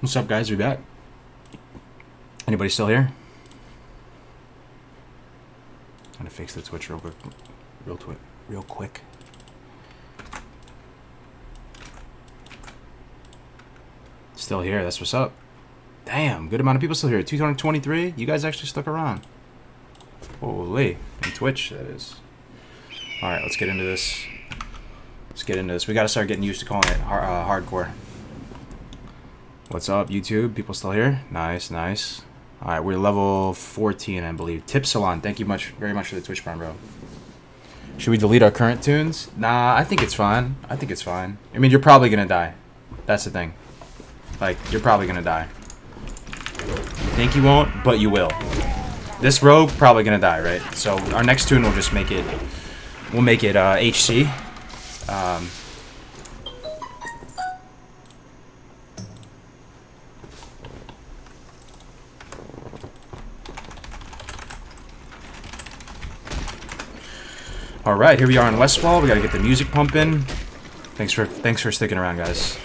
What's up, guys? We back? Anybody still here? I'm gonna fix the Twitch real quick. Still here. That's what's up. Damn, good amount of people still here. 223. You guys actually stuck around. Holy, on Twitch that is. All right, let's get into this. We gotta start getting used to calling it hardcore. What's up, YouTube? People still here? Nice, nice. All right, we're level 14, I believe. Tip Salon, thank you very much for the Twitch Prime, bro. Should we delete our current tunes? Nah, I think it's fine. I mean, you're probably gonna die. That's the thing. Like, you're probably gonna die. You think you won't, but you will. This rogue probably gonna die, right? So our next tune will just make it. We'll make it HC. All right, here we are in Westfall. We gotta get the music pumping. Thanks for sticking around, guys.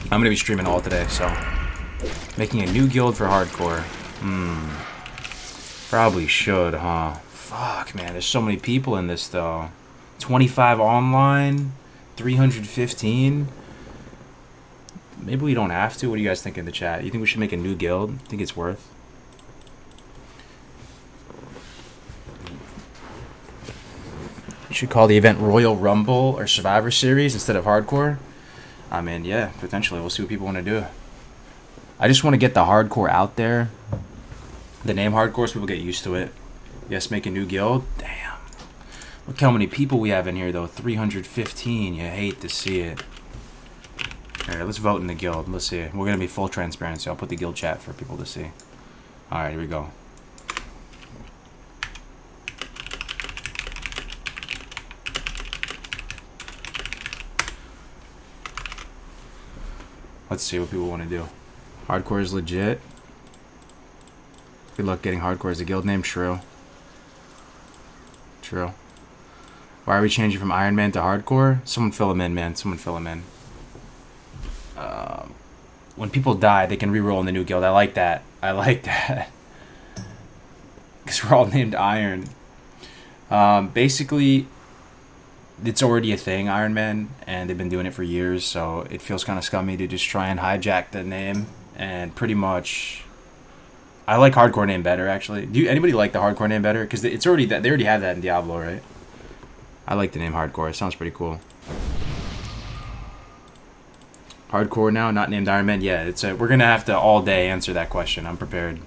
I'm gonna be streaming all today, so making a new guild for hardcore. Probably should, huh? Fuck, man. There's so many people in this though. 25 online, 315. Maybe we don't have to. What do you guys think in the chat? You think we should make a new guild? Think it's worth? You should call the event Royal Rumble or Survivor Series instead of hardcore. I mean, yeah, potentially. We'll see what people want to do. I just want to get the hardcore out there. The name hardcore so people get used to it. Yes, make a new guild. Damn. Look how many people we have in here, though. 315. You hate to see it. Alright, let's vote in the guild. Let's see. We're going to be full transparency. I'll put the guild chat for people to see. Alright, here we go. Let's see what people want to do. Hardcore is legit. Good luck getting hardcore as a guild name. True. True. Why are we changing from Iron Man to hardcore? Someone fill him in, man. Someone fill him in. When people die, they can reroll in the new guild. I like that. Because we're all named Iron. Basically, it's already a thing, Iron Man, and they've been doing it for years, so it feels kind of scummy to just try and hijack the name. And pretty much, I like hardcore name better, actually. Anybody like the hardcore name better? Because it's already that they already have that in Diablo, right? I like the name hardcore. It sounds pretty cool. Hardcore now, not named Iron Man. Yeah, we're gonna have to all day answer that question. I'm prepared.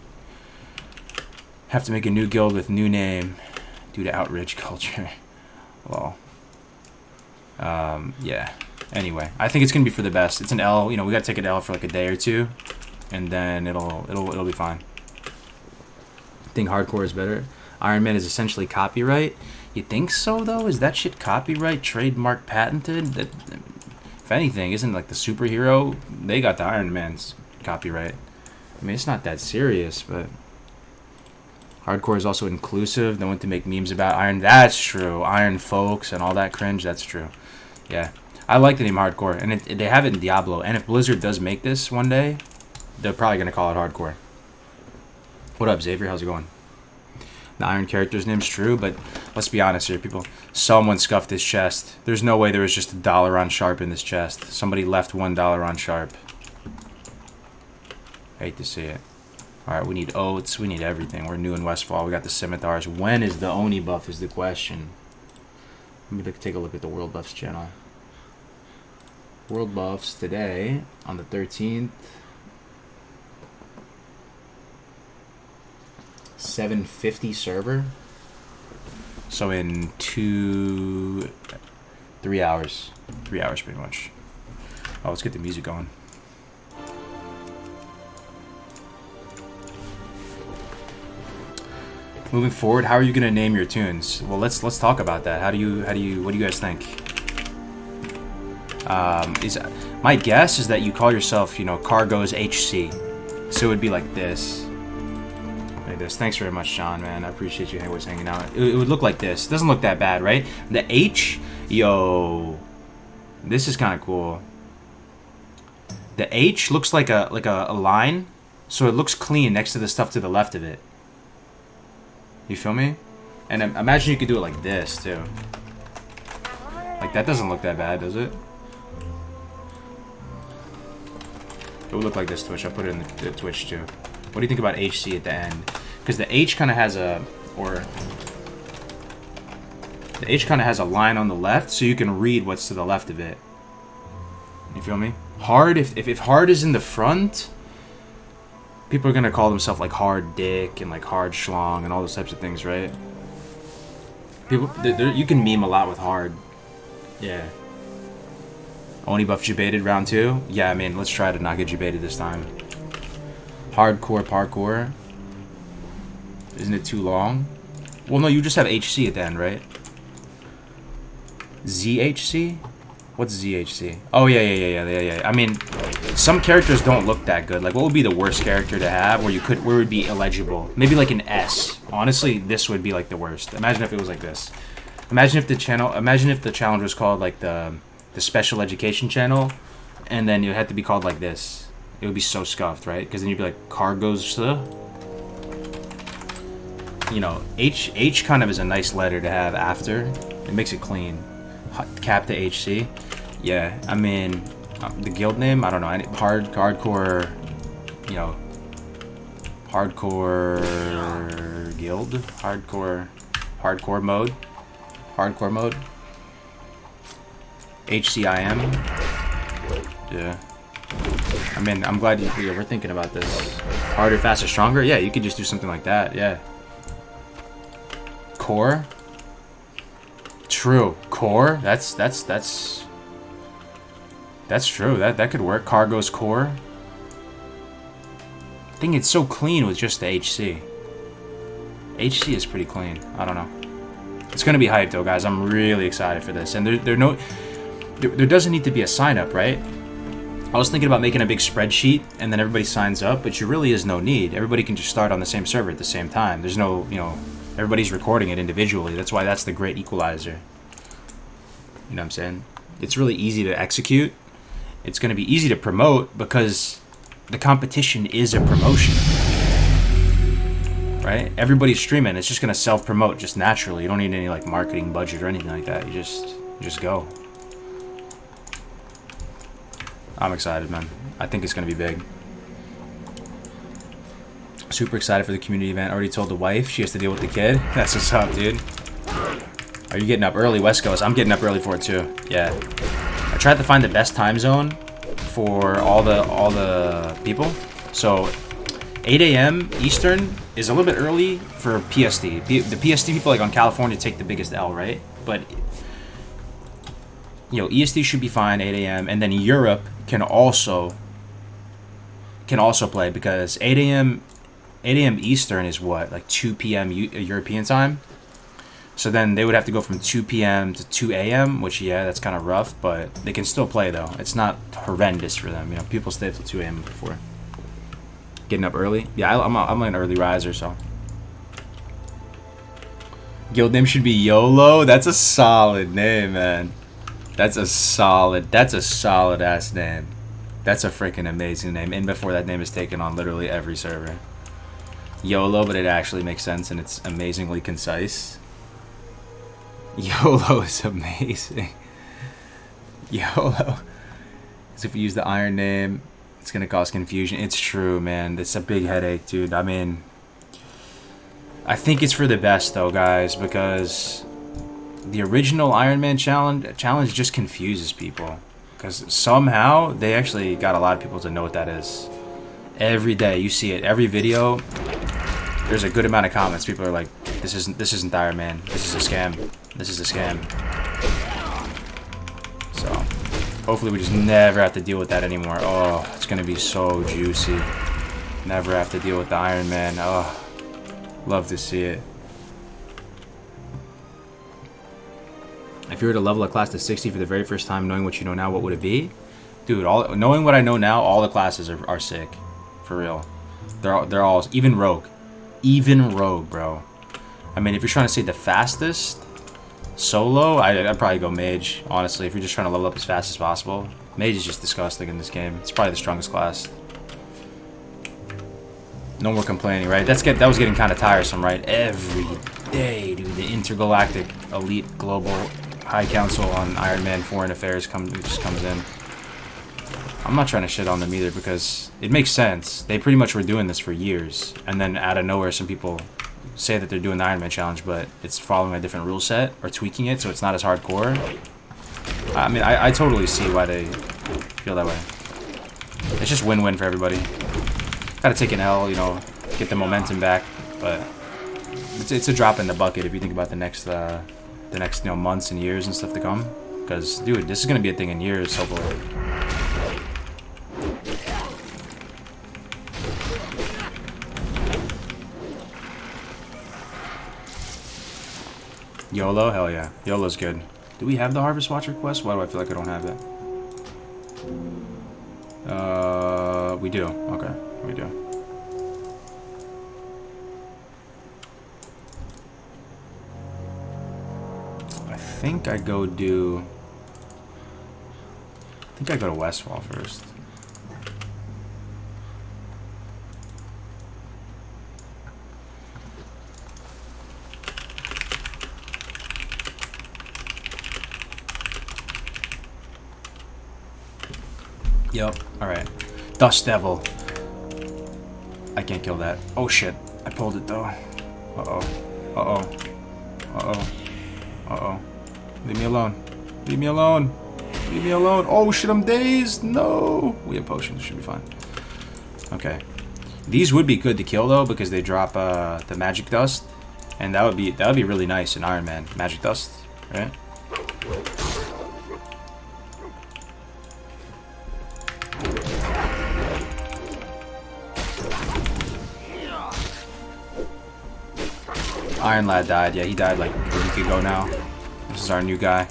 Have to make a new guild with new name due to outrage culture. Well. Yeah. Anyway, I think it's gonna be for the best. It's an L. You know, we gotta take an L for like a day or two, and then it'll be fine. I think hardcore is better. Iron Man is essentially copyright. You think so though? Is that shit copyright, trademark, patented? That, if anything, isn't like the superhero? They got the Iron Man's copyright. I mean, it's not that serious, but hardcore is also inclusive. They want to make memes about Iron. That's true. Iron folks and all that cringe. That's true. Yeah, I like the name hardcore, and they have it in Diablo. And if Blizzard does make this one day, they're probably gonna call it hardcore. What up, Xavier? How's it going? The Iron character's name's true, but let's be honest here, people. Someone scuffed his chest. There's no way there was just $1 on Sharp in this chest. Somebody left $1 on Sharp. Hate to see it. Alright, we need oats. We need everything. We're new in Westfall. We got the scimitars. When is the Oni buff is the question. Let me take a look at the World Buffs channel. World Buffs today on the 13th. 750 server. So in 3 hours. 3 hours pretty much. Oh, let's get the music going. Moving forward, how are you gonna name your tunes? Well, let's talk about that. What do you guys think? My guess is that you call yourself, you know, Cargo's HC. So it would be like this. Like this. Thanks very much, John, man. I appreciate you always hanging out. It would look like this. It doesn't look that bad, right? The H, yo, this is kind of cool. The H looks like a line, so it looks clean next to the stuff to the left of it. You feel me? And imagine you could do it like this too. Like that doesn't look that bad, does it? It would look like this Twitch. I'll put it in the Twitch too. What do you think about HC at the end? Because the H kind of has a, the H kind of has a line on the left, so you can read what's to the left of it. You feel me? Hard, if hard is in the front, people are gonna call themselves like hard dick and like hard schlong and all those types of things, right? People, you can meme a lot with hard. Yeah. Only buff Jebaited round 2? Yeah, I mean, let's try to not get Jebaited this time. Hardcore parkour. Isn't it too long? Well, no, you just have HC at the end, right? ZHC? What's ZHC? Oh, yeah. I mean, some characters don't look that good. Like, what would be the worst character to have where it would be illegible? Maybe like an S. Honestly, this would be like the worst. Imagine if it was like this. Imagine if the challenge was called like the special education channel, and then it had to be called like this. It would be so scuffed, right? Because then you'd be like cargoes, you know, H kind of is a nice letter to have after. It makes it clean. Cap to HC. Yeah, I mean, the guild name, I don't know. Hardcore, you know, hardcore guild, hardcore mode. HCIM. Yeah. I mean, I'm glad we're thinking about this. Harder, faster, stronger? Yeah, you could just do something like that, yeah. Core? True. Core? That's true. That could work. Cargo's core. I think it's so clean with just the HC. HC is pretty clean. I don't know. It's gonna be hyped though, guys. I'm really excited for this. And there doesn't need to be a sign up, right? I was thinking about making a big spreadsheet and then everybody signs up, but there really is no need. Everybody can just start on the same server at the same time. There's no, you know, everybody's recording it individually. That's why that's the great equalizer. You know what I'm saying? It's really easy to execute. It's going to be easy to promote because the competition is a promotion. Right? Everybody's streaming. It's just going to self-promote just naturally. You don't need any like marketing budget or anything like that. You just go. I'm excited, man. I think it's going to be big. Super excited for the community event. Already told the wife she has to deal with the kid. That's what's up, dude. Are you getting up early, West Coast? I'm getting up early for it too. Yeah. I tried to find the best time zone for all the people. So 8 a.m. Eastern is a little bit early for PST. The PST people like on California take the biggest L, right? But you know, EST should be fine 8 a.m. and then Europe can also play because 8 a.m. Eastern is what, like 2 p.m. European time. So then they would have to go from 2 p.m. to 2 a.m., which, yeah, that's kind of rough, but they can still play, though. It's not horrendous for them. You know, people stay up till 2 a.m. before. Getting up early? Yeah, I'm an early riser, so. Guild name should be YOLO? That's a solid name, man. That's a solid-ass name. That's a freaking amazing name. And before that name is taken on literally every server. YOLO, but it actually makes sense, and it's amazingly concise. YOLO is amazing. YOLO. Because if you use the iron name, it's going to cause confusion. It's true, man. It's a big headache, dude. I mean, I think it's for the best, though, guys, because the original Iron Man challenge just confuses people. Because somehow, they actually got a lot of people to know what that is. Every day, you see it. Every video, there's a good amount of comments. People are like, this isn't Iron Man. This is a scam. This is a scam. So, hopefully we just never have to deal with that anymore. Oh, it's going to be so juicy. Never have to deal with the Iron Man. Oh, love to see it. If you were to level a class to 60 for the very first time, knowing what you know now, what would it be? Dude, knowing what I know now, all the classes are sick. For real. They're all, even Rogue. Even Rogue, bro. I mean, if you're trying to say the fastest, Solo, I'd probably go mage, honestly, if you're just trying to level up as fast as possible. Mage is just disgusting in this game. It's probably the strongest class. No more complaining, right? That was getting kind of tiresome, right? Every day, dude, the intergalactic elite global high council on Iron Man foreign affairs just comes in. I'm not trying to shit on them either because it makes sense. They pretty much were doing this for years, and then out of nowhere, some people say that they're doing the Iron Man challenge, but it's following a different rule set or tweaking it so it's not as hardcore. I mean, I totally see why they feel that way. It's just win-win for everybody. Gotta take an L, you know, get the momentum back, but it's a drop in the bucket if you think about the next you know, months and years and stuff to come. Because, dude, this is gonna be a thing in years, hopefully. YOLO? Hell yeah. YOLO's good. Do we have the Harvest Watch request? Why do I feel like I don't have it? We do. Okay, we do. I think I go to Westfall first. Yep, alright. Dust Devil. I can't kill that. Oh shit. I pulled it though. Uh-oh. Uh-oh. Uh-oh. Uh-oh. Leave me alone. Leave me alone. Leave me alone. Oh shit, I'm dazed. No. We have potions. Should be fine. Okay. These would be good to kill though because they drop the magic dust. And that would be really nice in Iron Man. Magic dust, right? Iron Lad died. Yeah, he died like a week ago now. This is our new guy.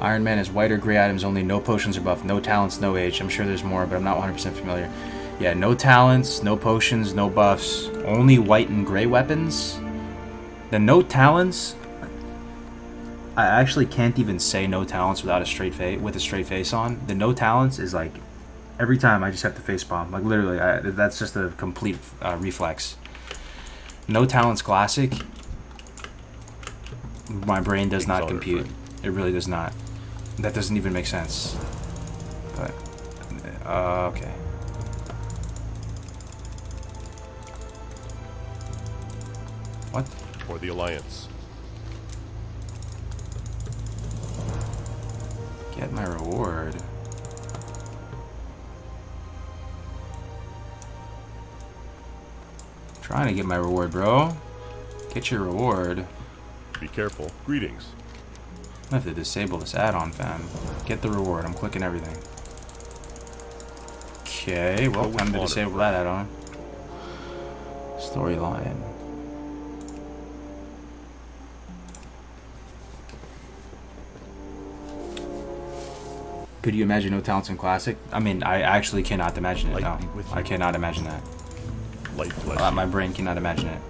Iron Man is white or gray items only, no potions or buff, no talents, no age. I'm sure there's more, but I'm not 100% familiar. Yeah, no talents, no potions, no buffs, only white and gray weapons. The no talents, I actually can't even say no talents without a straight face, with a straight face on. The no talents is like every time I just have to face palm. Like literally, that's just a complete reflex. No talents classic. My brain does not compute. It really does not. That doesn't even make sense. But okay. What? For the Alliance. Get my reward. Trying to get my reward, bro. Get your reward. Be careful. Greetings. I have to disable this add-on, fam. Get the reward. I'm clicking everything. Okay, well, time to disable that add-on. Storyline. Could you imagine no talents in Classic? I mean, I actually cannot imagine it. No, I cannot imagine that. My brain cannot imagine it.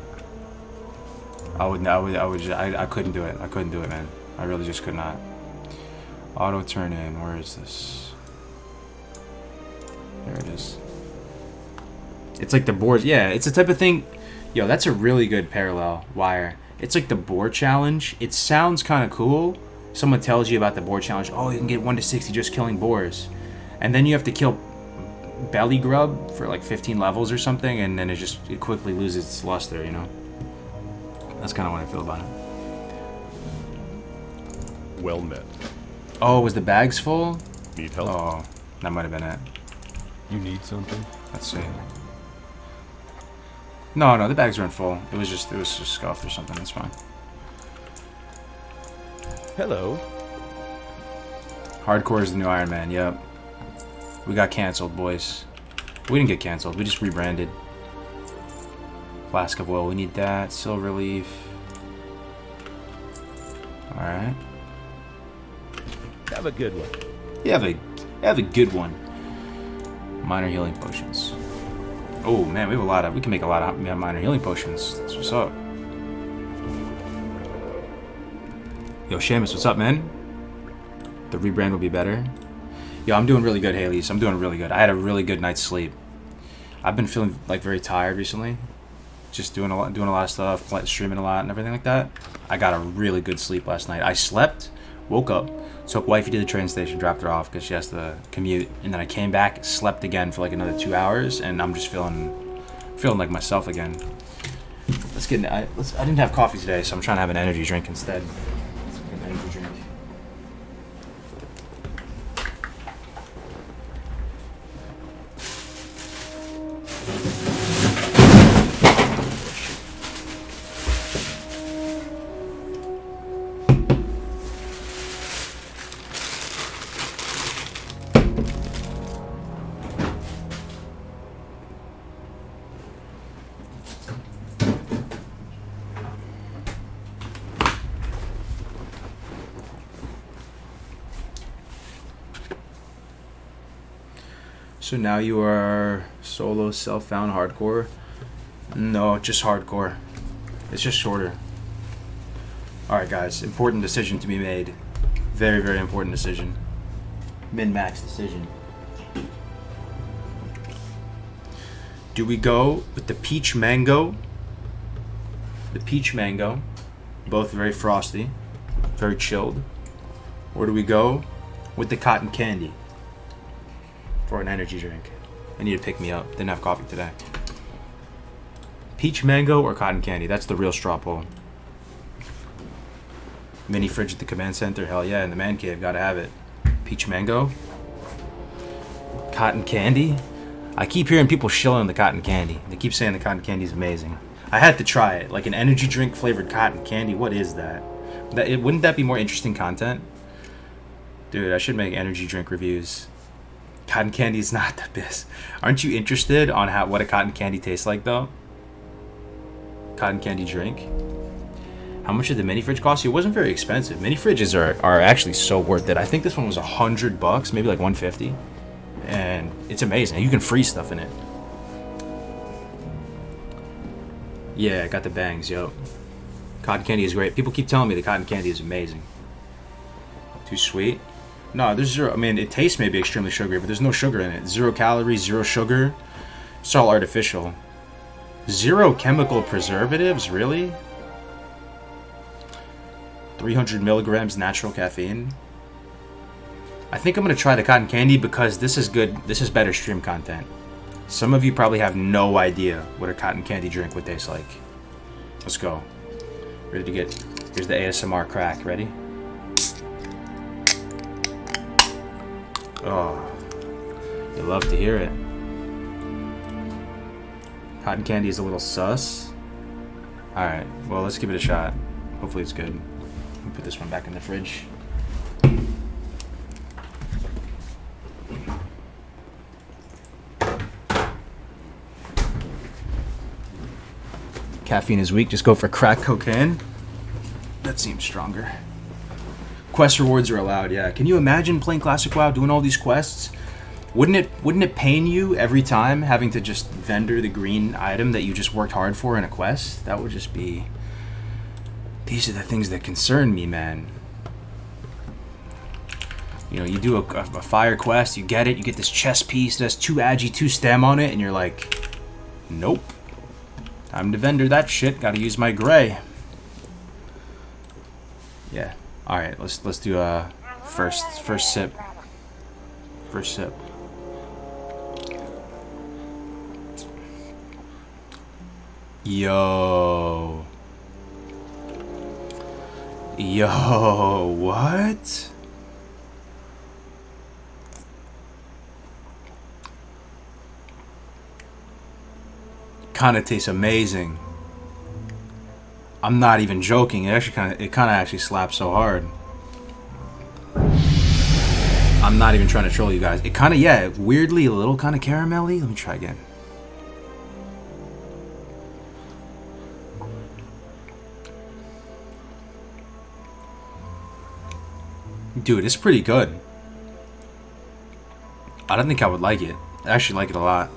I couldn't do it. I couldn't do it, man. I really just could not. Auto turn in. Where is this? There it is. It's like the board. Yeah, it's the type of thing. Yo, that's a really good parallel wire. It's like the board challenge. It sounds kind of cool. Someone tells you about the board challenge. Oh, you can get 1 to 60 just killing boars. And then you have to kill belly grub for like 15 levels or something, and then it quickly loses its luster, you know? That's kind of what I feel about it. Well met. Oh, was the bags full? Need help? Oh, that might have been it. You need something? Let's see. No, the bags weren't full. It was just scuffed or something. That's fine. Hello. Hardcore is the new Iron Man. Yep. We got canceled, boys. We didn't get canceled. We just rebranded. Flask of WoW. We need that. Silver leaf. All right. Have a good one. You have a good one. Minor healing potions. Oh man, we can make a lot of minor healing potions. That's what's up. Yo, Seamus, what's up, man? The rebrand will be better. Yo, I'm doing really good, Haley's. I'm doing really good. I had a really good night's sleep. I've been feeling like very tired recently. Just doing a lot of stuff, streaming a lot and everything like that. I got a really good sleep last night. I slept, woke up, took wifey to the train station, dropped her off because she has to commute, and then I came back, slept again for like another 2 hours, and I'm just feeling like myself again. Let's get. I didn't have coffee today, so I'm trying to have an energy drink instead. Let's get an energy drink. So now you are solo self-found hardcore? No, just hardcore. It's just shorter. Alright guys, important decision to be made. Very, very important decision. Min-max decision. Do we go with the peach mango? The peach mango, both very frosty, very chilled. Or do we go with the cotton candy? For an energy drink. I need to pick me up. Didn't have coffee today. Peach mango or cotton candy? That's the real straw poll. Mini fridge at the command center? Hell yeah, in the man cave. Gotta have it. Peach mango? Cotton candy? I keep hearing people shilling the cotton candy. They keep saying the cotton candy is amazing. I had to try it. Like an energy drink flavored cotton candy. What is that? Wouldn't that be more interesting content? Dude, I should make energy drink reviews. Cotton candy is not the best. Aren't you interested on what a cotton candy tastes like though? Cotton candy drink. How much did the mini fridge cost you? It wasn't very expensive. Mini fridges are actually so worth it. I think this one was $100, maybe like 150, and it's amazing. You can freeze stuff in it. Yeah, I got the bangs, yo. Cotton candy is great. People keep telling me the cotton candy is amazing. Too sweet? No, there's zero. I mean, it tastes maybe extremely sugary, but there's no sugar in it. 0 calories, 0 sugar. It's all artificial. 0 chemical preservatives, really? 300 milligrams natural caffeine. I think I'm going to try the cotton candy because this is good. This is better stream content. Some of you probably have no idea what a cotton candy drink would taste like. Let's go. Ready to get... Here's the ASMR crack. Ready? Oh, you love to hear it. Cotton candy is a little sus. Alright, well, let's give it a shot. Hopefully it's good. Let me put this one back in the fridge. Caffeine is weak, just go for crack cocaine. That seems stronger. Quest rewards are allowed, yeah. Can you imagine playing Classic WoW, doing all these quests? Wouldn't it pain you every time having to just vendor the green item that you just worked hard for in a quest? That would just be... These are the things that concern me, man. You know, you do a fire quest, you get it, you get this chest piece that has 2 agi, 2 stem on it, and you're like, nope. Time to vendor that shit, gotta use my gray. Yeah. Alright, let's do a first sip. First sip. Yo. Yo, what? Kinda tastes amazing. I'm not even joking. It kind of actually slaps so hard. I'm not even trying to troll you guys. It kind of, yeah, weirdly a little kind of caramelly. Let me try again. Dude, it's pretty good. I don't think I would like it. I actually like it a lot.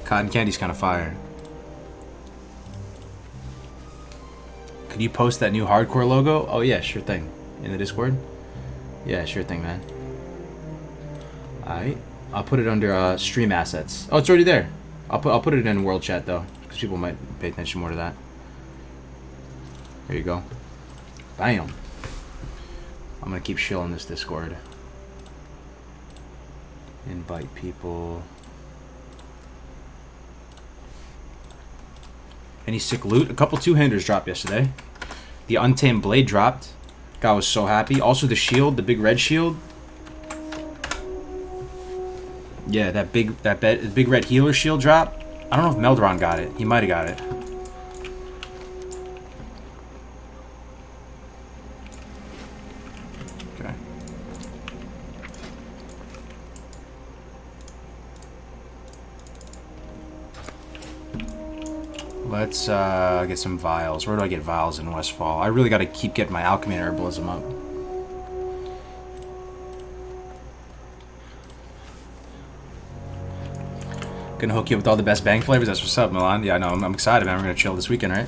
Cotton candy's kind of fire. Could you post that new hardcore logo? Oh yeah, sure thing. In the Discord? Yeah, sure thing, man. Alright. I'll put it under stream assets. Oh, it's already there. I'll put it in world chat though, because people might pay attention more to that. There you go. Bam. I'm gonna keep shilling this Discord. Invite people. Any sick loot? A couple two-handers dropped yesterday. The Untamed Blade dropped. Guy was so happy. Also the shield, the big red shield. Yeah, that big red healer shield drop. I don't know if Meldron got it. He might have got it. Okay. Let's get some vials. Where do I get vials in Westfall? I really got to keep getting my alchemy and herbalism up. Gonna hook you up with all the best bang flavors. That's what's up, Milan. Yeah, I know. I'm excited, man. We're gonna chill this weekend, right?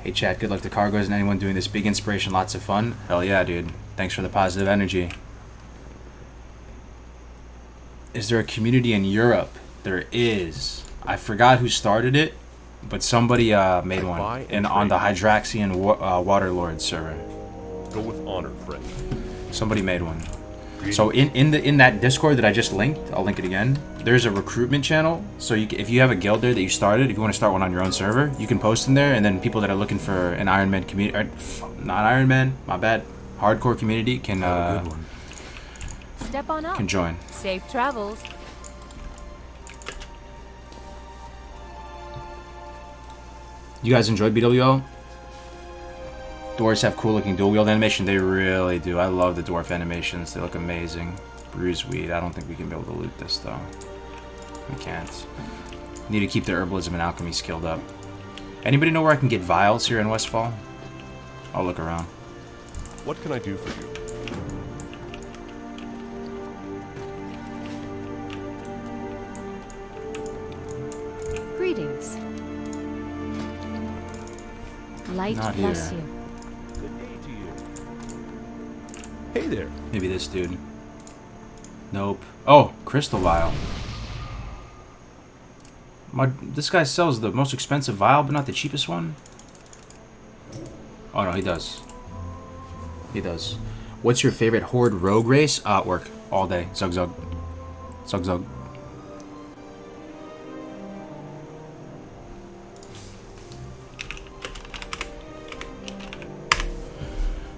Hey, chat. Good luck to Cargos and anyone doing this. Big inspiration. Lots of fun. Hell yeah, dude. Thanks for the positive energy. Is there a community in Europe? There is. I forgot who started it, but somebody made one on the Hydraxian Waterlord server. Go with honor, friend. Somebody made one. So in that Discord that I just linked, I'll link it again. There's a recruitment channel. So if you have a guild there that you started, if you want to start one on your own server, you can post in there, and then people that are looking for an Iron Man community, not Iron Man, my bad, hardcore community can Step on up. can join. Safe travels. You guys enjoyed BWL? Dwarves have cool looking dual wield animation. They really do. I love the dwarf animations. They look amazing. Bruiseweed. I don't think we can be able to loot this though. We can't. Need to keep the herbalism and alchemy skilled up. Anybody know where I can get vials here in Westfall? I'll look around. What can I do for you? Greetings. Light Not bless here. you. Good day to you. Hey there. Maybe this dude. Nope. Oh, crystal vial. This guy sells the most expensive vial, but not the cheapest one. Oh no, he does. He does. What's your favorite horde rogue race? Work all day. Zug zug. Zug zug.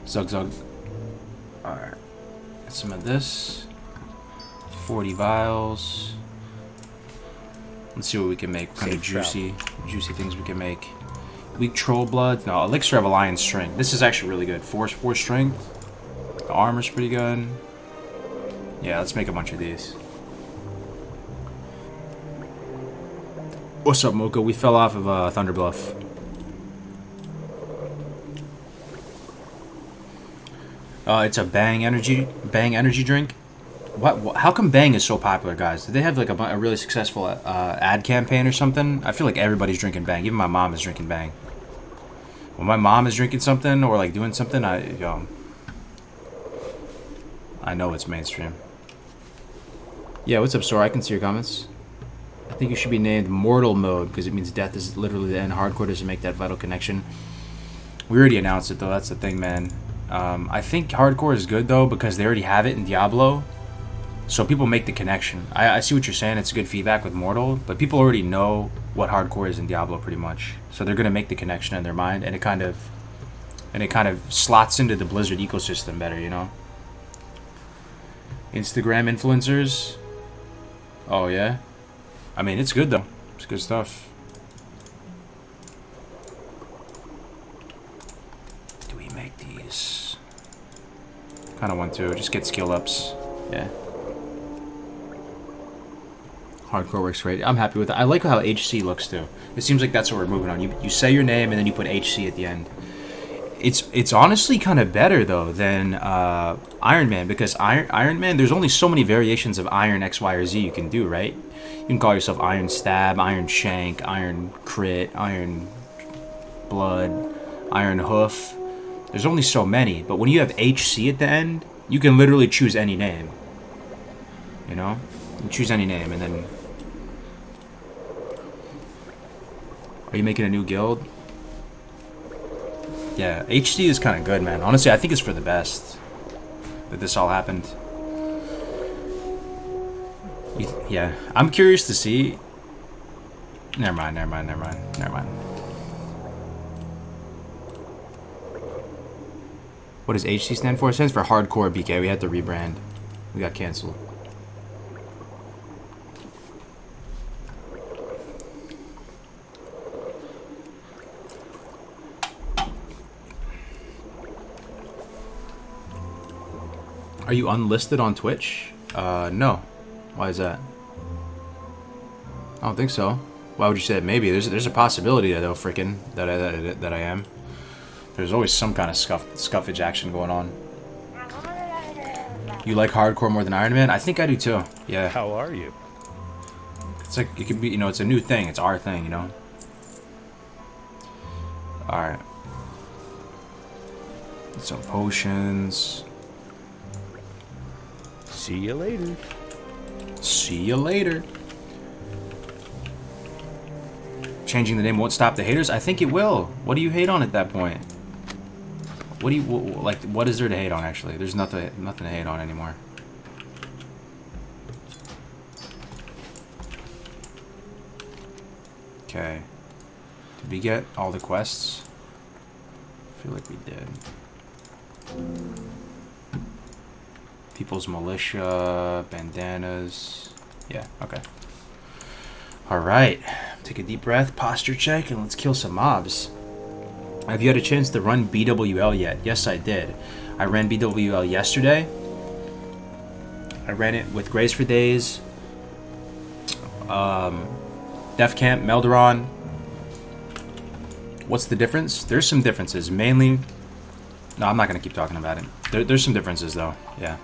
Zug zug. Alright. Some of this. 40 vials. Let's see what we can make. What kind of juicy things we can make. Weak troll blood. No, elixir of alliance strength. This is actually really good. 4 strength. The armor's pretty good. Yeah, let's make a bunch of these. What's up, Mocha? We fell off of Thunder Bluff. It's a Bang energy drink. What? How come Bang is so popular, guys? Did they have like a really successful ad campaign or something? I feel like everybody's drinking Bang. Even my mom is drinking Bang. When my mom is drinking something or like doing something, I know it's mainstream. Yeah, what's up, Sora? I can see your comments. I think you should be named Mortal Mode because it means death is literally the end. Hardcore doesn't make that vital connection. We already announced it though. That's the thing, man. I think hardcore is good though because they already have it in Diablo, so people make the connection. I see what you're saying. It's good feedback with Mortal, but people already know what hardcore is in Diablo pretty much, so they're gonna make the connection in their mind, and it kind of slots into the Blizzard ecosystem better, you know. Instagram influencers. Oh yeah, I mean it's good though. It's good stuff. Kind of want to just get skill ups. Yeah. Hardcore works great. I'm happy with it. I like how HC looks too. It seems like that's what we're moving on. You say your name and then you put HC at the end. It's honestly kind of better though than Iron Man, because Iron Man, there's only so many variations of Iron X, Y, or Z you can do, right? You can call yourself Iron Stab, Iron Shank, Iron Crit, Iron Blood, Iron Hoof. There's only so many, but when you have HC at the end, you can literally choose any name. You know? You choose any name, and then... Are you making a new guild? Yeah, HD is kind of good, man. Honestly, I think it's for the best that this all happened. Yeah, I'm curious to see... Never mind. What does HC stand for? It stands for Hardcore BK. We had to rebrand. We got canceled. Are you unlisted on Twitch? No. Why is that? I don't think so. Why would you say that? Maybe there's a possibility though, freaking that I am. There's always some kind of scuffage action going on. You like hardcore more than Iron Man? I think I do too. Yeah. How are you? It's like it could be, you know, it's a new thing. It's our thing, you know. All right. Some potions. See you later. See you later. Changing the name won't stop the haters? I think it will. What do you hate on at that point? What do you like? What is there to hate on? Actually, there's nothing to hate on anymore. Okay. Did we get all the quests? I feel like we did. People's Militia, bandanas. Yeah, okay. Alright. Take a deep breath, posture check, and let's kill some mobs. Have you had a chance to run BWL yet? Yes, I did. I ran BWL yesterday. I ran it with Grace for Days, Def Camp, Melderon. What's the difference? There's some differences. Mainly... No, I'm not going to keep talking about it. There's some differences, though. Yeah.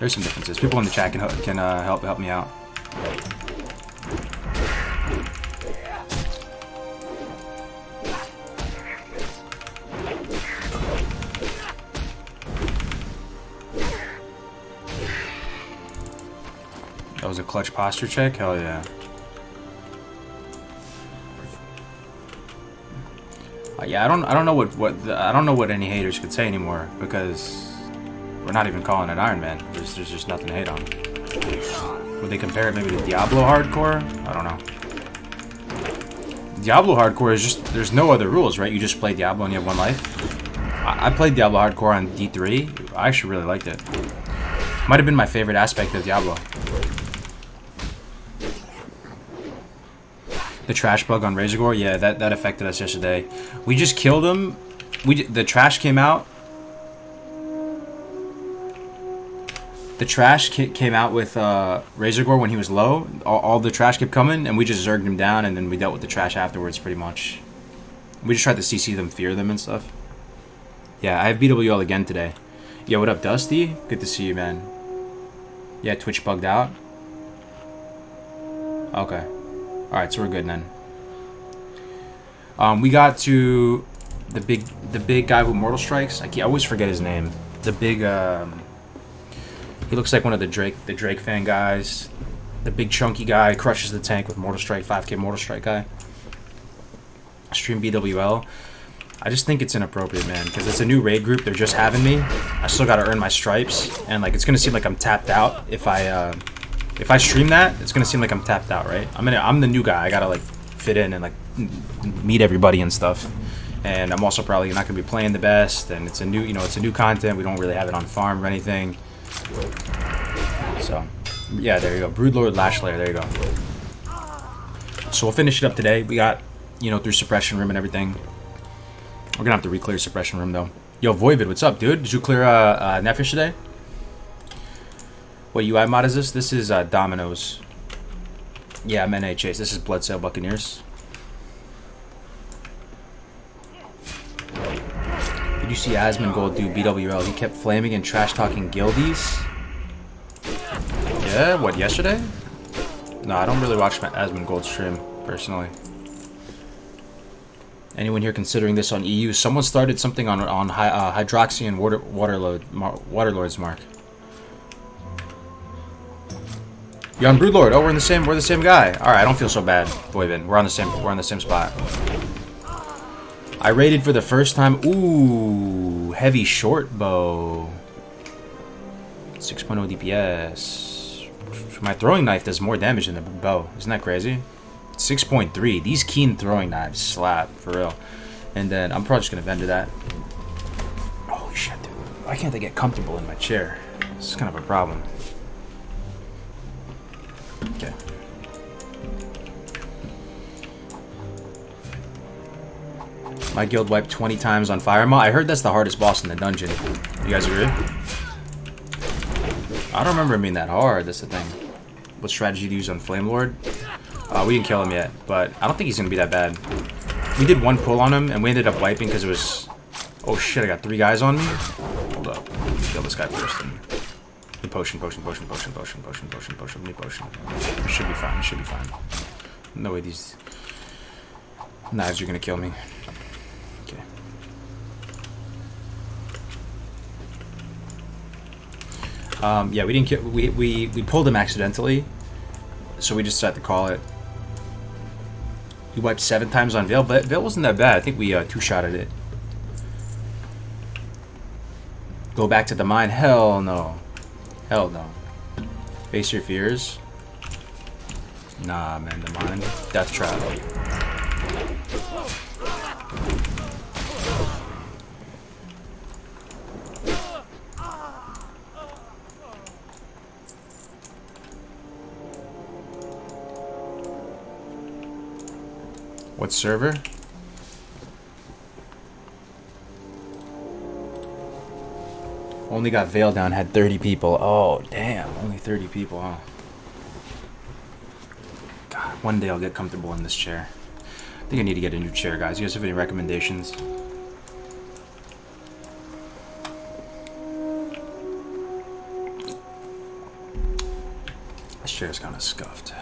There's some differences. People in the chat can help me out. That was a clutch posture check? Hell yeah. Yeah, I don't know what any haters could say anymore, because we're not even calling it Iron Man. There's just nothing to hate on. Would they compare it maybe to Diablo Hardcore? I don't know. Diablo Hardcore is just, there's no other rules, right? You just play Diablo and you have one life. I played Diablo Hardcore on D3. I actually really liked it. Might have been my favorite aspect of Diablo. The trash bug on Razorgore, yeah, that affected us yesterday. We just killed him. The trash came out. The trash came out with Razorgore when he was low. All the trash kept coming, and we just zerged him down, and then we dealt with the trash afterwards, pretty much. We just tried to CC them, fear them, and stuff. Yeah, I have BWL again today. Yo, what up, Dusty? Good to see you, man. Yeah, Twitch bugged out. Okay. Alright, so we're good then. We got to the big guy with Mortal Strikes. I always forget his name. The big he looks like one of the Drake fan guys. The big chunky guy crushes the tank with Mortal Strike, 5k Mortal Strike guy. Stream BWL. I just think it's inappropriate, man, because it's a new raid group. They're just having me. I still gotta earn my stripes, and like it's gonna seem like I'm tapped out if I stream that. It's gonna seem like I'm tapped out, right? I'm the new guy. I gotta like fit in and like meet everybody and stuff. And I'm also probably not gonna be playing the best. And it's a new, it's a new content. We don't really have it on farm or anything. So, yeah, there you go. Broodlord Lashlayer. There you go. So we'll finish it up today. We got, through suppression room and everything. We're gonna have to re-clear suppression room though. Yo, Voivid, what's up, dude? Did you clear Netfish today? What UI mod is this? This is Dominoes. Yeah, I'm NA Chase. This is Bloodsail Buccaneers. Did you see Asmongold do BWL? He kept flaming and trash talking guildies. Yeah, what, yesterday? No, I don't really watch Asmongold stream personally. Anyone here considering this on EU? Someone started something on Hydroxy and Waterlords, Mark. You're on Broodlord. Oh, we're the same guy. All right, I don't feel so bad, Boyvin. We're on the same spot. I raided for the first time. Ooh, heavy short bow. 6.0 DPS. My throwing knife does more damage than the bow. Isn't that crazy? 6.3. These keen throwing knives slap, for real. And then I'm probably just going to vendor that. Holy shit, dude. Why can't I get comfortable in my chair? This is kind of a problem. Okay. My guild wiped 20 times on Firemaw. I heard that's the hardest boss in the dungeon. You guys agree? I don't remember it being that hard. That's the thing. What strategy to use on Flame Lord? We didn't kill him yet, but I don't think he's going to be that bad. We did one pull on him, and we ended up wiping because it was... Oh shit, I got 3 guys on me? Hold up. Let me kill this guy first. And... Potion. It should be fine. No way these knives are going to kill me. Okay. Yeah, we didn't kill... We pulled him accidentally, so we just had to call it. We wiped 7 times on Veil, but Veil wasn't that bad. I think we 2-shotted it. Go back to the mine? Hell no. Hell no. Face your fears? Nah, man, the mine. Death trap. What server? Only got Veil down, had 30 people. Oh, damn. Only 30 people, huh? God, one day I'll get comfortable in this chair. I think I need to get a new chair, guys. You guys have any recommendations? This chair's kind of scuffed.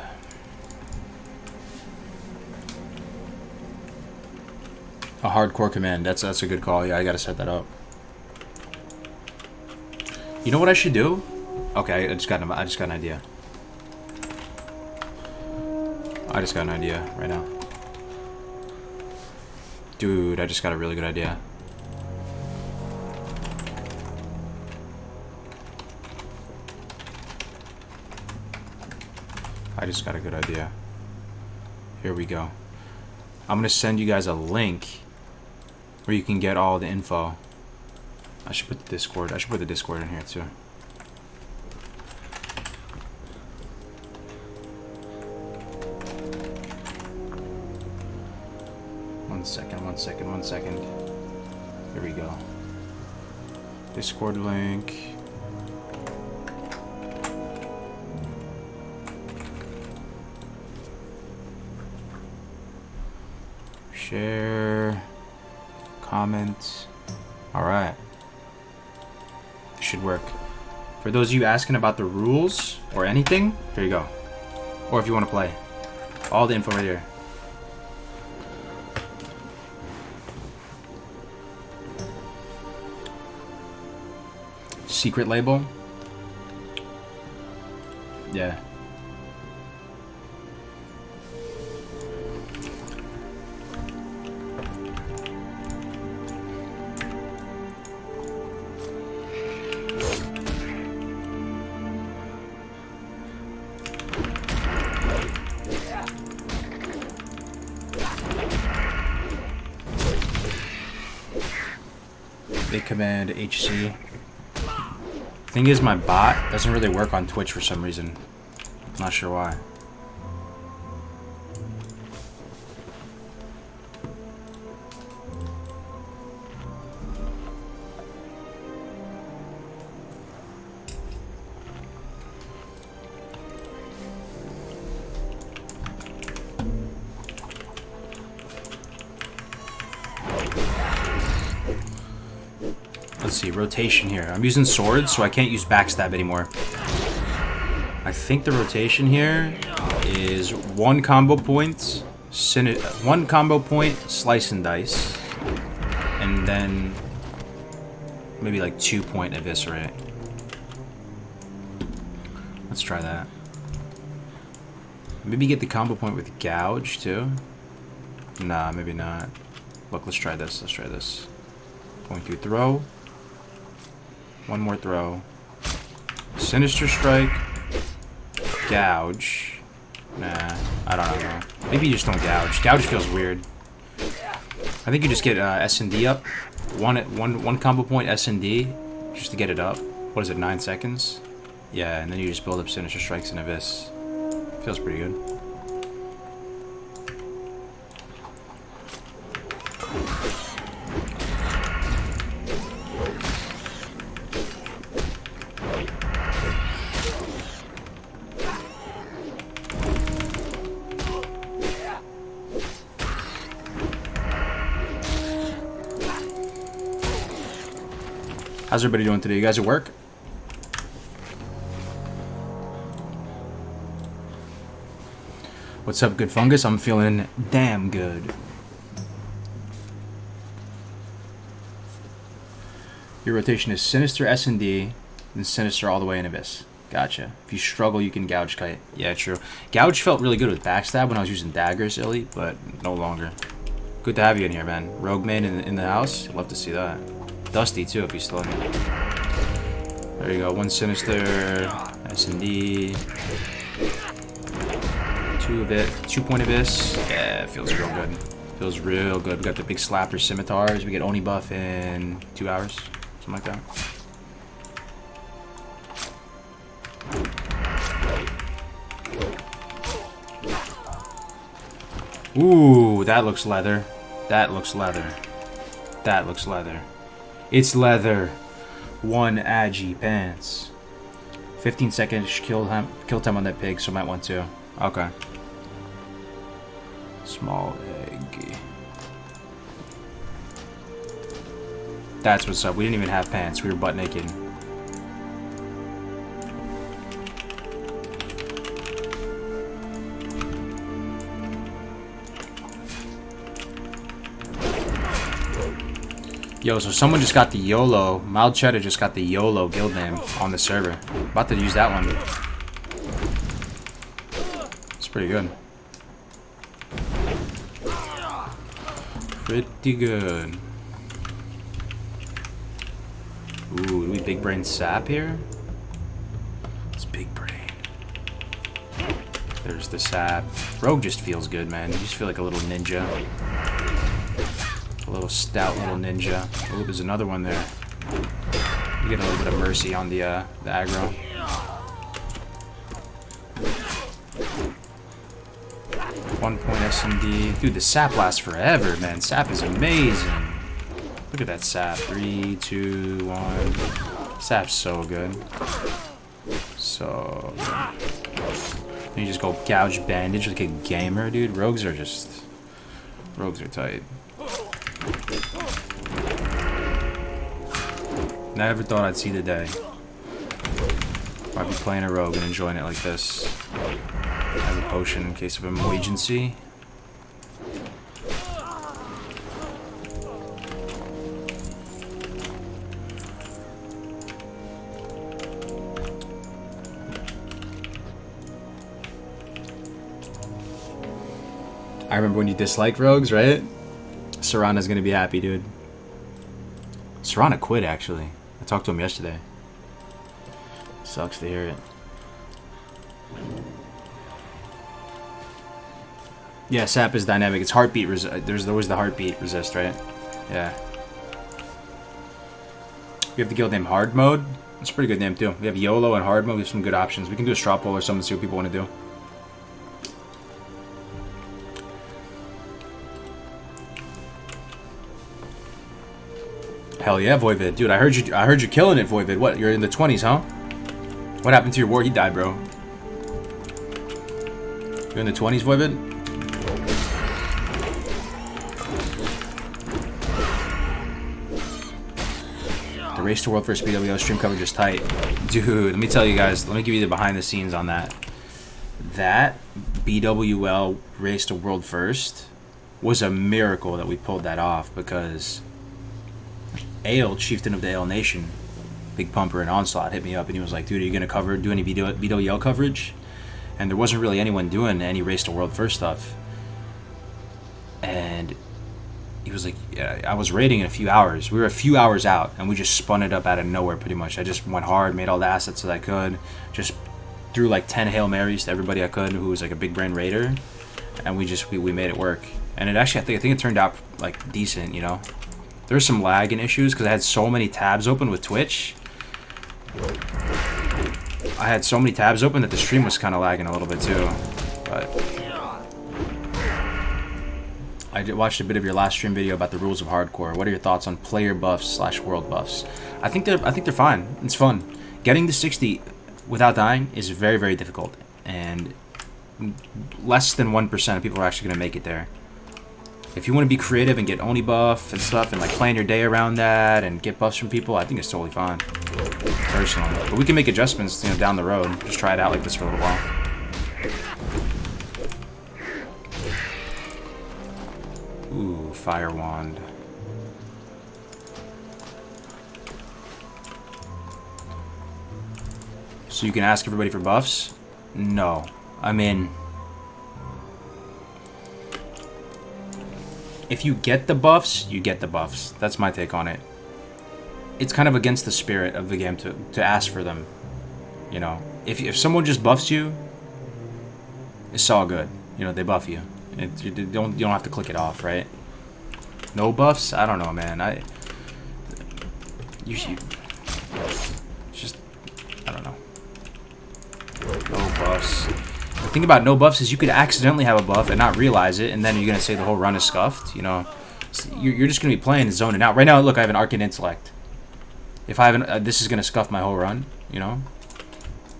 A hardcore command. That's a good call. Yeah, I gotta set that up. You know what I should do? Okay, I just got an idea. I just got an idea right now. Dude, I just got a really good idea. I just got a good idea. Here we go. I'm gonna send you guys a link where you can get all the info. I should put the Discord. I should put the Discord in here too. One second. Here we go. Discord link. Share. Comment. Alright. Should work. For those of you asking about the rules or anything, here you go. Or if you want to play. All the info right here. Secret label. Yeah. They command HC. Thing is, my bot doesn't really work on Twitch for some reason. Not sure why. Let's see, rotation here. I'm using swords, so I can't use backstab anymore. I think the rotation here is one combo point, slice and dice, and then maybe like 2 point eviscerate. Let's try that. Maybe get the combo point with gouge too. Nah, maybe not. Look, let's try this. Let's try this. Going through throw. One more throw. Sinister strike. Gouge. Nah, I don't know. Maybe you just don't gouge. Gouge feels weird. I think you just get S&D up. One combo point S&D just to get it up. What is it, 9 seconds? Yeah, and then you just build up Sinister Strikes and Abyss. Feels pretty good. How's everybody doing today? You guys at work? What's up, good fungus? I'm feeling damn good. Your rotation is Sinister S&D, and Sinister all the way in Abyss. Gotcha. If you struggle, you can Gouge Kite. Yeah, true. Gouge felt really good with Backstab when I was using daggers, Illy, but no longer. Good to have you in here, man. Rogue main in the house. Love to see that. Dusty, too, if he's still in here. There you go. One Sinister, S&D. 2 point Abyss. Yeah, it feels real good. Feels real good. We got the big slapper scimitars. We get Oni buff in 2 hours. Something like that. Ooh, that looks leather. That looks leather. That looks leather. It's leather. 1 Agi pants. 15 seconds kill time on that pig, so might want to. Okay. Small egg. That's what's up. We didn't even have pants. We were butt naked. Yo, so someone just got the YOLO. Mild Cheddar just got the YOLO guild name on the server. About to use that one. It's pretty good. Pretty good. Ooh, do we big brain sap here? It's big brain. There's the sap. Rogue just feels good, man. You just feel like a little ninja. A little stout little ninja. Oh, there's another one there. You get a little bit of mercy on the aggro. One point S&D. Dude, the sap lasts forever, man. Sap is amazing. Look at that sap. 3, 2, 1. Sap's so good. So good. And you just go gouge bandage like a gamer, dude. Rogues are tight. Never thought I'd see the day. I'd be playing a rogue and enjoying it like this. I have a potion in case of emergency. I remember when you disliked rogues, right? Serana's gonna be happy, dude. Serana quit, actually. I talked to him yesterday. Sucks to hear it. Yeah, sap is dynamic. It's heartbeat there's always the heartbeat resist, right? Yeah. We have the guild name Hard Mode. It's a pretty good name, too. We have YOLO and Hard Mode. We have some good options. We can do a straw poll or something to see what people want to do. Hell yeah, Voivod. Dude, I heard you killing it, Voivod. What, you're in the 20s, huh? What happened to your war? He died, bro. You're in the 20s, Voivod? The Race to World first BWL stream coverage is tight. Dude, let me tell you guys, let me give you the behind the scenes on that. That BWL Race to World first was a miracle that we pulled that off, because Ale, chieftain of the Ale Nation, Big Pumper and Onslaught, hit me up and he was like, dude, are you going to do any BWL coverage? And there wasn't really anyone doing any Race to World first stuff. And he was like, yeah, I was raiding in a few hours. We were a few hours out, and we just spun it up out of nowhere pretty much. I just went hard, made all the assets that I could, just threw like 10 Hail Marys to everybody I could who was like a big brain raider, and we made it work. And it actually, I think it turned out like decent, you know. There's some lag and issues because I had so many tabs open with Twitch. I had so many tabs open that the stream was kind of lagging a little bit too. But I watched a bit of your last stream video about the rules of hardcore. What are your thoughts on player buffs / world buffs? I think they're fine. It's fun. Getting to 60 without dying is very, very difficult, and less than 1% of people are actually going to make it there. If you want to be creative and get Oni buff and stuff and like plan your day around that and get buffs from people, I think it's totally fine, personally. But we can make adjustments, you know, down the road. Just try it out like this for a little while. Ooh, Fire Wand. So you can ask everybody for buffs? No. I mean, if you get the buffs, you get the buffs. That's my take on it. It's kind of against the spirit of the game to ask for them. You know, if someone just buffs you, it's all good. You know, they buff you. You don't have to click it off, right? No buffs? I don't know, man. It's just, I don't know. No buffs. The thing about no buffs is you could accidentally have a buff and not realize it, and then you're gonna say the whole run is scuffed. You know, you're just gonna be playing and zoning out. Right now, look, I have an Arcane Intellect. If I haven't, this is gonna scuff my whole run. You know,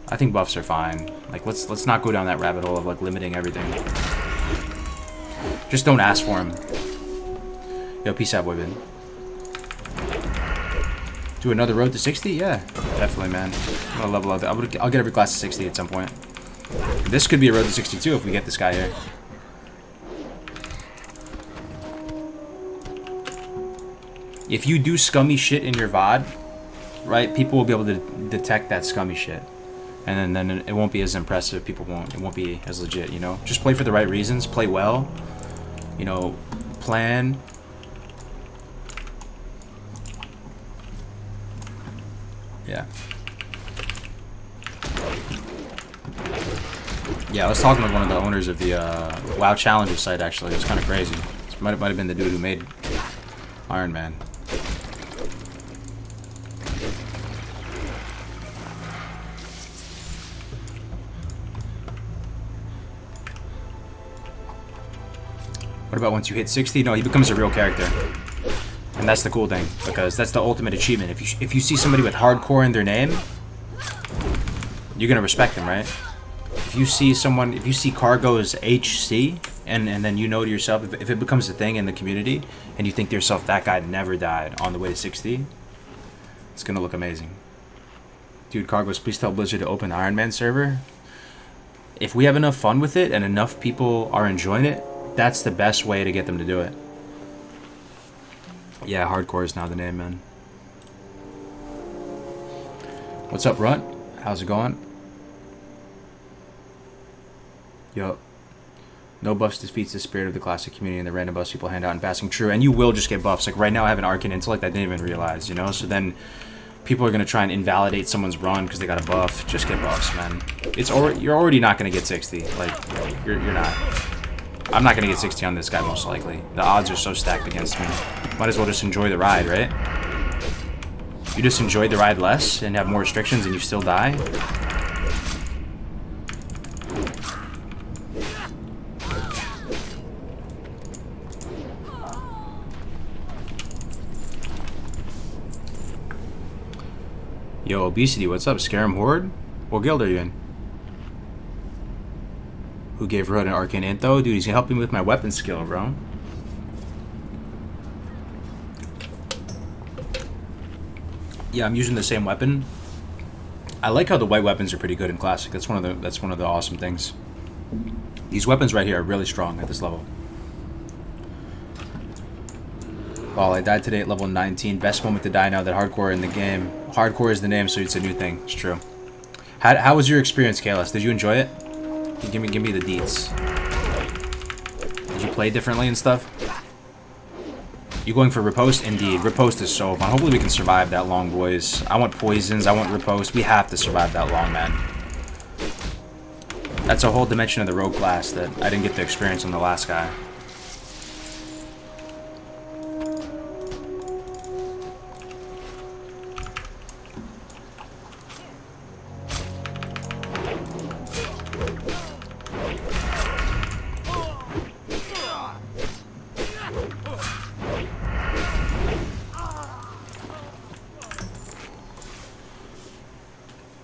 I think buffs are fine. Like, let's not go down that rabbit hole of like limiting everything. Just don't ask for them. Yo, peace out, boy, Ben. Do another road to 60? Yeah, definitely, man. I'm gonna level up. I'll get every class to 60 at some point. This could be a road to 62 if we get this guy here. If you do scummy shit in your VOD, right, people will be able to detect that scummy shit. And then it won't be as impressive. It won't be as legit, you know? Just play for the right reasons. Play well. You know, plan. Yeah. Yeah, I was talking with one of the owners of the WoW Challenger site, actually. It was kind of crazy. It might have been the dude who made Iron Man. What about once you hit 60? No, he becomes a real character. And that's the cool thing, because that's the ultimate achievement. If you see somebody with hardcore in their name, you're gonna respect them, right? If you see Cargo's HC, and then you know to yourself, if it becomes a thing in the community, and you think to yourself, that guy never died on the way to 60, it's gonna look amazing. Dude, Cargos, please tell Blizzard to open the Iron Man server. If we have enough fun with it, and enough people are enjoying it, that's the best way to get them to do it. Yeah, hardcore is now the name, man. What's up, Runt? How's it going? Yo. No buffs defeats the spirit of the classic community and the random buffs people hand out in passing. True, and you will just get buffs. Like right now I have an Arcane Intellect I didn't even realize, you know? So then people are going to try and invalidate someone's run because they got a buff. Just get buffs, man. You're already not going to get 60. Like, you're not. I'm not going to get 60 on this guy, most likely. The odds are so stacked against me. Might as well just enjoy the ride, right? You just enjoyed the ride less and have more restrictions and you still die? Yo, Obesity, what's up? Scarum Horde? What guild are you in? Who gave Rod an Arcane Intho? Dude, he's gonna help me with my weapon skill, bro. Yeah, I'm using the same weapon. I like how the white weapons are pretty good in Classic. That's one of the awesome things. These weapons right here are really strong at this level. Well, I died today at level 19. Best moment to die now that hardcore in the game. Hardcore is the name, so it's a new thing. It's true. How was your experience, Kalis? Did you enjoy it? Give me the deets. Did you play differently and stuff? You going for riposte? Indeed. Riposte is so fun. Hopefully we can survive that long, boys. I want poisons. I want riposte. We have to survive that long, man. That's a whole dimension of the rogue class that I didn't get to experience on the last guy.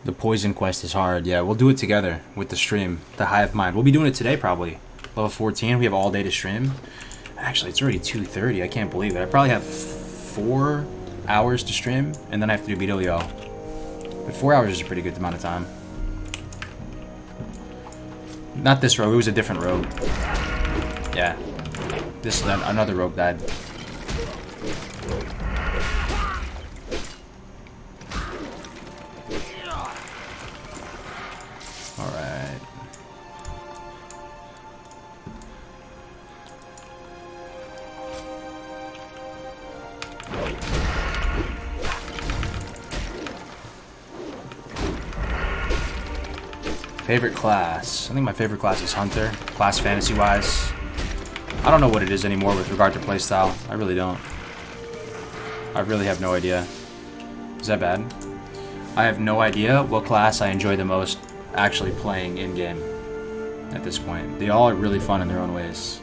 The poison quest is hard. Yeah, we'll do it together with the stream. The Hive Mind. We'll be doing it today, probably. Level 14. We have all day to stream. Actually, it's already 2:30. I can't believe it. I probably have 4 hours to stream, and then I have to do BWL. But 4 hours is a pretty good amount of time. Not this rogue. It was a different rogue. Yeah. Another rogue died. Alright. Favorite class? I think my favorite class is Hunter. Class fantasy wise. I don't know what it is anymore with regard to playstyle. I really don't. I really have no idea. Is that bad? I have no idea what class I enjoy the most actually playing in-game at this point. They all are really fun in their own ways.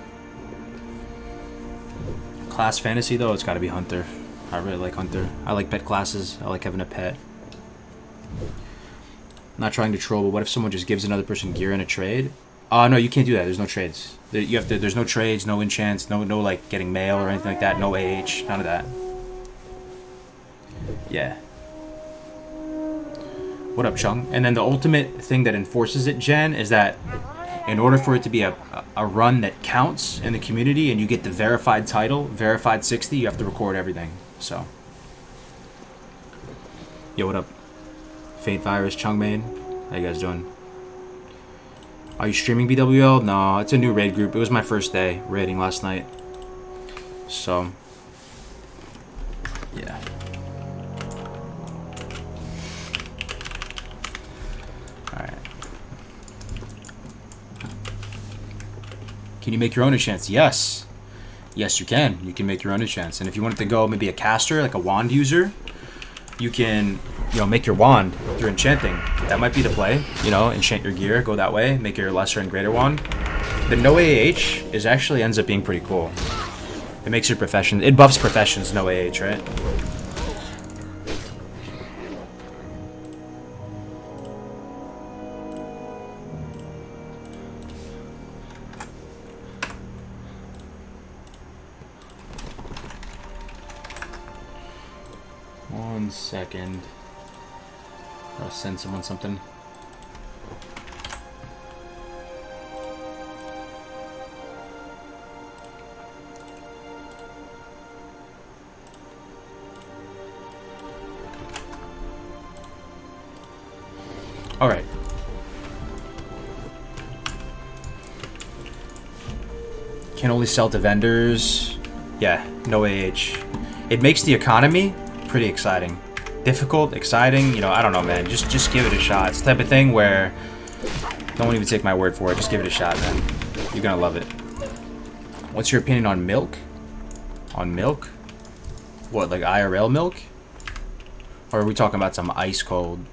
Class fantasy, though, it's gotta be Hunter. I really like Hunter. I like pet classes. I like having a pet. Not trying to troll, but what if someone just gives another person gear in a trade? No, you can't do that. There's no trades. There's no trades, no enchants, no like getting mail or anything like that. No AH, none of that. Yeah. What up, Chung? And then the ultimate thing that enforces it, Jen, is that in order for it to be a run that counts in the community and you get the verified title, verified 60, you have to record everything. So. Yo, what up? Fade Virus, Chung Main. How you guys doing? Are you streaming BWL? No, it's a new raid group. It was my first day raiding last night. So. Yeah. Alright. Can you make your own enchants? Yes. Yes, you can. You can make your own enchants. And if you wanted to go maybe a caster, like a wand user, you can, make your wand through enchanting. That might be the play. Enchant your gear, go that way, make your lesser and greater wand. The no AH actually ends up being pretty cool. It makes your profession, it buffs professions, no AH, right? One second. I'll send someone something. Alright. Can only sell to vendors. Yeah, no AH. It makes the economy pretty exciting. Difficult, exciting, I don't know, man. Just give it a shot. It's the type of thing where don't even take my word for it. Just give it a shot, man. You're gonna love it. What's your opinion on milk? On milk? What, like IRL milk? Or are we talking about some ice cold?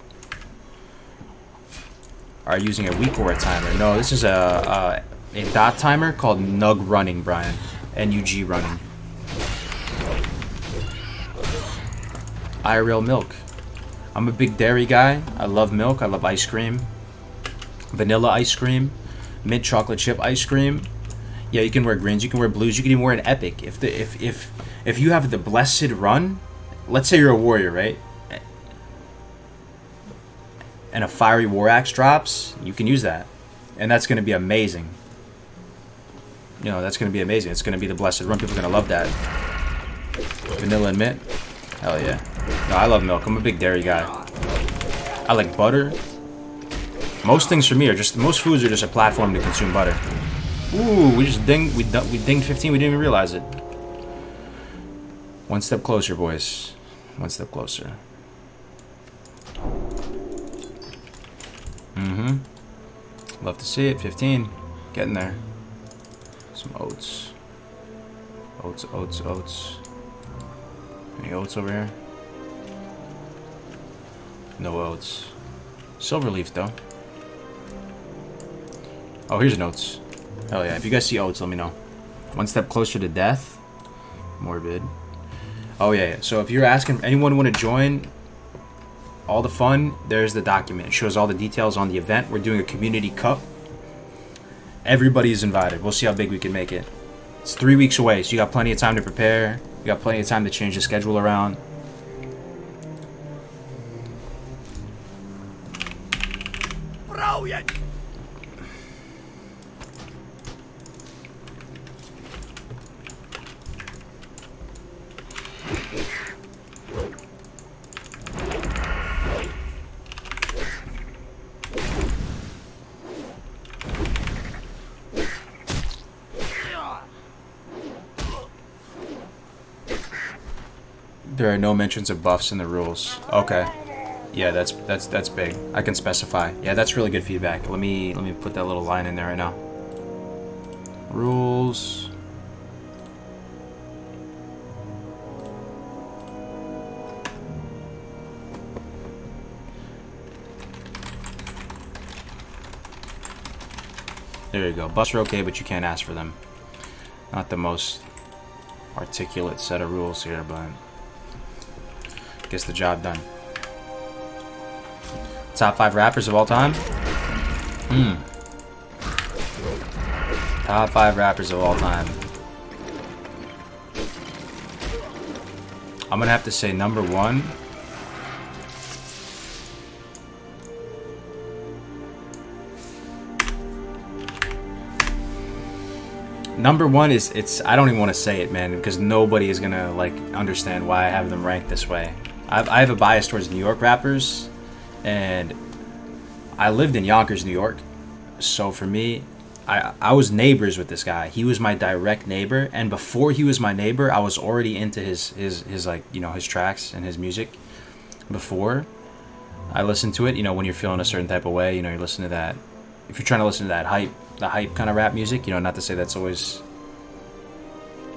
Are you using a week or a timer? No, this is a dot timer called Nug Running, Brian. NUG Running. IRL milk. I'm a big dairy guy. I love milk. I love ice cream. Vanilla ice cream. Mint chocolate chip ice cream. Yeah, you can wear greens. You can wear blues. You can even wear an epic. If you have the blessed run, let's say you're a warrior, right? and a fiery war axe drops, you can use that. And that's going to be amazing. You know, that's going to be amazing. It's going to be the blessed run. People are going to love that. Vanilla and mint. Hell yeah. No, I love milk. I'm a big dairy guy. I like butter. Most things for me are just, most foods are just a platform to consume butter. Ooh, we just dinged, we dinged 15, we didn't even realize it. One step closer, boys. One step closer. Mm-hmm. Love to see it. 15. Getting there. Some oats. Oats, oats, oats. Any oats over here? No oats. Silver leaf, though. Oh, here's an oats. Hell yeah. If you guys see oats, let me know. One step closer to death. Morbid. Oh, yeah. So if you're asking anyone want to join all the fun, there's the document. It shows all the details on the event. We're doing a community cup. Everybody is invited. We'll see how big we can make it. It's 3 weeks away, so you got plenty of time to prepare. You got plenty of time to change the schedule around. Brilliant! There are no mentions of buffs in the rules. Okay. Yeah, that's big. I can specify. Yeah, that's really good feedback. Let me put that little line in there right now. Rules. There you go. Buffs are okay, but you can't ask for them. Not the most articulate set of rules here, but gets the job done. Top 5 rappers of all time? Top 5 rappers of all time. I'm gonna have to say number 1. Number 1 is, I don't even want to say it, man, because nobody is gonna like understand why I have them ranked this way. I have a bias towards New York rappers, and I lived in Yonkers, New York. So for me, I was neighbors with this guy. He was my direct neighbor, and before he was my neighbor, I was already into his like, you know, his tracks and his music. Before I listened to it, you know, when you're feeling a certain type of way, you know, you listen to that. If you're trying to listen to that the hype kind of rap music, you know, not to say that's always.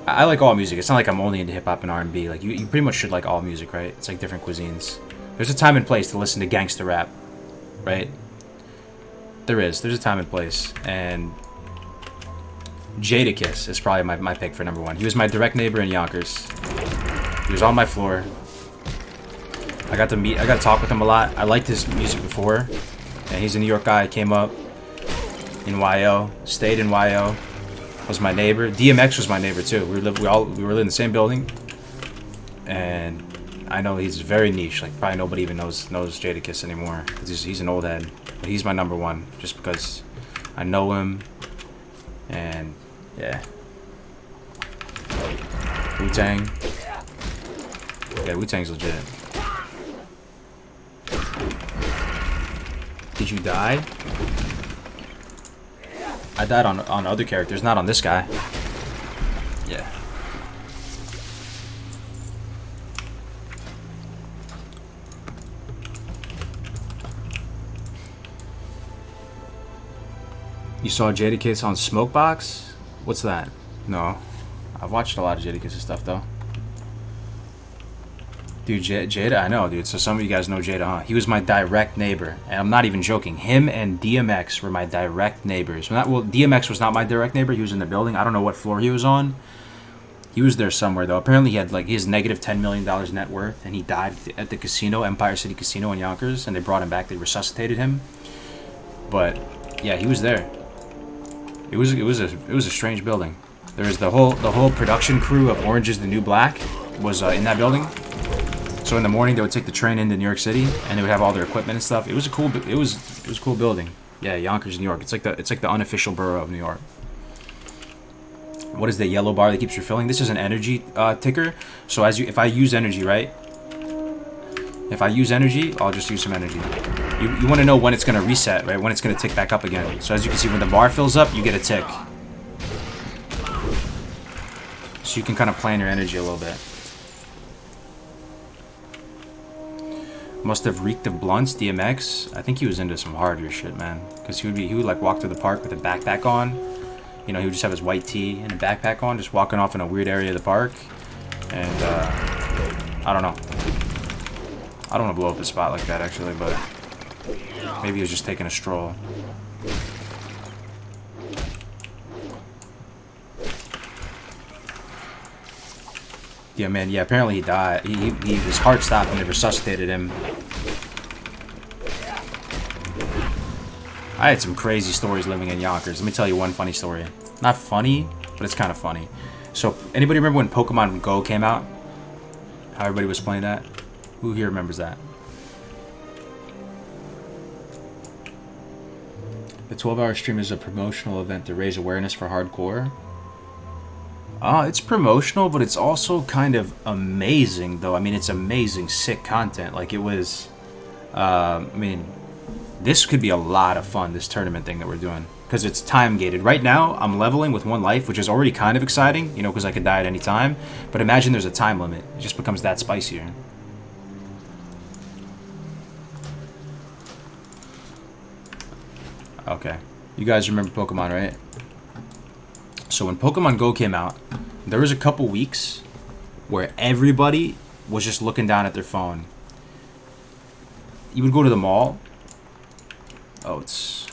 I like all music. It's not like I'm only into hip hop and R&B. Like you pretty much should like all music, right? It's like different cuisines. There's a time and place to listen to gangster rap, right? There's a time and place, and Jadakiss is probably my pick for number 1. He was my direct neighbor in Yonkers. He was on my floor. I got to talk with him a lot. I liked his music before, and he's a New York guy. Came up in YO, stayed in YO, was my neighbor. DMX was my neighbor too. We were in the same building, and I know he's very niche. Like probably nobody even knows Jadakiss anymore. He's an old head, but he's my number 1 just because I know him, and yeah. Wu-Tang. Yeah, Wu-Tang's legit. Did you die? I died on other characters, not on this guy. Yeah. You saw Jadakiss on Smokebox? What's that? No. I've watched a lot of Jadakiss stuff though. Dude, Jada, I know, dude. So some of you guys know Jada, huh? He was my direct neighbor, and I'm not even joking. Him and DMX were my direct neighbors. Well, DMX was not my direct neighbor. He was in the building. I don't know what floor he was on. He was there somewhere though. Apparently, he had like his negative $10 million net worth, and he died at the casino, Empire City Casino in Yonkers, and they brought him back. They resuscitated him. But yeah, he was there. It was a strange building. There was the whole production crew of Orange Is the New Black was in that building. So in the morning they would take the train into New York City, and they would have all their equipment and stuff. It was a cool. It was a cool building. Yeah, Yonkers, New York. It's like the unofficial borough of New York. What is the yellow bar that keeps refilling? This is an energy ticker. So if I use energy, right? If I use energy, I'll just use some energy. You want to know when it's going to reset, right? When it's going to tick back up again. So as you can see, when the bar fills up, you get a tick. So you can kind of plan your energy a little bit. Must have reeked of blunts, DMX. I think he was into some harder shit, man. Because he would like walk through the park with a backpack on. You know, he would just have his white tee and a backpack on, just walking off in a weird area of the park. And I don't know. I don't want to blow up the spot like that, actually, but maybe he was just taking a stroll. Yeah, man. Yeah, apparently he died. His heart stopped and they resuscitated him. I had some crazy stories living in Yonkers. Let me tell you one funny story. Not funny, but it's kind of funny. So, anybody remember when Pokemon Go came out? How everybody was playing that? Who here remembers that? The 12-hour stream is a promotional event to raise awareness for hardcore. It's promotional, but it's also kind of amazing, though. I mean, it's amazing, sick content. Like, it was... I mean, this could be a lot of fun, this tournament thing that we're doing. Because it's time-gated. Right now, I'm leveling with 1 life, which is already kind of exciting, you know, because I could die at any time. But imagine there's a time limit. It just becomes that spicier. Okay. You guys remember Pokemon, right? So when Pokemon Go came out, there was a couple weeks where everybody was just looking down at their phone. You would go to the mall. Oh, it's...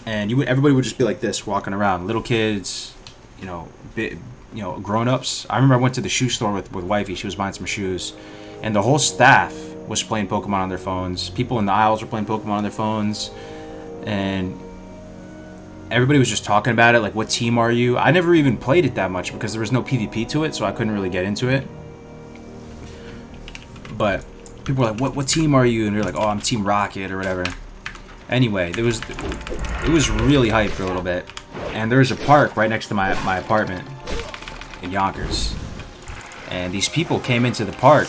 And everybody would just be like this, walking around. Little kids, you know, grown-ups. I remember I went to the shoe store with wifey. She was buying some shoes. And the whole staff was playing Pokemon on their phones. People in the aisles were playing Pokemon on their phones. And everybody was just talking about it, like, what team are you? I never even played it that much because there was no PvP to it, so I couldn't really get into it. But people were like, what team are you? And they're like, oh, I'm Team Rocket or whatever. Anyway, it was really hype for a little bit. And there's a park right next to my apartment in Yonkers. And these people came into the park.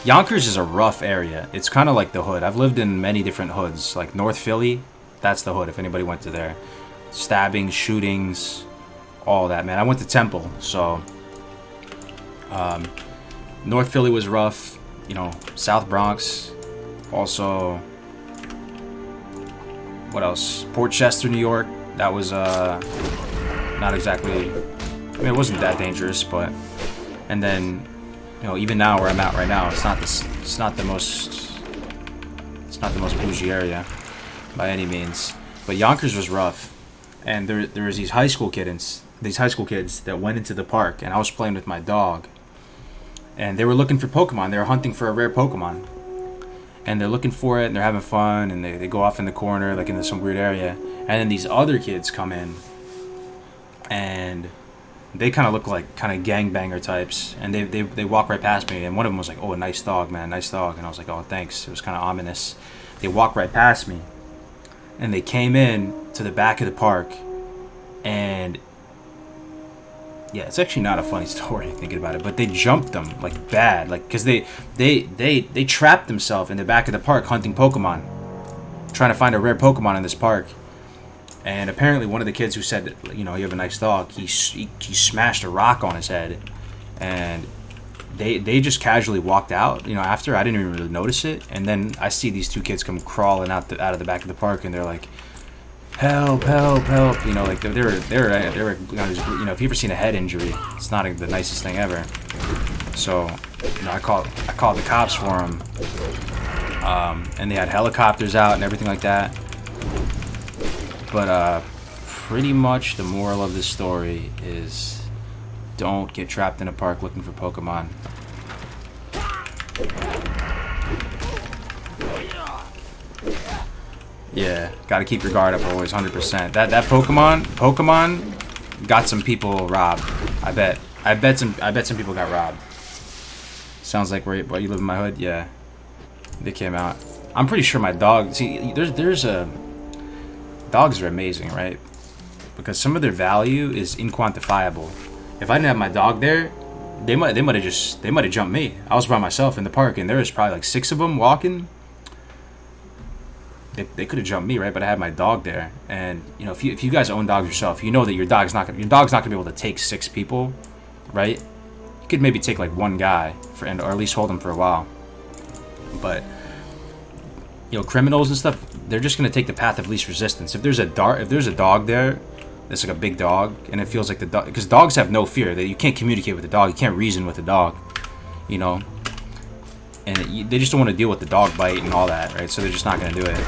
Yonkers is a rough area. It's kind of like the hood. I've lived in many different hoods. Like North Philly, that's the hood if anybody went to there. Stabbings, shootings, all that, man. I went to Temple, so North Philly was rough. You know, South Bronx, also... What else? Port Chester, New York. That was not exactly... I mean, it wasn't that dangerous, but... And then, you know, even now where I'm at right now, it's not the most bougie area by any means. But Yonkers was rough, and there was these high school kids that went into the park, and I was playing with my dog, and they were looking for Pokemon. They were hunting for a rare Pokemon. And they're looking for it, and they're having fun, and they go off in the corner, like in some weird area. And then these other kids come in, and they kind of look like kind of gangbanger types. And they walk right past me, and one of them was like, oh, a nice dog, man, nice dog. And I was like, oh, thanks. It was kind of ominous. They walked right past me, and they came in to the back of the park, and... Yeah, it's actually not a funny story thinking about it, but they jumped them like bad, like because they trapped themselves in the back of the park hunting Pokemon, trying to find a rare Pokemon in this park. And apparently, one of the kids who said, you know, you have a nice dog, he smashed a rock on his head, and they just casually walked out. You know, after I didn't even really notice it, and then I see these 2 kids come crawling out of the back of the park, and they're like, help, help, help. You know, like they were you know, if you've ever seen a head injury, it's not the nicest thing ever. So, you know, I called the cops for them, and they had helicopters out and everything like that. But pretty much the moral of this story is don't get trapped in a park looking for Pokemon. Yeah, gotta keep your guard up always, 100%. That Pokemon got some people robbed. I bet some people got robbed. Sounds like where you live in my hood. Yeah, they came out. I'm pretty sure my dog. See, there's a dogs are amazing, right? Because some of their value is inquantifiable. If I didn't have my dog there, they might have jumped me. I was by myself in the park, and there was probably like 6 of them walking. They could have jumped me, right? But I had my dog there, and you know, if you guys own dogs yourself, you know that your dog's not gonna be able to take 6 people, right? You could maybe take like 1 guy or at least hold him for a while. But you know, criminals and stuff, they're just gonna take the path of least resistance. If there's a dog there, that's like a big dog, and it feels like the dog, because dogs have no fear. That you can't communicate with the dog, you can't reason with the dog, you know. And they just don't want to deal with the dog bite and all that, right? So they're just not gonna do it.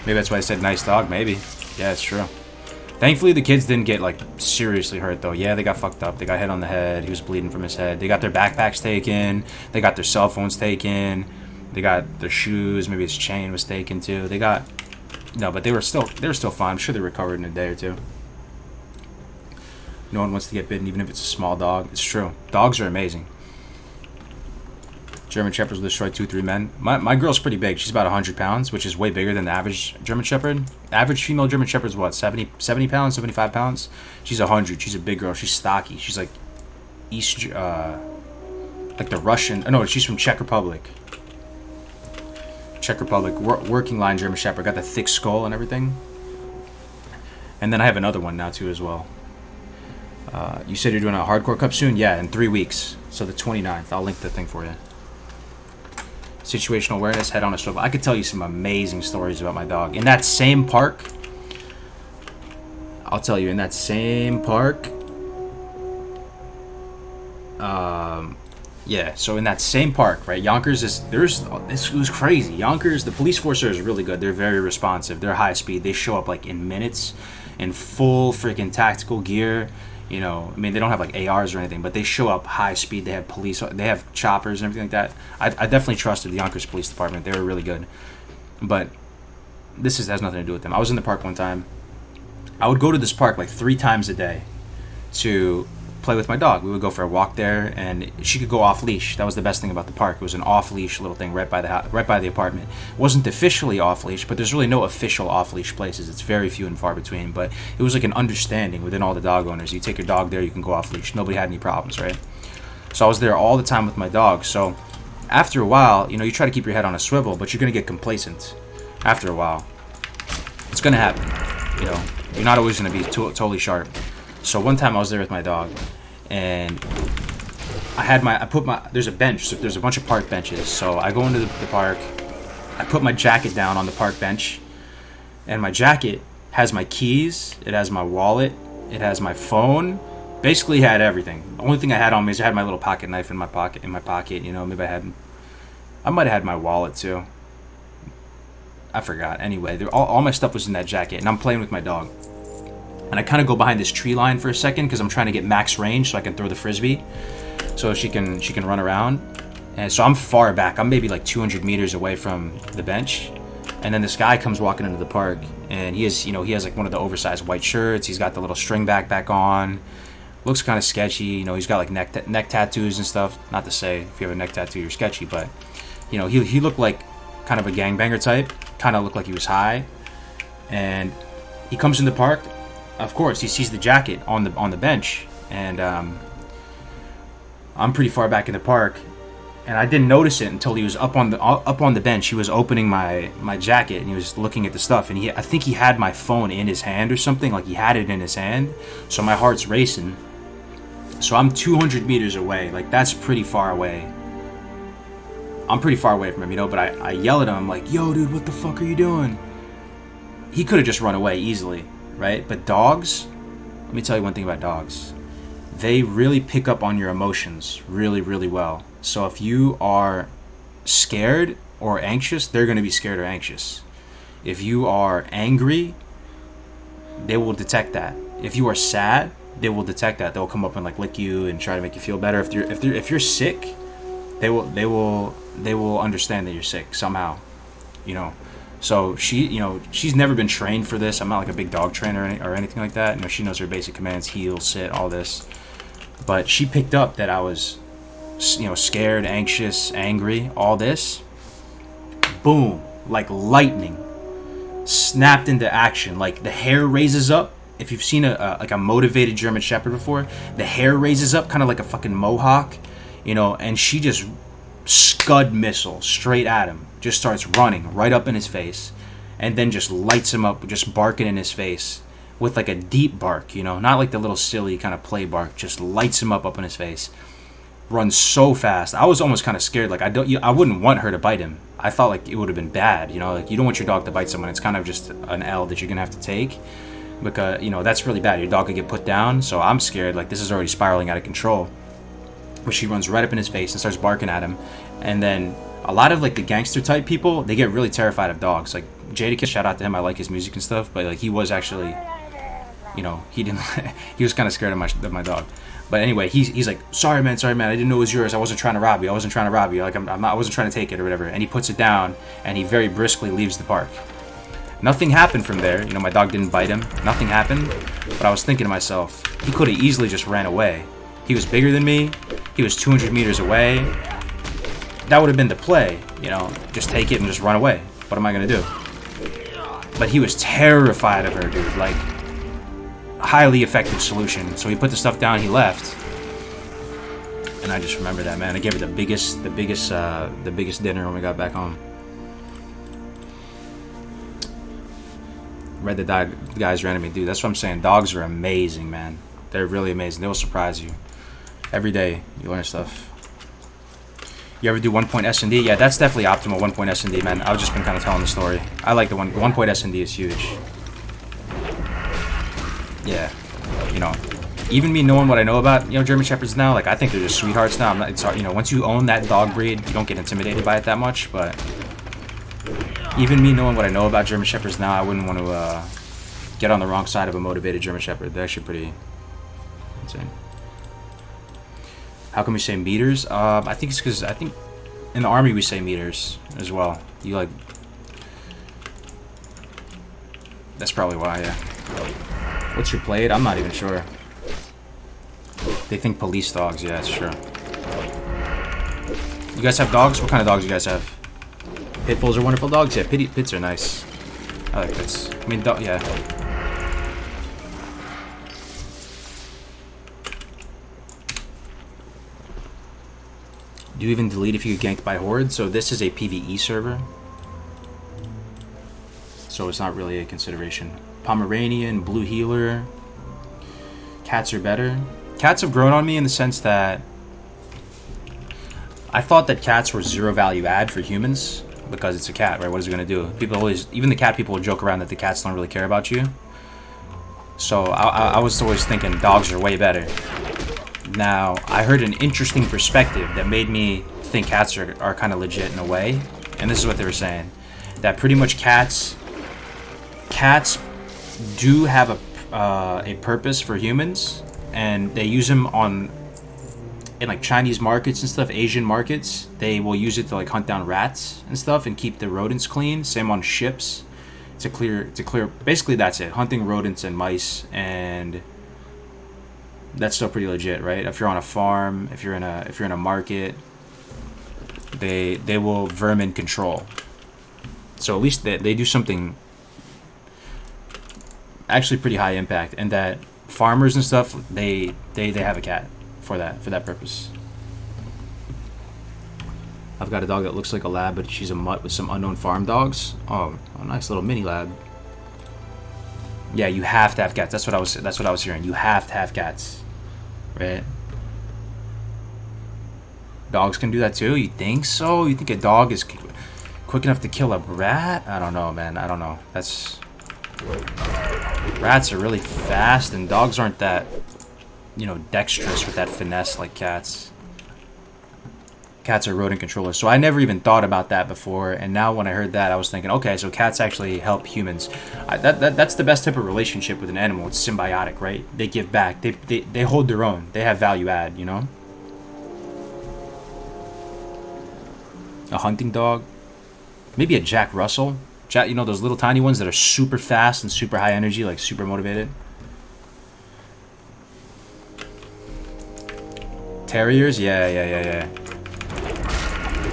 Maybe that's why I said nice dog. Maybe, yeah, it's true. Thankfully, the kids didn't get like seriously hurt though. Yeah, they got fucked up. They got hit on the head. He was bleeding from his head. They got their backpacks taken. They got their cell phones taken. They got their shoes. Maybe his chain was taken too. They got no, but they were still fine. I'm sure they recovered in a day or two. No one wants to get bitten, even if it's a small dog. It's true. Dogs are amazing. German Shepherds will destroy 2-3 men. My girl's pretty big. She's about 100 pounds, which is way bigger than the average German Shepherd. Average female German Shepherd is what, 70 pounds, 75 pounds? She's 100. She's a big girl. She's stocky. She's like like the Russian. No, she's from Czech Republic. Czech Republic. Working line German Shepherd. Got the thick skull and everything. And then I have another one now too as well. You said you're doing a hardcore cup soon? Yeah, in 3 weeks. So the 29th. I'll link the thing for you. Situational awareness, head on a swivel. I could tell you some amazing stories about my dog. In that same park, I'll tell you, in that same park, yeah, so in that same park, right, Yonkers it was crazy. Yonkers, the police force there is really good. They're very responsive. They're high speed. They show up like in minutes in full freaking tactical gear. You know, I mean, they don't have like ARs or anything, but they show up high speed. They have police, they have choppers and everything like that. I definitely trusted the Yonkers Police Department. They were really good. But this has nothing to do with them. I was in the park one time. I would go to this park like 3 times a day to play with my dog. We would go for a walk there, and she could go off leash. That was the best thing about the park. It was an off leash little thing right by the apartment. It wasn't officially off leash, but there's really no official off leash places. It's very few and far between. But it was like an understanding within all the dog owners. You take your dog there, you can go off leash. Nobody had any problems, right? So I was there all the time with my dog. So after a while, you know, you try to keep your head on a swivel, but you're gonna get complacent. After a while, it's gonna happen. You know, you're not always gonna be totally sharp. So one time I was there with my dog, and there's a bench, so there's a bunch of park benches. So I go into the park, I put my jacket down on the park bench, and my jacket has my keys, it has my wallet, it has my phone, basically had everything. The only thing I had on me is I had my little pocket knife in my pocket, you know, maybe I might have had my wallet too. I forgot. Anyway, all my stuff was in that jacket, and I'm playing with my dog. And I kind of go behind this tree line for a second because I'm trying to get max range so I can throw the frisbee, so she can run around. And so I'm far back. I'm maybe like 200 meters away from the bench. And then this guy comes walking into the park, and he has like one of the oversized white shirts. He's got the little string backpack on. Looks kind of sketchy. You know, he's got like neck tattoos and stuff. Not to say if you have a neck tattoo you're sketchy, but you know, he looked like kind of a gangbanger type. Kind of looked like he was high. And he comes in the park. Of course, he sees the jacket on the bench, and I'm pretty far back in the park, and I didn't notice it until he was up on the bench. He was opening my jacket, and he was looking at the stuff, and I think he had my phone in his hand or something, like he had it in his hand. So my heart's racing. So I'm 200 meters away, like that's pretty far away. I'm pretty far away from him, you know, but I yell at him, I'm like, yo, dude, what the fuck are you doing? He could have just run away easily. Right? But dogs, let me tell you one thing about dogs. They really pick up on your emotions really, really well. So if you are scared or anxious, they're going to be scared or anxious. If you are angry, they will detect that. If you are sad, they will detect that. They'll come up and like lick you and try to make you feel better. If you're sick, they will understand that you're sick somehow. You know, So she's never been trained for this. I'm not like a big dog trainer or anything like that. She knows her basic commands: heel, sit, all this. But she picked up that I was, scared, anxious, angry, all this. Boom, like lightning, snapped into action. Like the hair raises up. If you've seen a motivated German Shepherd before, the hair raises up, kind of like a fucking mohawk, and she just scud missile straight at him. Just starts running right up in his face, and then just lights him up, just barking in his face with like a deep bark, not like the little silly kind of play bark. Just lights him up in his face. Runs so fast. I was almost kind of scared. Like I wouldn't want her to bite him. I thought like it would have been bad. Like you don't want your dog to bite someone. It's kind of just an L that you're gonna have to take, because that's really bad. Your dog could get put down. So I'm scared. Like this is already spiraling out of control. But she runs right up in his face and starts barking at him, and then. A lot of like the gangster type people, they get really terrified of dogs. Like Jadakiss, shout out to him. I like his music and stuff, but like he was actually, he didn't. He was kind of scared of my dog. But anyway, he's like, sorry man, I didn't know it was yours. I wasn't trying to rob you. Like I wasn't trying to take it or whatever. And he puts it down, and he very briskly leaves the park. Nothing happened from there. My dog didn't bite him. Nothing happened. But I was thinking to myself, he could have easily just ran away. He was bigger than me. He was 200 meters away. That would have been the play, just take it and just run away. What am I going to do? But he was terrified of her, dude. Like, highly effective solution. So he put the stuff down, he left. And I just remember that, man. I gave her the biggest dinner when we got back home. Read the guy's ran at me, dude. That's what I'm saying. Dogs are amazing, man. They're really amazing. They will surprise you. Every day, you learn stuff. You ever do 1-point S&D? Yeah, that's definitely optimal 1-point S&D, man. I've just been kind of telling the story. I like the 1-point S&D is huge. Yeah, even me knowing what I know about German Shepherds now, like I think they're just sweethearts now. It's hard, once you own that dog breed, you don't get intimidated by it that much. But even me knowing what I know about German Shepherds now, I wouldn't want to get on the wrong side of a motivated German Shepherd. They're actually pretty insane. How come we say meters? I think it's because in the army we say meters as well. That's probably why, yeah. What's your plate? I'm not even sure. They think police dogs, yeah, that's true. You guys have dogs? What kind of dogs do you guys have? Pit bulls are wonderful dogs? Yeah, pits are nice. I like pits. I mean, yeah. Do you even delete if you get ganked by Horde? So this is a PvE server. So it's not really a consideration. Pomeranian, Blue Healer. Cats are better. Cats have grown on me in the sense that I thought that cats were zero value add for humans because it's a cat, right? What is it going to do? People always, even the cat people will joke around that the cats don't really care about you. So I was always thinking dogs are way better. Now, I heard an interesting perspective that made me think cats are kind of legit in a way. And this is what they were saying. That pretty much cats do have a purpose for humans. And they use them in like Chinese markets and stuff, Asian markets. They will use it to like hunt down rats and stuff and keep the rodents clean. Same on ships. To clear, basically that's it. Hunting rodents and mice, and that's still pretty legit, right? If you're on a farm, if you're in a market, they will vermin control. So at least they do something actually pretty high impact, and that farmers and stuff, they have a cat for that purpose. I've got a dog that looks like a lab, but she's a mutt with some unknown farm dogs. Oh, a nice little mini lab. Yeah, you have to have cats. That's what I was hearing. You have to have cats, right? Dogs can do that too. You think so? You think a dog is quick enough to kill a rat? I don't know, man. I don't know. Rats are really fast, and dogs aren't that, dexterous with that finesse like cats. Cats are rodent controllers. So I never even thought about that before, and now when I heard that, I was thinking, okay, so cats actually help humans. That's the best type of relationship with an animal. It's symbiotic, right? They give back. They hold their own. They have value add, A hunting dog. Maybe a Jack Russell. Chat, you know those little tiny ones that are super fast and super high energy, like super motivated? Terriers? Yeah.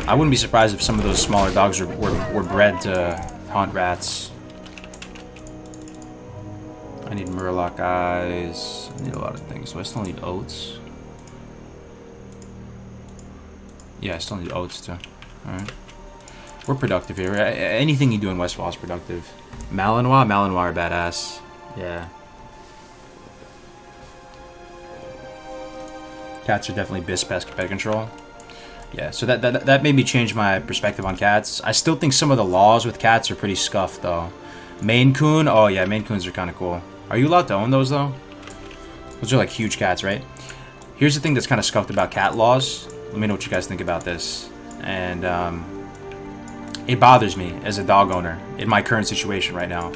I wouldn't be surprised if some of those smaller dogs were bred to hunt rats. I need Murloc eyes. I need a lot of things. So I still need oats. Yeah, I still need oats too. Alright. We're productive here. Anything you do in Westfall is productive. Malinois? Malinois are badass. Yeah. Cats are definitely best pet control. Yeah, so that made me change my perspective on cats. I still think some of the laws with cats are pretty scuffed, though. Maine Coon? Oh, yeah, Maine Coons are kind of cool. Are you allowed to own those, though? Those are, like, huge cats, right? Here's the thing that's kind of scuffed about cat laws. Let me know what you guys think about this. And, it bothers me as a dog owner in my current situation right now.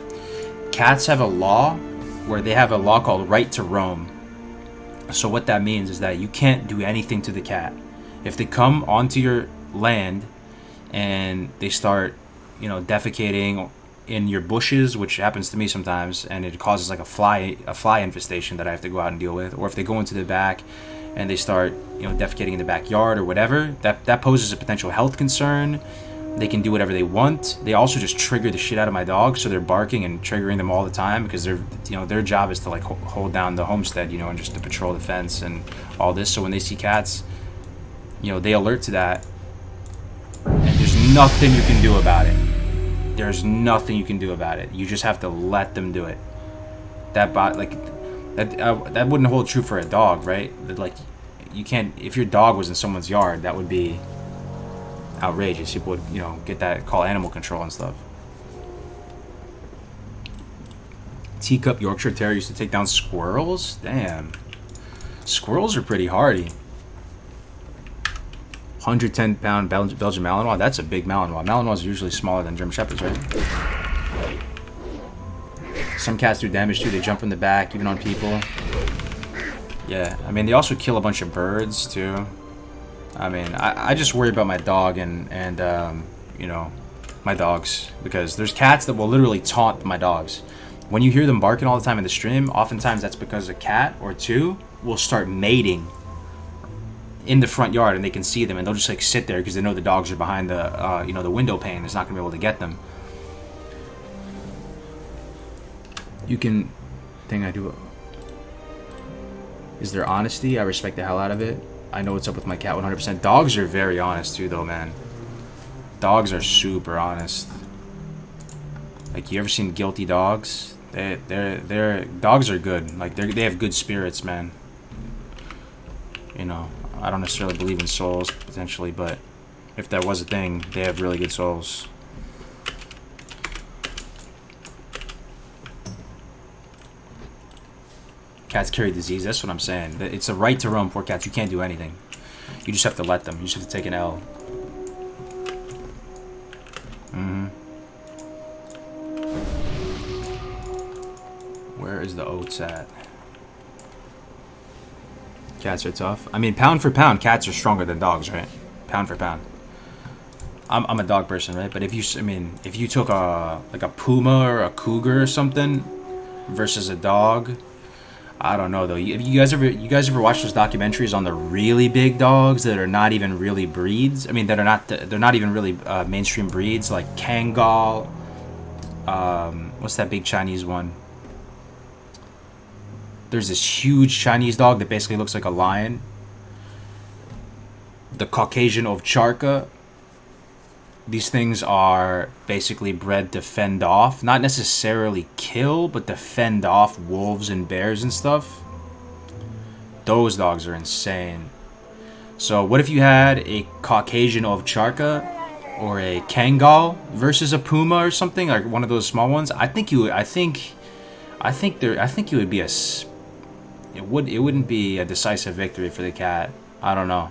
Cats have a law where they have a law called right to roam. So what that means is that you can't do anything to the cat. If they come onto your land and they start, you know, defecating in your bushes, which happens to me sometimes, and it causes like a fly infestation that I have to go out and deal with, or if they go into the back and they start, you know, defecating in the backyard or whatever, that poses a potential health concern. They can do whatever they want. They also just trigger the shit out of my dogs, so they're barking and triggering them all the time because they're, you know, their job is to like hold down the homestead, you know, and just to patrol the fence and all this. So when they see cats, you know, they alert to that, and there's nothing you can do about it. There's nothing you can do about it. You just have to let them do it. That wouldn't hold true for a dog, right? Like, you can't. If your dog was in someone's yard, that would be outrageous. People would, you know, get that, call animal control and stuff. Teacup Yorkshire Terrier used to take down squirrels? Damn. Squirrels are pretty hardy. 110-pound Belgian Malinois. That's a big Malinois. Malinois are usually smaller than German Shepherds, right? Some cats do damage too. They jump in the back, even on people. Yeah, I mean, they also kill a bunch of birds too. I mean, I just worry about my dog and you know, my dogs, because there's cats that will literally taunt my dogs. When you hear them barking all the time in the stream, oftentimes that's because a cat or two will start mating in the front yard, and they can see them, and they'll just like sit there because they know the dogs are behind the you know, the window pane. It's not gonna be able to get them. You can thing I do. Is there honesty? I respect the hell out of it. I know what's up with my cat 100%. Dogs are very honest too, though, man. Dogs are super honest. Like, you ever seen guilty dogs? They're dogs are good. Like, they have good spirits, man. You know, I don't necessarily believe in souls potentially, but if that was a thing, they have really good souls. Cats carry disease. That's what I'm saying. It's a right to roam for cats. You can't do anything. You just have to let them. You just have to take an L. Where is the oats at? Cats are tough. I mean, pound for pound, cats are stronger than dogs, right? Pound for pound. I'm a dog person, right? But if you took like a puma or a cougar or something versus a dog, I don't know though. You guys ever watch those documentaries on the really big dogs that are not even really breeds? I mean, they're not even really mainstream breeds, like Kangal. What's that big Chinese one? There's this huge Chinese dog that basically looks like a lion. The Caucasian Ovcharka. These things are basically bred to fend off, not necessarily kill, but to fend off wolves and bears and stuff. Those dogs are insane. So what if you had a Caucasian Ovcharka or a Kangal versus a puma or something, like one of those small ones? I think you would be it wouldn't be a decisive victory for the cat. I don't know.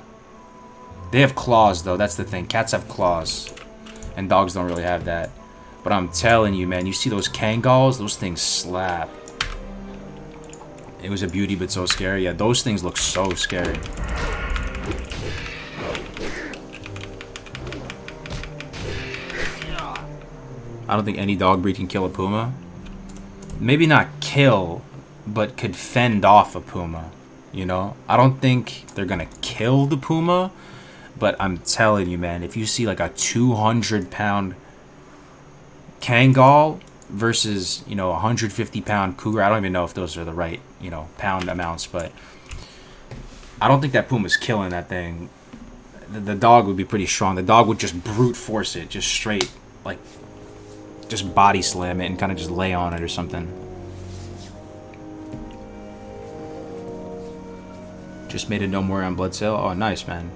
They have claws though. That's the thing. Cats have claws. And dogs don't really have that. But I'm telling you, man, you see those Kangals? Those things slap. It was a beauty, but so scary. Yeah, those things look so scary. I don't think any dog breed can kill a puma. Maybe not kill, but could fend off a puma. You know, I don't think they're gonna kill the puma, but I'm telling you, man, if you see like a 200-pound Kangal versus, you know, a 150-pound cougar, I don't even know if those are the right, you know, pound amounts, but I don't think that puma's killing that thing. The dog would be pretty strong. The dog would just brute force it, just straight, like, just body slam it and kind of just lay on it or something. Just made it no more on blood sale. Oh, nice, man.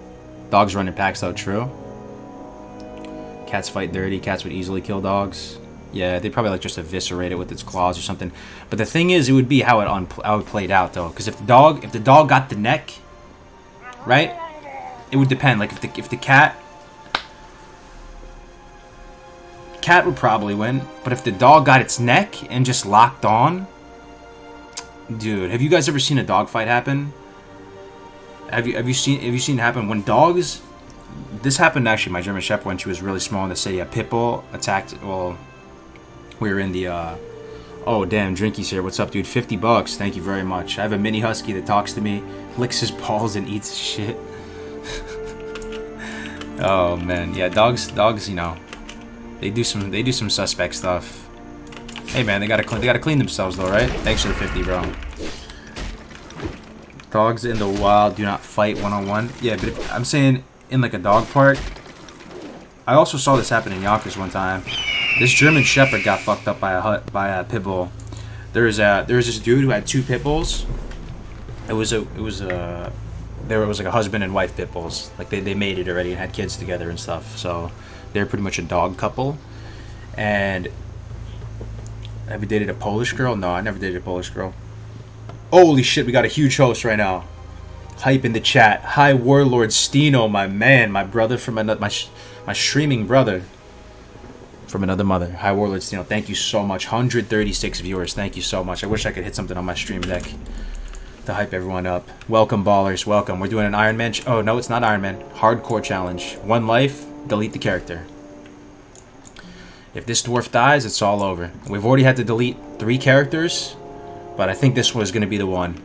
Dogs running packs, though, true. Cats fight dirty. Cats would easily kill dogs. Yeah, they'd probably like just eviscerate it with its claws or something. But the thing is, it would be how it played out, though. Because if the dog got the neck, right? It would depend. Like if the cat would probably win. But if the dog got its neck and just locked on, dude, have you guys ever seen a dog fight happen? Have you seen it happen when dogs? This happened actually. My German Shepherd when she was really small in the city. A pit bull attacked. Well, we were in the. Oh damn, Drinky's here. What's up, dude? $50. Thank you very much. I have a mini husky that talks to me, licks his balls, and eats his shit. Oh man, yeah, dogs. You know, they do some suspect stuff. Hey man, they gotta clean themselves though, right? Thanks for the 50, bro. Dogs in the wild do not fight one-on-one. Yeah, but I'm saying in like a dog park. I also saw this happen in Yonkers one time. This German Shepherd got fucked up by a pit bull. There was this dude who had 2 pit bulls. There was like a husband and wife pit bulls. Like they made it already and had kids together and stuff. So they're pretty much a dog couple. And have you dated a Polish girl? No, I never dated a Polish girl. Holy shit, we got a huge host right now. Hype in the chat. Hi, Warlord Stino, my man, my brother from another, my streaming brother from another mother. Hi, Warlord Stino. Thank you so much. 136 viewers. Thank you so much. I wish I could hit something on my stream deck to hype everyone up. Welcome, ballers. Welcome. We're doing an Iron Man. Oh, no, it's not Iron Man. Hardcore challenge. 1 life. Delete the character. If this dwarf dies, it's all over. We've already had to delete 3 characters. But I think this was going to be the one.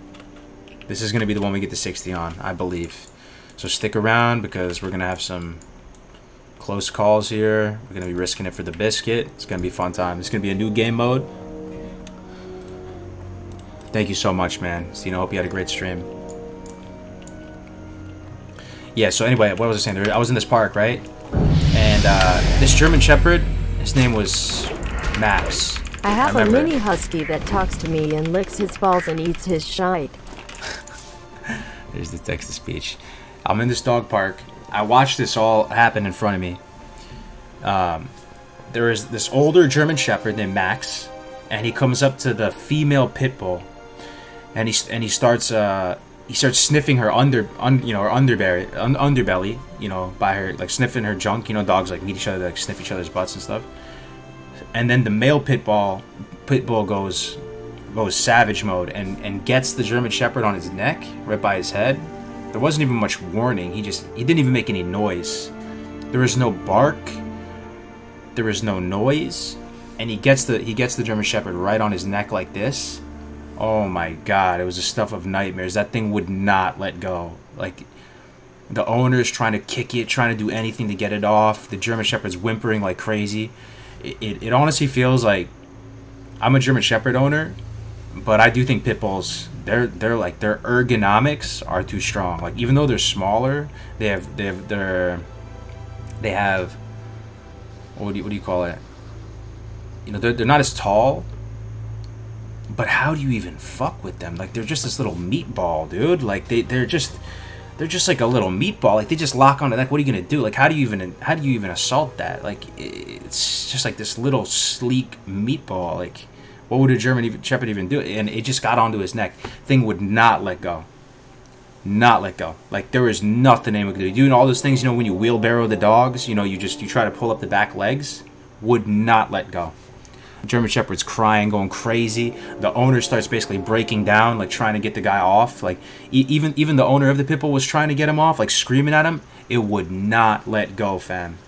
This is going to be the one we get to 60 on, I believe. So stick around because we're going to have some close calls here. We're going to be risking it for the biscuit. It's going to be a fun time. It's going to be a new game mode. Thank you so much, man. Stino, hope you had a great stream. Yeah, so anyway, what was I saying? I was in this park, right? And this German Shepherd, his name was Max. I have a mini husky that talks to me and licks his balls and eats his shite. There's the text-to-speech. I'm in this dog park. I watched this all happen in front of me. There is this older German Shepherd named Max, and he comes up to the female pit bull, and he starts sniffing her underbelly, you know, by her, like sniffing her junk. You know, dogs like meet each other, like sniff each other's butts and stuff. And then the male pit bull goes savage mode and gets the German Shepherd on his neck, right by his head. There wasn't even much warning. He didn't even make any noise. There was no bark. There was no noise. And he gets the German Shepherd right on his neck like this. Oh my god, it was the stuff of nightmares. That thing would not let go. Like, the owner's trying to kick it, trying to do anything to get it off. The German Shepherd's whimpering like crazy. It honestly feels like I'm a German Shepherd owner, but I do think pit bulls, their ergonomics are too strong. Like, even though they're smaller, they have what do you call it? You know, they're not as tall. But how do you even fuck with them? Like, they're just this little meatball, dude. Like, they're just like a little meatball. Like, they just lock onto that. What are you gonna do? Like, how do you even assault that? Like, it's just like this little sleek meatball. Like, what would a German Shepherd even do? And it just got onto his neck. Thing would not let go. Not let go. Like, there was nothing anyone could do. Doing all those things, you know, when you wheelbarrow the dogs, you know, you try to pull up the back legs. Would not let go. German Shepherd's crying, going crazy. The owner starts basically breaking down, like trying to get the guy off. Like, even the owner of the pit bull was trying to get him off, like screaming at him. It would not let go, fam.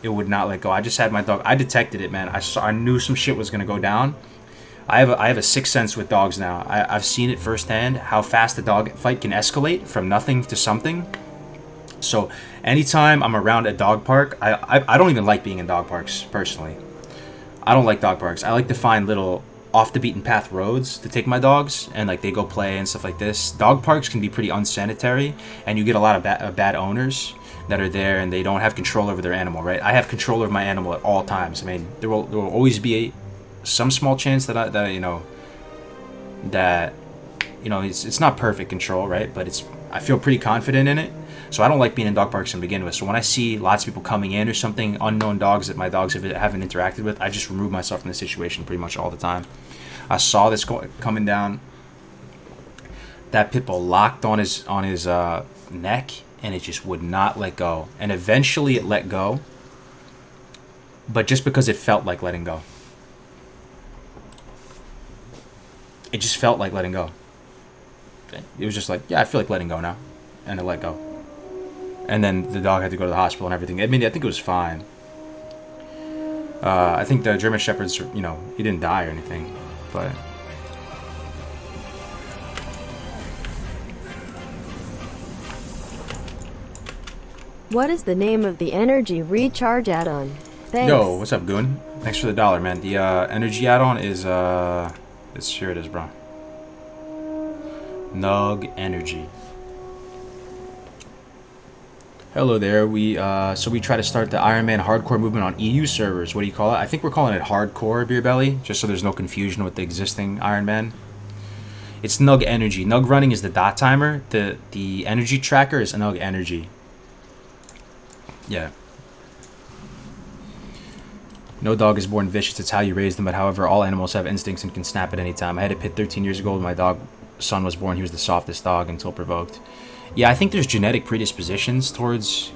it would not let go. I just had my dog. I detected it, man. I knew some shit was gonna go down. I have a sixth sense with dogs now. I've seen it firsthand how fast a dog fight can escalate from nothing to something. So anytime I'm around a dog park, I don't even like being in dog parks personally. I don't like dog parks. I like to find little off the beaten path roads to take my dogs, and like they go play and stuff like this. Dog parks can be pretty unsanitary, and you get a lot of bad owners that are there, and they don't have control over their animal, right? I have control over my animal at all times. I mean, there will always be some small chance that it's not perfect control, right? But I feel pretty confident in it. So I don't like being in dog parks to begin with. So when I see lots of people coming in or something, unknown dogs that my dogs haven't interacted with, I just remove myself from the situation pretty much all the time. I saw this coming down. That pit bull locked on his neck, and it just would not let go. And eventually it let go, but just because it felt like letting go. It just felt like letting go. It was just like, yeah, I feel like letting go now. And it let go. And then the dog had to go to the hospital and everything. I mean, I think it was fine. I think the German Shepherds, he didn't die or anything. But What is the name of the energy recharge add-on? Thanks. Yo, what's up, Goon? Thanks for the $1, man. The energy add-on is, here it is, bro. Nug Energy. Hello there. We try to start the Iron Man hardcore movement on EU servers. What do you call it? I think we're calling it hardcore, Beer Belly, just so there's no confusion with the existing Iron Man. It's Nug Energy. Nug running is the dot timer. The energy tracker is Nug Energy. Yeah. No dog is born vicious. It's how you raise them. But however, all animals have instincts and can snap at any time. I had a pit 13 years ago when my son was born. He was the softest dog until provoked. Yeah, I think there's genetic predispositions towards,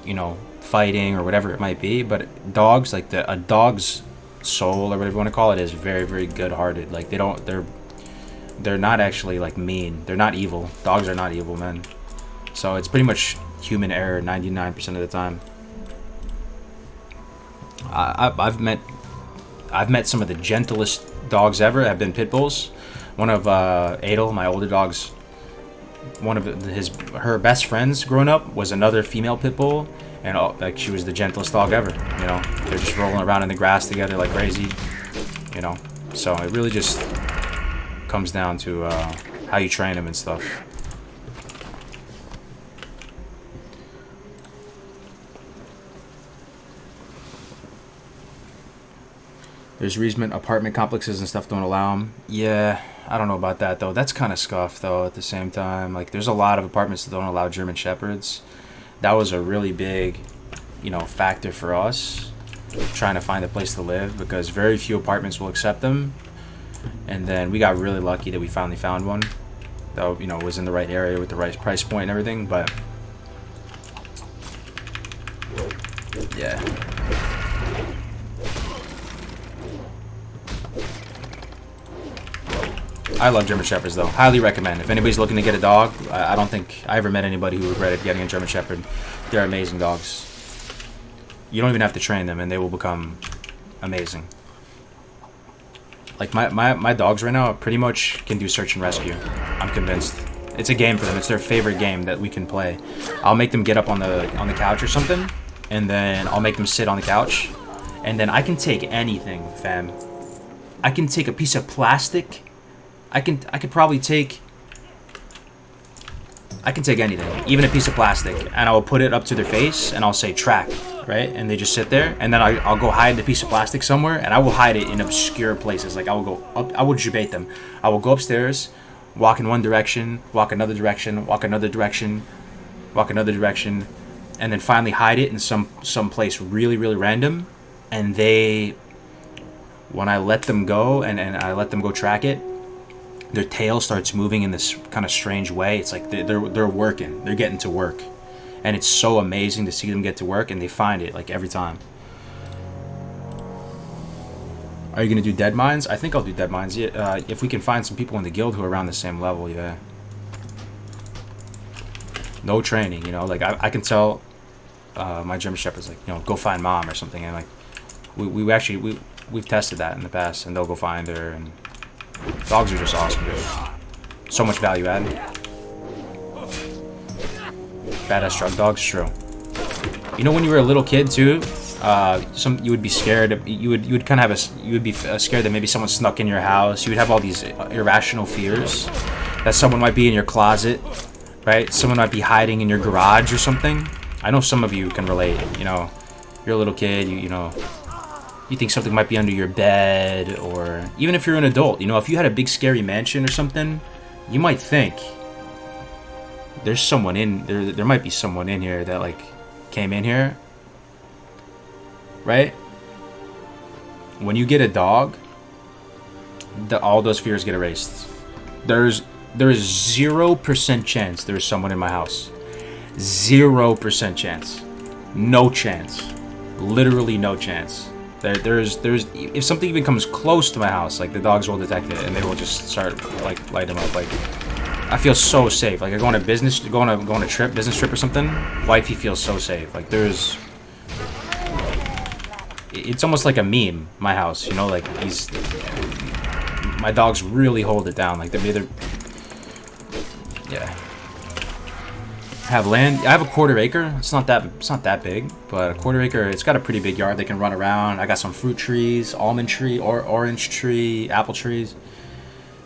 fighting or whatever it might be, but dogs, like a dog's soul or whatever you want to call it, is very, very good-hearted. Like they're not actually like mean. They're not evil. Dogs are not evil, man. So it's pretty much human error 99% of the time. I've met some of the gentlest dogs ever. Have been pit bulls. One of Adel, my older dog's, one of her best friends growing up was another female pit bull, and she was the gentlest dog ever. They're just rolling around in the grass together like crazy. So it really just comes down to how you train them and stuff. There's Reisman apartment complexes and stuff don't allow them. Yeah, I don't know about that, though. That's kind of scuffed, though, at the same time. Like, there's a lot of apartments that don't allow German Shepherds. That was a really big, factor for us, trying to find a place to live, because very few apartments will accept them. And then we got really lucky that we finally found one that, was in the right area with the right price point and everything, but yeah. I love German Shepherds, though. Highly recommend. If anybody's looking to get a dog, I don't think I ever met anybody who regretted getting a German Shepherd. They're amazing dogs. You don't even have to train them, and they will become amazing. Like, my dogs right now pretty much can do search and rescue. I'm convinced. It's a game for them. It's their favorite game that we can play. I'll make them get up on the couch or something, and then I'll make them sit on the couch, and then I can take anything, fam. I can take a piece of plastic. I can take anything, even a piece of plastic, and I'll put it up to their face, and I'll say track, right? And they just sit there, and then I'll go hide the piece of plastic somewhere, and I will hide it in obscure places. Like, I will go up, I will debate them. I will go upstairs, walk in one direction, walk another direction, walk another direction, walk another direction, and then finally hide it in some place really, really random. And when I let them go, and I let them go track it, their tail starts moving in this kind of strange way. It's like they're working. They're getting to work. And it's so amazing to see them get to work, and they find it, like, every time. Are you going to do dead mines? I think I'll do dead mines. Yeah, if we can find some people in the guild who are around the same level, yeah. No training, like, I can tell my German Shepherd's like, you know, go find mom or something, and like we've tested that in the past, and they'll go find her. And dogs are just awesome, dude. So much value added. Badass drug dogs, true. You know, when you were a little kid too, you would be scared. You would kind of have you would be scared that maybe someone snuck in your house. You would have all these irrational fears that someone might be in your closet, right? Someone might be hiding in your garage or something. I know some of you can relate. You know, you're a little kid. You know, you think something might be under your bed, or even if you're an adult. You know, if you had a big scary mansion or something, you might think there's someone in there. There might be someone in here that like came in here, right? When you get a dog, all those fears get erased. There is 0% chance there's someone in my house. 0% chance. No chance. Literally no chance. There's if something even comes close to my house, like the dogs will detect it and they will just start like light them up. Like I feel so safe. Like I go on a business trip or something. Wifey feels so safe. Like it's almost like a meme. My house, you know, like my dogs really hold it down. Like they're yeah. Have land. I have a 1/4 acre. It's not that big, but a 1/4 acre. It's got a pretty big yard. They can run around. I got some fruit trees, almond tree, or orange tree, apple trees.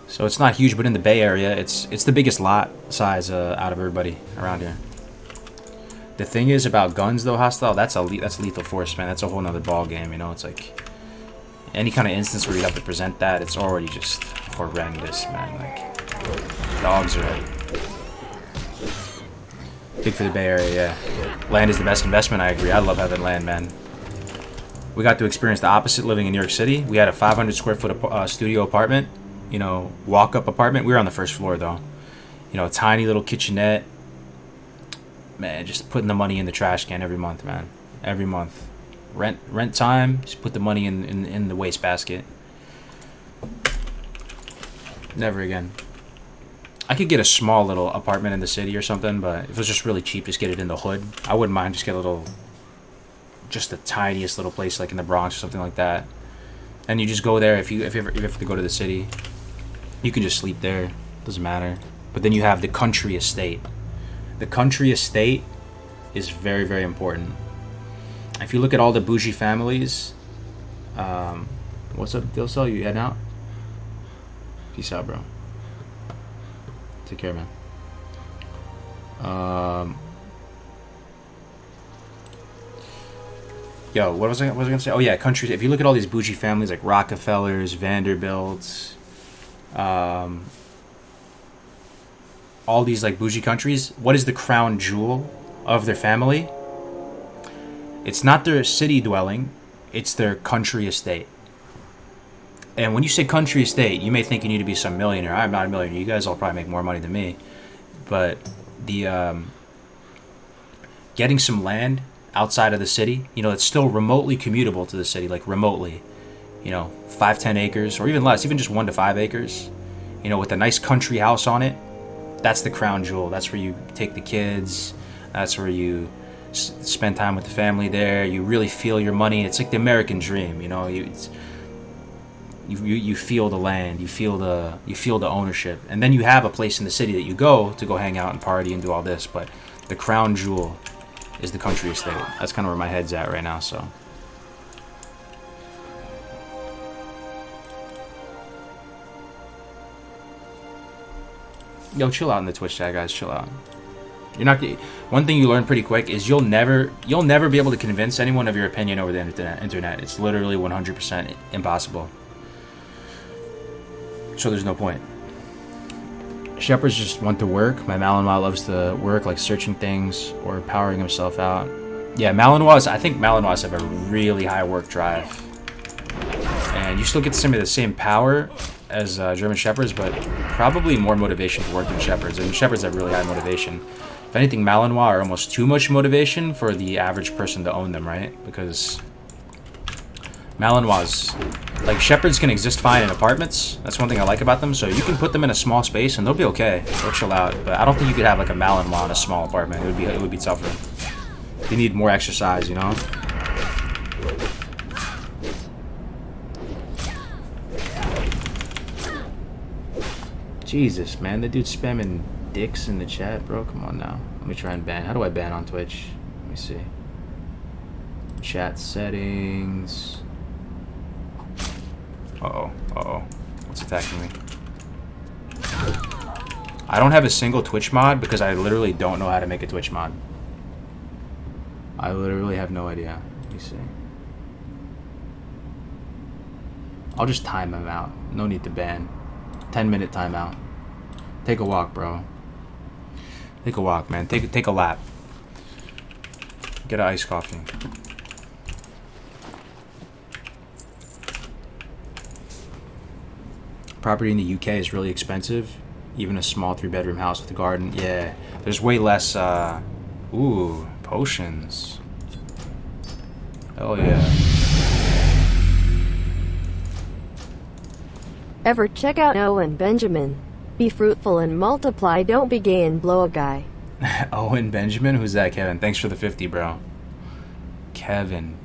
So it's not huge, but in the Bay Area, it's the biggest lot size out of everybody around here. The thing is about guns, though, hostile. That's lethal force, man. That's a whole nother ball game. You know, it's like any kind of instance where you have to present that, it's already just horrendous, man. Like dogs are big for the Bay Area. Yeah, land is the best investment. I agree. I love having land, man. We got to experience the opposite living in New York City. We had a 500 square foot studio apartment. You know, walk-up apartment. We were on the first floor, though. You know, a tiny little kitchenette. Man, just putting the money in the trash can every month, man. Every month. Rent time, just put the money in the wastebasket. Never again. I could get a small little apartment in the city or something, but if it was just really cheap, just get it in the hood. I wouldn't mind just get a little, just the tiniest little place like in the Bronx or something like that. And you just go there if you have to go to the city. You can just sleep there. Doesn't matter. But then you have the country estate. The country estate is very, very important. If you look at all the bougie families, what's up, Dilsel? You heading out? Peace out, bro. Take care, man. Yo, what was I gonna say? Oh yeah, countries. If you look at all these bougie families like Rockefellers, Vanderbilts, all these like bougie countries, what is the crown jewel of their family? It's not their city dwelling, it's their country estate. And when you say country estate, you may think you need to be some millionaire. I'm not a millionaire. You guys all probably make more money than me. But the getting some land outside of the city, you know, it's still remotely commutable to the city, like remotely, you know, 5-10 acres or even less, even just 1 to 5 acres, you know, with a nice country house on it. That's the crown jewel. That's where you take the kids. That's where you spend time with the family there. You really feel your money. It's like the American dream, you know. You feel the land. You feel the ownership, and then you have a place in the city that you go to go hang out and party and do all this. But the crown jewel is the country estate. That's kind of where my head's at right now. So. Yo, chill out in the Twitch chat, guys. Chill out. You're not. One thing you learn pretty quick is you'll never be able to convince anyone of your opinion over the internet. It's literally 100% impossible. So there's no point. Shepherds just want to work. My Malinois loves to work, like searching things or powering himself out. Yeah, Malinois. I think Malinois have a really high work drive, and you still get some of the same power as German Shepherds, but probably more motivation to work than Shepherds. And Shepherds have really high motivation. If anything, Malinois are almost too much motivation for the average person to own them, right? Because Malinois, like Shepherds can exist fine in apartments. That's one thing I like about them. So you can put them in a small space and they'll be okay. They'll chill out. But I don't think you could have like a Malinois in a small apartment. It would be tougher. They need more exercise, you know? Jesus, man, the dude's spamming dicks in the chat, bro. Come on now. Let me try and ban. How do I ban on Twitch? Let me see. Chat settings. Uh-oh. Uh-oh. What's attacking me? I don't have a single Twitch mod because I literally don't know how to make a Twitch mod. I literally have no idea. Let me see. I'll just time him out. No need to ban. 10-minute timeout. Take a walk, bro. Take a walk, man. Take a lap. Get an iced coffee. Property in the UK is really expensive. Even a small 3-bedroom house with a garden. Yeah. There's way less, ooh, potions. Oh, yeah. Ever check out Owen Benjamin? Be fruitful and multiply, don't be gay and blow a guy. Owen Benjamin? Who's that, Kevin? Thanks for the 50, bro. Kevin,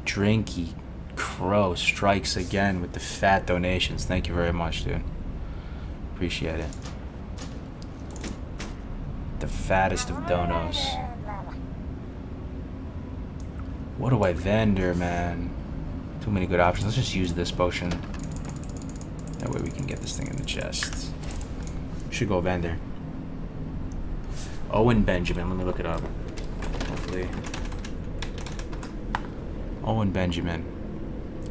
Drinky Crow strikes again with the fat donations. Thank you very much, dude. Appreciate it. The fattest of donos. What do I vendor, man? Too many good options. Let's just use this potion. That way we can get this thing in the chest. Should go vendor. Owen Benjamin. Let me look it up. Hopefully. Owen Benjamin.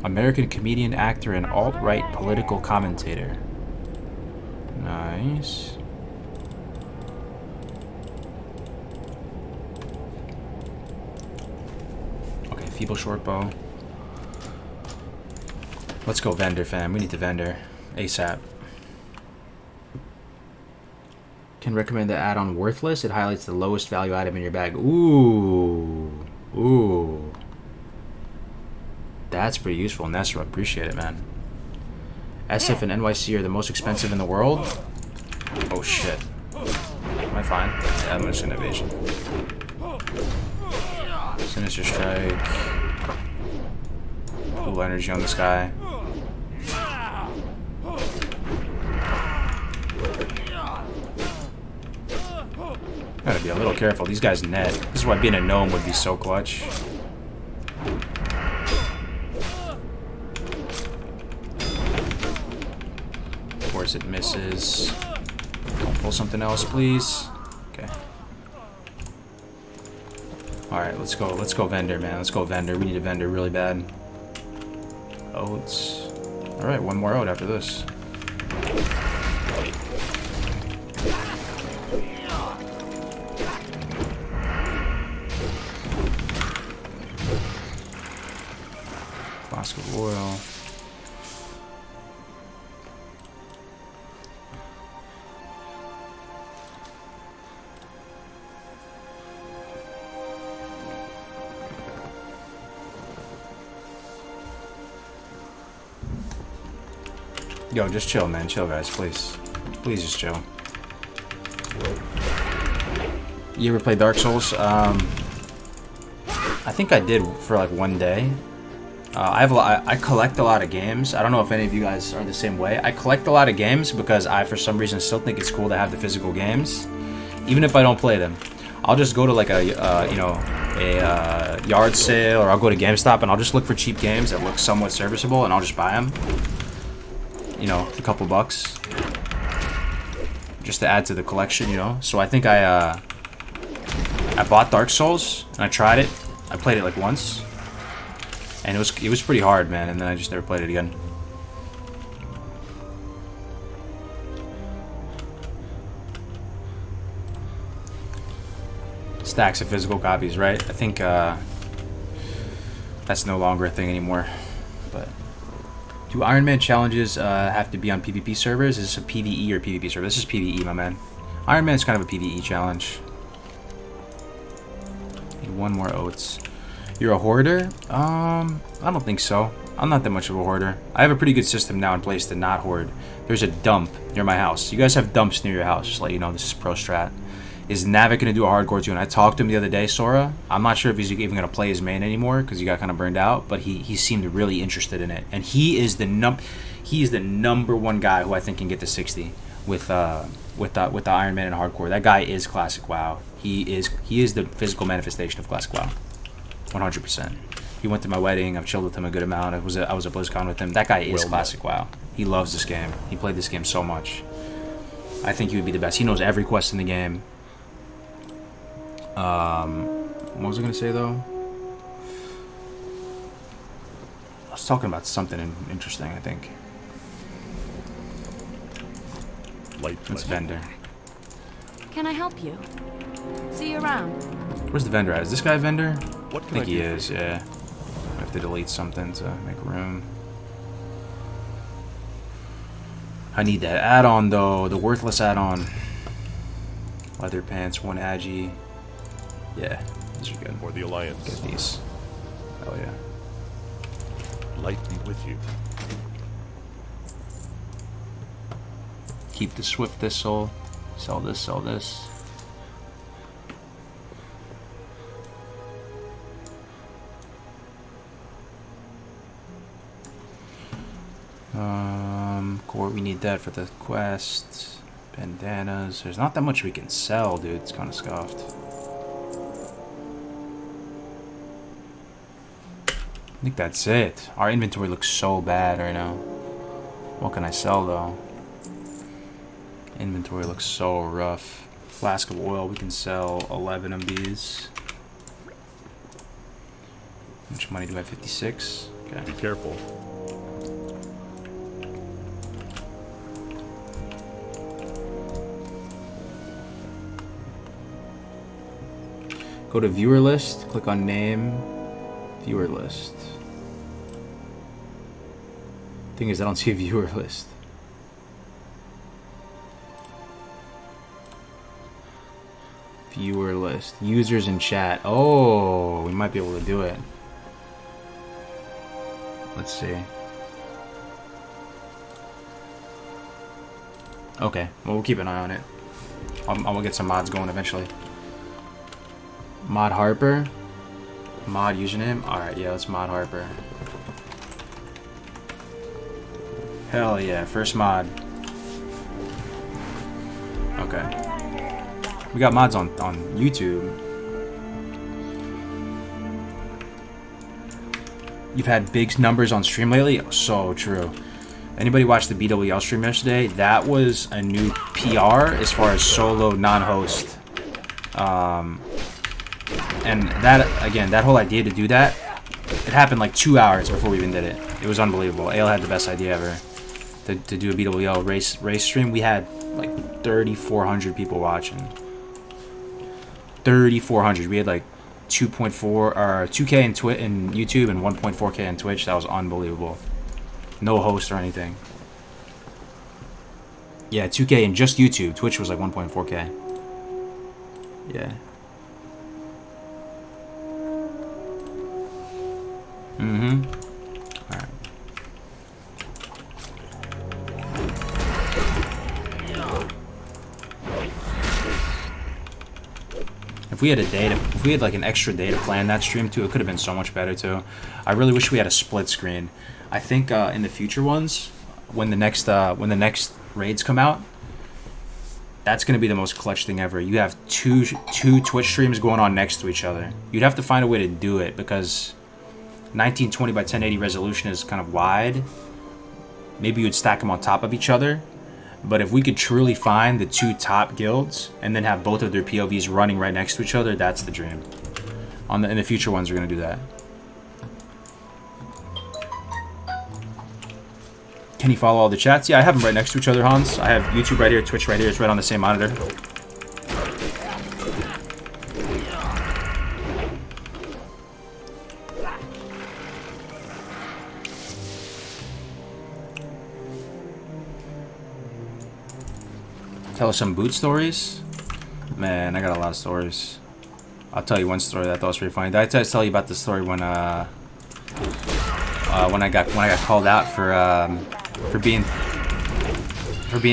American comedian, actor, and alt-right political commentator. Nice. Okay, feeble short bow. Let's go vendor, fam. We need to vendor. ASAP. Can recommend the add-on Worthless. It highlights the lowest value item in your bag. Ooh. Ooh. That's pretty useful, Nesra. Appreciate it, man. SF and NYC are the most expensive in the world? Oh, shit. Am I fine? Yeah, I'm just an evasion. Sinister Strike. Cool energy on this guy. Gotta be a little careful. These guys net. This is why being a gnome would be so clutch. Of course it misses. Don't pull something else, please. Okay. Alright, let's go. Let's go vendor, man. Let's go vendor. We need a vendor really bad. Oats. Alright, one more oat after this. Flask of oil. Yo, just chill, man. Chill, guys, please. Please just chill. You ever play Dark Souls? I think I did for like one day. I collect a lot of games. I don't know if any of you guys are the same way. I collect a lot of games because I, for some reason, still think it's cool to have the physical games, even if I don't play them. I'll just go to like a yard sale, or I'll go to GameStop and I'll just look for cheap games that look somewhat serviceable, and I'll just buy them. You know, a couple bucks, just to add to the collection. You know, so I think I bought Dark Souls and I tried it. I played it like once. And it was pretty hard, man, and then I just never played it again. Stacks of physical copies, right? I think that's no longer a thing anymore. But do Iron Man challenges have to be on PvP servers? Is this a PvE or PvP server? This is PvE, my man. Iron Man is kind of a PvE challenge. Need one more oats. You're a hoarder? I don't think so. I'm not that much of a hoarder. I have a pretty good system now in place to not hoard. There's a dump near my house. You guys have dumps near your house, just to let you know this is pro strat. Is Navic going to do a hardcore too? And I talked to him the other day, Sora. I'm not sure if he's even going to play his main anymore because he got kind of burned out. But he seemed really interested in it, and he is the number one guy who I think can get to 60 with the Iron Man and hardcore. That guy is Classic WoW. He is the physical manifestation of Classic WoW, 100%. He went to my wedding. I've chilled with him a good amount. I was at BlizzCon with him. That guy is Classic WoW. He loves this game. He played this game so much. I think he would be the best. He knows every quest in the game. What was I gonna say though? I was talking about something interesting. I think. It's Vendor. Can I help you? See you around. Where's the vendor at? Is this guy a vendor? What I can think I he do is. for you? Yeah. I have to delete something to make room. I need that add-on though. The worthless add-on. Leather pants, 1 agi. Yeah, these are good. For the Alliance. Get these. Oh yeah. Light be with you. Keep the Swift Thistle. Sell this, sell this. Core, we need that for the quest. Bandanas. There's not that much we can sell, dude. It's kind of scuffed. I think that's it. Our inventory looks so bad right now. What can I sell though? Inventory looks so rough. Flask of oil, we can sell 11 of these. How much money do I have? 56? Okay. Be careful. Go to viewer list, click on name, viewer list. Thing is, I don't see a viewer list. Viewer list, users in chat. Oh, we might be able to do it. Let's see. Okay, well, we'll keep an eye on it. I'll get some mods going eventually. Mod Harper. Mod username. Alright, yeah, let's mod Harper. Hell yeah, first mod. Okay. We got mods on YouTube. You've had big numbers on stream lately? So true. Anybody watch the BWL stream yesterday? That was a new PR as far as solo non-host. And that, again, that whole idea to do that, it happened like 2 hours before we even did it. It was unbelievable. Ale had the best idea ever to do a BWL race stream. We had like 3,400 people watching. 3,400. We had like 2.4 or 2K in YouTube and 1.4K on Twitch. That was unbelievable. No host or anything. Yeah, 2K in just YouTube. Twitch was like 1.4K. Yeah. Mm-hmm. Alright. If we had like an extra day to plan that stream too, it could have been so much better too. I really wish we had a split screen. I think in the future ones, when the next raids come out, that's gonna be the most clutch thing ever. You have two Twitch streams going on next to each other. You'd have to find a way to do it because 1920 by 1080 resolution is kind of wide. Maybe you'd stack them on top of each other. But if we could truly find the 2 top guilds and then have both of their POVs running right next to each other, that's the dream. In the future ones, we're gonna do that. Can you follow all the chats? Yeah, I have them right next to each other, Hans. I have YouTube right here, Twitch right here. It's right on the same monitor. Tell us some boot stories? Man, I got a lot of stories. I'll tell you one story that I thought was pretty funny. Did I tell you about the story when I got called out for being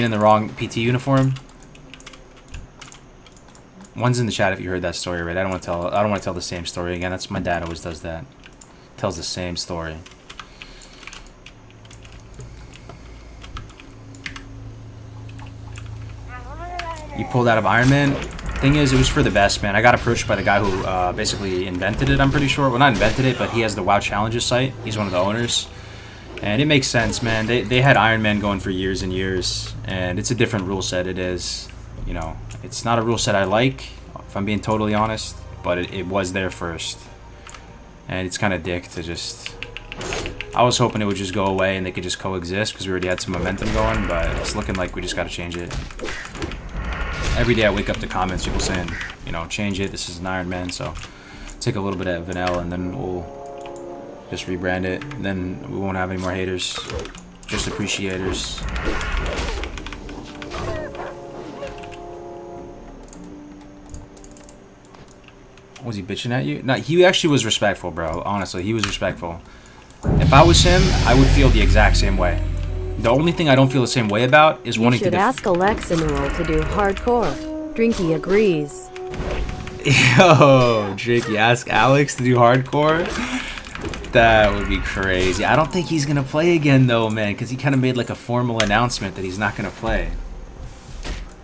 in the wrong PT uniform? One's in the chat if you heard that story, right? I don't want to tell the same story again. That's my dad always does that. Tells the same story. You pulled out of Iron Man. Thing is, it was for the best, man. I got approached by the guy who basically invented it, I'm pretty sure. Well, not invented it, but he has the WoW Challenges site. He's one of the owners. And it makes sense, man. They had Iron Man going for years and years. And it's a different rule set. It is, you know, it's not a rule set I like, if I'm being totally honest. But it was there first. And it's kind of dick to just... I was hoping it would just go away and they could just coexist because we already had some momentum going. But it's looking like we just got to change it. Every day I wake up to comments, people saying, you know, change it, this is an Iron Man, so take a little bit of vanilla and then we'll just rebrand it. And then we won't have any more haters, just appreciators. Was he bitching at you? No, he actually was respectful, bro. Honestly, he was respectful. If I was him, I would feel the exact same way. The only thing I don't feel the same way about is wanting to... You should ask Alexanuel to do hardcore. Drinky agrees. Yo, Drake, you ask Alex to do hardcore? That would be crazy. I don't think he's gonna play again though, man, because he kind of made like a formal announcement that he's not gonna play.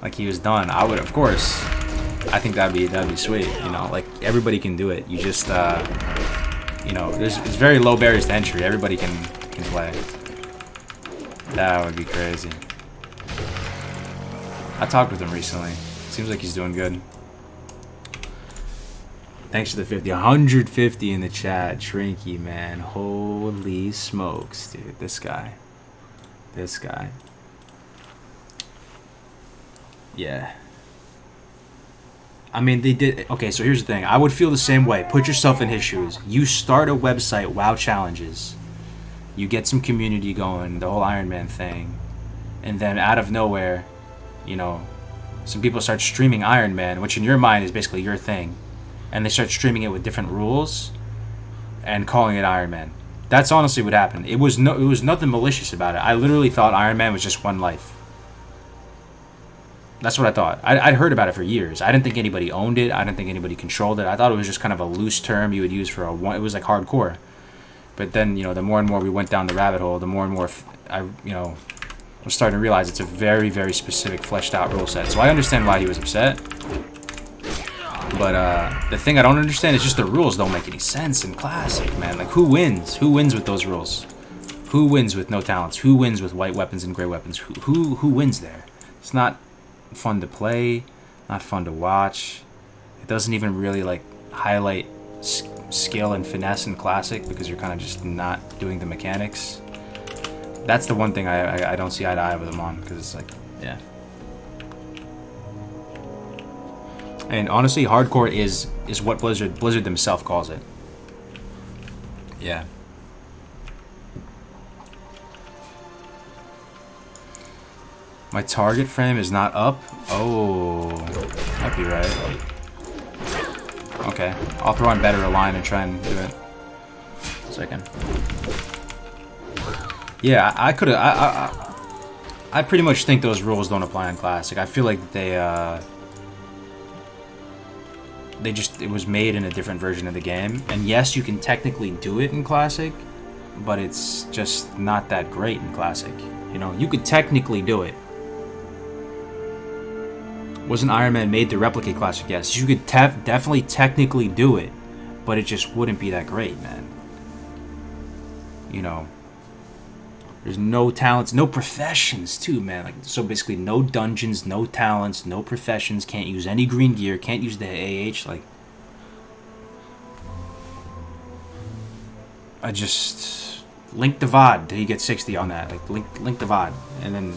Like he was done. I would, of course. I think that'd be sweet. You know, like everybody can do it. You just, you know, it's very low barriers to entry. Everybody can play. That would be crazy. I talked with him recently. Seems like he's doing good. Thanks for the 50. 150 in the chat. Trinky, man. Holy smokes, dude. This guy. This guy. Yeah. I mean, they did... Okay, so here's the thing. I would feel the same way. Put yourself in his shoes. You start a website, WoW Challenges. You get some community going, the whole Iron Man thing. And then out of nowhere, you know, some people start streaming Iron Man, which in your mind is basically your thing. And they start streaming it with different rules and calling it Iron Man. That's honestly what happened. It was nothing malicious about it. I literally thought Iron Man was just one life. That's what I thought. I'd heard about it for years. I didn't think anybody owned it. I didn't think anybody controlled it. I thought it was just kind of a loose term you would use for a one. It was like hardcore. But then, you know, the more and more we went down the rabbit hole, the more and more I, you know, was starting to realize it's a very, very specific, fleshed out rule set. So I understand why he was upset. But the thing I don't understand is just the rules don't make any sense in Classic, man. Like, who wins? Who wins with those rules? Who wins with no talents? Who wins with white weapons and gray weapons? Who wins there? It's not fun to play, not fun to watch. It doesn't even really, like, highlight skill and finesse in Classic because you're kind of just not doing the mechanics. That's the one thing I don't see eye to eye with them on, because it's like, yeah. And honestly, hardcore is what Blizzard themselves calls it. Yeah. My target frame is not up? Oh, might be right. Okay, I'll throw on better align and try and do it. Second. Yeah, I could have. I pretty much think those rules don't apply in Classic. I feel like it was made in a different version of the game. And yes, you can technically do it in Classic, but it's just not that great in Classic. You know, you could technically do it. Wasn't Iron Man made to replicate Classic? Yes, you could definitely technically do it, but it just wouldn't be that great, man. You know, there's no talents, no professions too, man. Like, so basically no dungeons, no talents, no professions, can't use any green gear, can't use the AH, like... I just... Link the VOD till you get 60 on that. Like, link the VOD. And then...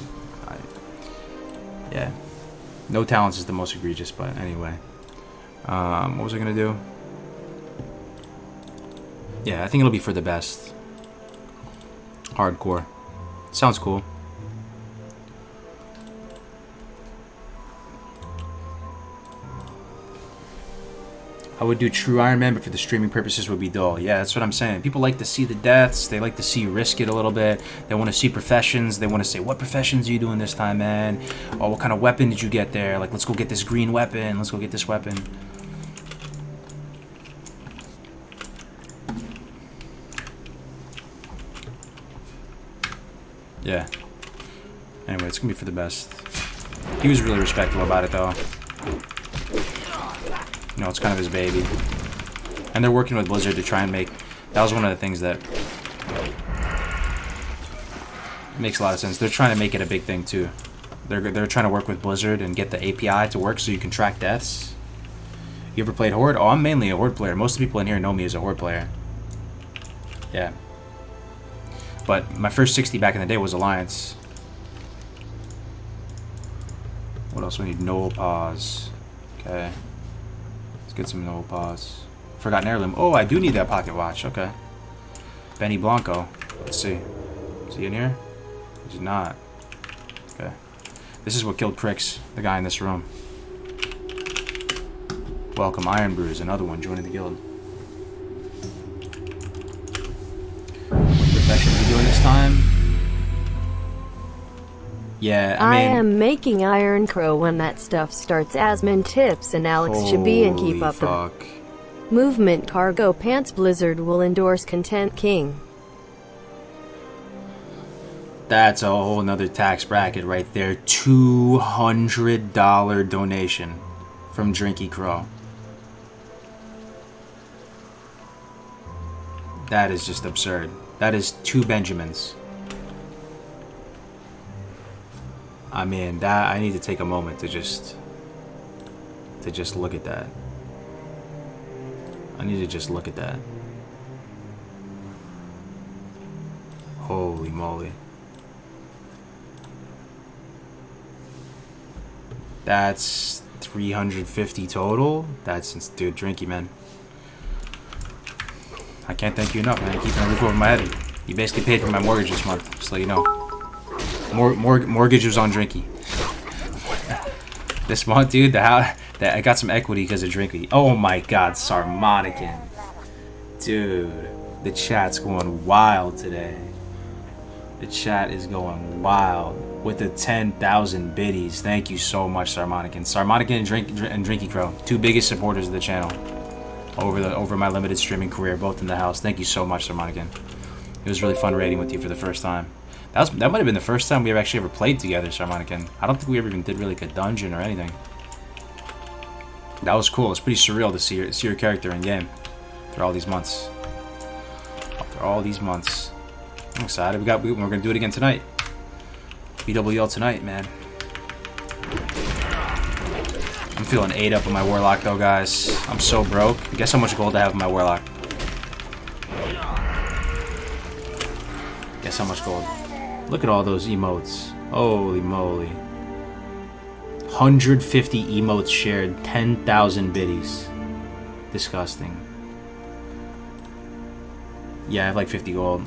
yeah. No talents is the most egregious, but anyway. What was I gonna do? Yeah, I think it'll be for the best. Hardcore. Sounds cool. I would do true Iron Man, but for the streaming purposes would be dull. Yeah, that's what I'm saying. People like to see the deaths. They like to see you risk it a little bit. They want to see professions. They want to say, what professions are you doing this time, man? Oh, what kind of weapon did you get there? Like, let's go get this green weapon. Let's go get this weapon. Yeah. Anyway, it's going to be for the best. He was really respectful about it, though. You know, it's kind of his baby. And they're working with Blizzard to try and make... That was one of the things that... makes a lot of sense. They're trying to make it a big thing, too. They're trying to work with Blizzard and get the API to work so you can track deaths. You ever played Horde? Oh, I'm mainly a Horde player. Most of the people in here know me as a Horde player. Yeah. But my first 60 back in the day was Alliance. What else we need? No pause. Okay. Let's get some no pause. Forgotten heirloom. Oh, I do need that pocket watch. Okay. Benny Blanco. Let's see. Is he in here? He's not. Okay. This is what killed Crix, the guy in this room. Welcome, Iron Brews. Another one joining the guild. What profession are you doing this time? Yeah, I mean... I am making Iron Crow when that stuff starts. Asmin tips and Alex should be and keep up fuck. the movement. Cargo pants. Blizzard will endorse Content King. That's a whole nother tax bracket right there. $200 donation from Drinky Crow. That is just absurd. That is 2 Benjamins. I mean, that I need to take a moment to just look at that. I need to just look at that. Holy moly. That's 350 total. That's, dude, Drinky, man. I can't thank you enough, man. Keeping a roof over my head. You basically paid for my mortgage this month, just so you know. Mortgage was on Drinky. This month, dude, I got some equity because of Drinky. Oh my god, Sarmonican. Dude, the chat's going wild today. The chat is going wild with the 10,000 biddies. Thank you so much, Sarmonican. Sarmonican and Drinky Crow, 2 biggest supporters of the channel over my limited streaming career, both in the house. Thank you so much, Sarmonican. It was really fun raiding with you for the first time. That might have been the first time we actually ever played together, Sarmonican. I don't think we ever even did really like a dungeon or anything. That was cool. It's pretty surreal to see your character in game after all these months. After all these months, I'm excited. We're gonna do it again tonight. BWL tonight, man. I'm feeling 8 up on my Warlock though, guys. I'm so broke. Guess how much gold I have in my Warlock? Guess how much gold? Look at all those emotes. Holy moly. 150 emotes shared, 10,000 biddies. Disgusting. Yeah, I have like 50 gold.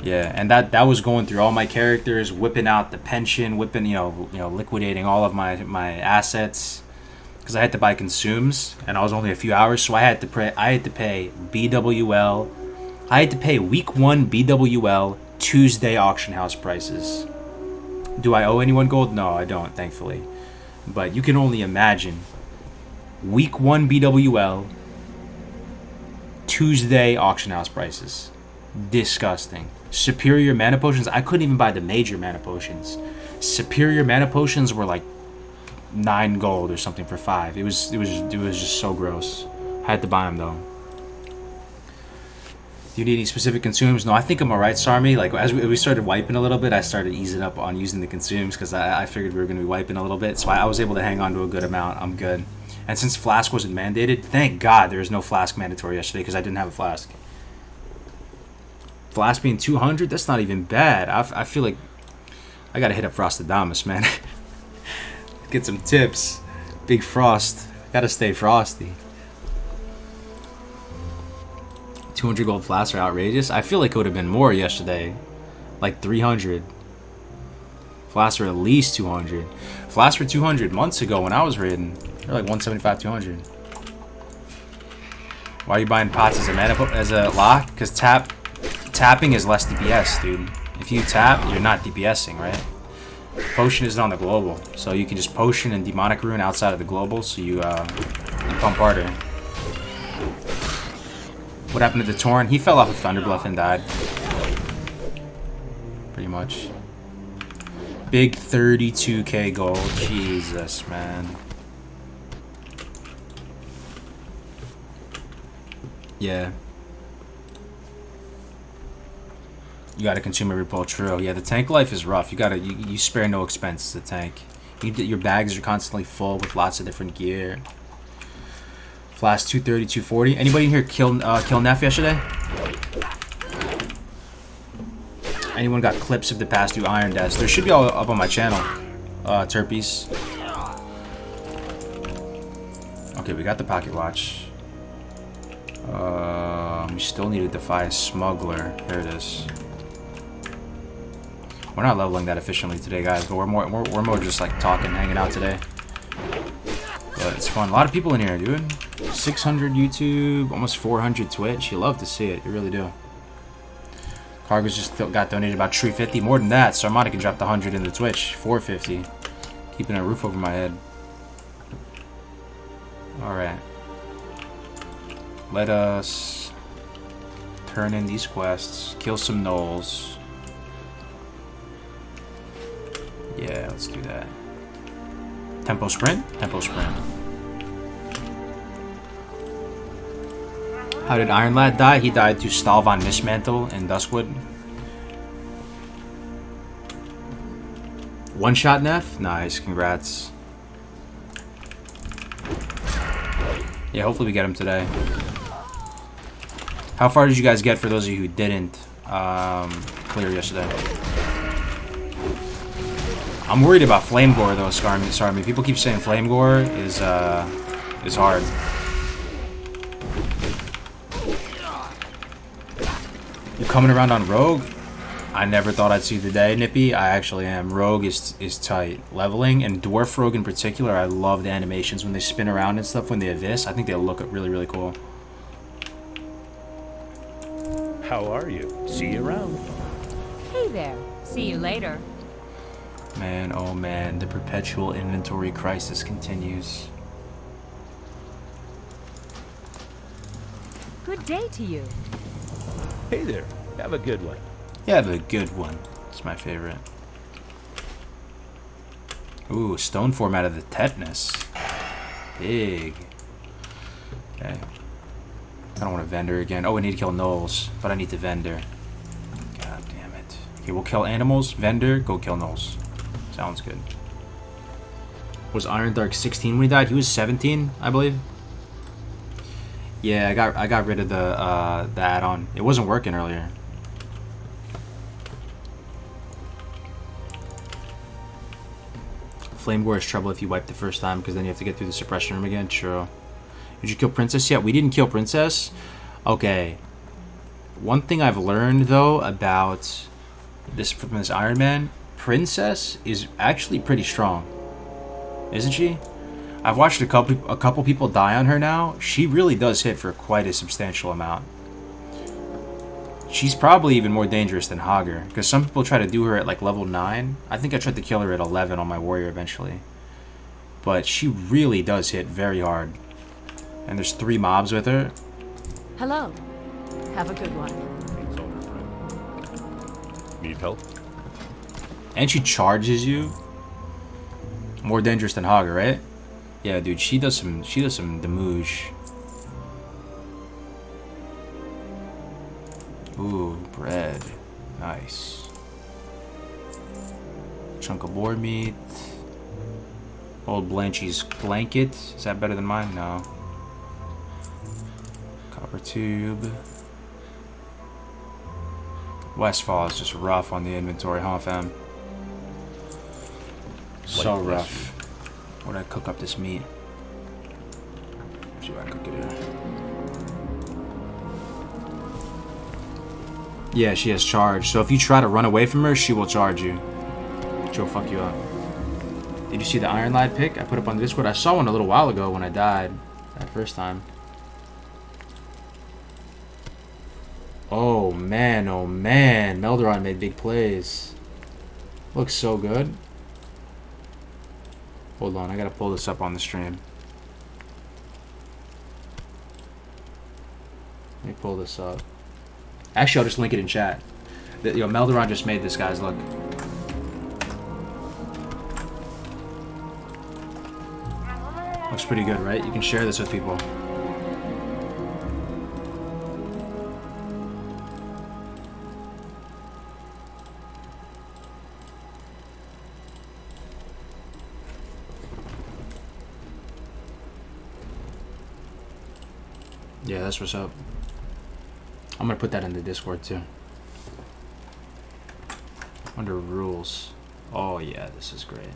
Yeah, and that was going through all my characters, whipping out the pension, whipping, you know, liquidating all of my assets, because I had to buy consumes, and I was only a few hours, so I had to pay BWL. I had to pay week 1 BWL Tuesday auction house prices. Do I owe anyone gold? No, I don't, thankfully. But you can only imagine week 1 BWL Tuesday auction house prices. Disgusting. Superior mana potions, I couldn't even buy the major mana potions. Superior mana potions were like 9 gold or something for 5. It was just so gross. I had to buy them though. Do you need any specific consumes? No, I think I'm alright, Sarmi. Like, as we started wiping a little bit, I started easing up on using the consumes because I figured we were going to be wiping a little bit. So I was able to hang on to a good amount. I'm good. And since Flask wasn't mandated, thank God there was no Flask mandatory yesterday because I didn't have a Flask. Flask being 200, that's not even bad. I feel like I got to hit up Frostadamus, man. Get some tips. Big Frost. Got to stay frosty. 200 gold flasks are outrageous. I feel like it would have been more yesterday. Like 300. Flasks are at least 200. Flasks were 200 months ago when I was raiding. They're like 175, 200. Why are you buying pots as a lock? Because tapping is less DPS, dude. If you tap, you're not DPSing, right? Potion isn't on the global, so you can just potion and demonic rune outside of the global, so you pump harder. What happened to the Torn? He fell off of Thunderbluff and died. Pretty much. Big 32k gold. Jesus, man. Yeah. You gotta consume every pull. True. Yeah, the tank life is rough. You spare no expense to tank. Your bags are constantly full with lots of different gear. Flash 230, 240. Anybody in here kill Neff yesterday? Anyone got clips of the past 2 Iron Deaths? There should be all up on my channel. Terpies. Okay, we got the pocket watch. We still need to defy a smuggler. There it is. We're not leveling that efficiently today, guys, but we're more just like talking, hanging out today. But it's fun. A lot of people in here, dude. 600 YouTube, almost 400 Twitch. You love to see it. You really do. Cargo's just got donated about 350. More than that, so Armada can drop the 100 in the Twitch. 450. Keeping a roof over my head. Alright. Let us turn in these quests. Kill some gnolls. Yeah, let's do that. Tempo sprint? Tempo sprint. How did Iron Lad die? He died to Stalvan Mistmantle in Duskwood. One-shot Neff? Nice, congrats. Yeah, hopefully we get him today. How far did you guys get for those of you who didn't clear yesterday? I'm worried about Flame Gore though, Sorry, people keep saying Flame Gore is hard. You coming around on Rogue? I never thought I'd see the day, Nippy. I actually am. Rogue is tight. Leveling, and Dwarf Rogue in particular, I love the animations when they spin around and stuff when they abyss. I think they look really, really cool. How are you? See you around. Hey there. See you later. Man, oh man, the perpetual inventory crisis continues. Good day to you. Hey there. Have a good one. Yeah, the good one. It's my favorite. Ooh, stone form out of the tetanus. Big. Okay. I don't want to vendor again. Oh, I need to kill gnolls, but I need to vendor. God damn it. Okay, we'll kill animals, vendor, go kill gnolls. Sounds good. Was Iron Dark 16 when he died? He was 17, I believe. Yeah, I got rid of the add-on. It wasn't working earlier. Flame Gore is trouble if you wipe the first time, because then you have to get through the suppression room again. True. Did you kill Princess yet? We didn't kill Princess. Okay. One thing I've learned though about this from this Iron Man, Princess is actually pretty strong, isn't she? I've watched a couple people die on her now. She really does hit for quite a substantial amount. She's probably even more dangerous than Hogger, because some people try to do her at like level 9. I think I tried to kill her at 11 on my warrior eventually. But she really does hit very hard. And there's 3 mobs with her. Hello. Have a good one. Need help? And she charges you. More dangerous than Hogger, right? Yeah, dude, she does some damage. Ooh, bread. Nice. Chunk of boar meat. Old Blanchie's blanket. Is that better than mine? No. Copper tube. Westfall is just rough on the inventory, huh, fam? So rough. Where'd I cook up this meat? See if I can cook it here. Yeah, she has charge. So if you try to run away from her, she will charge you. She'll fuck you up. Did you see the Iron Lad pic I put up on Discord? I saw one a little while ago when I died. That first time. Oh man, oh man. Melderon made big plays. Looks so good. Hold on, I gotta pull this up on the stream. Let me pull this up. Actually, I'll just link it in chat. Melderon just made this, guys. Look. Looks pretty good, right? You can share this with people. Yeah, that's what's up. I'm gonna put that in the Discord too. Under rules. Oh yeah, this is great.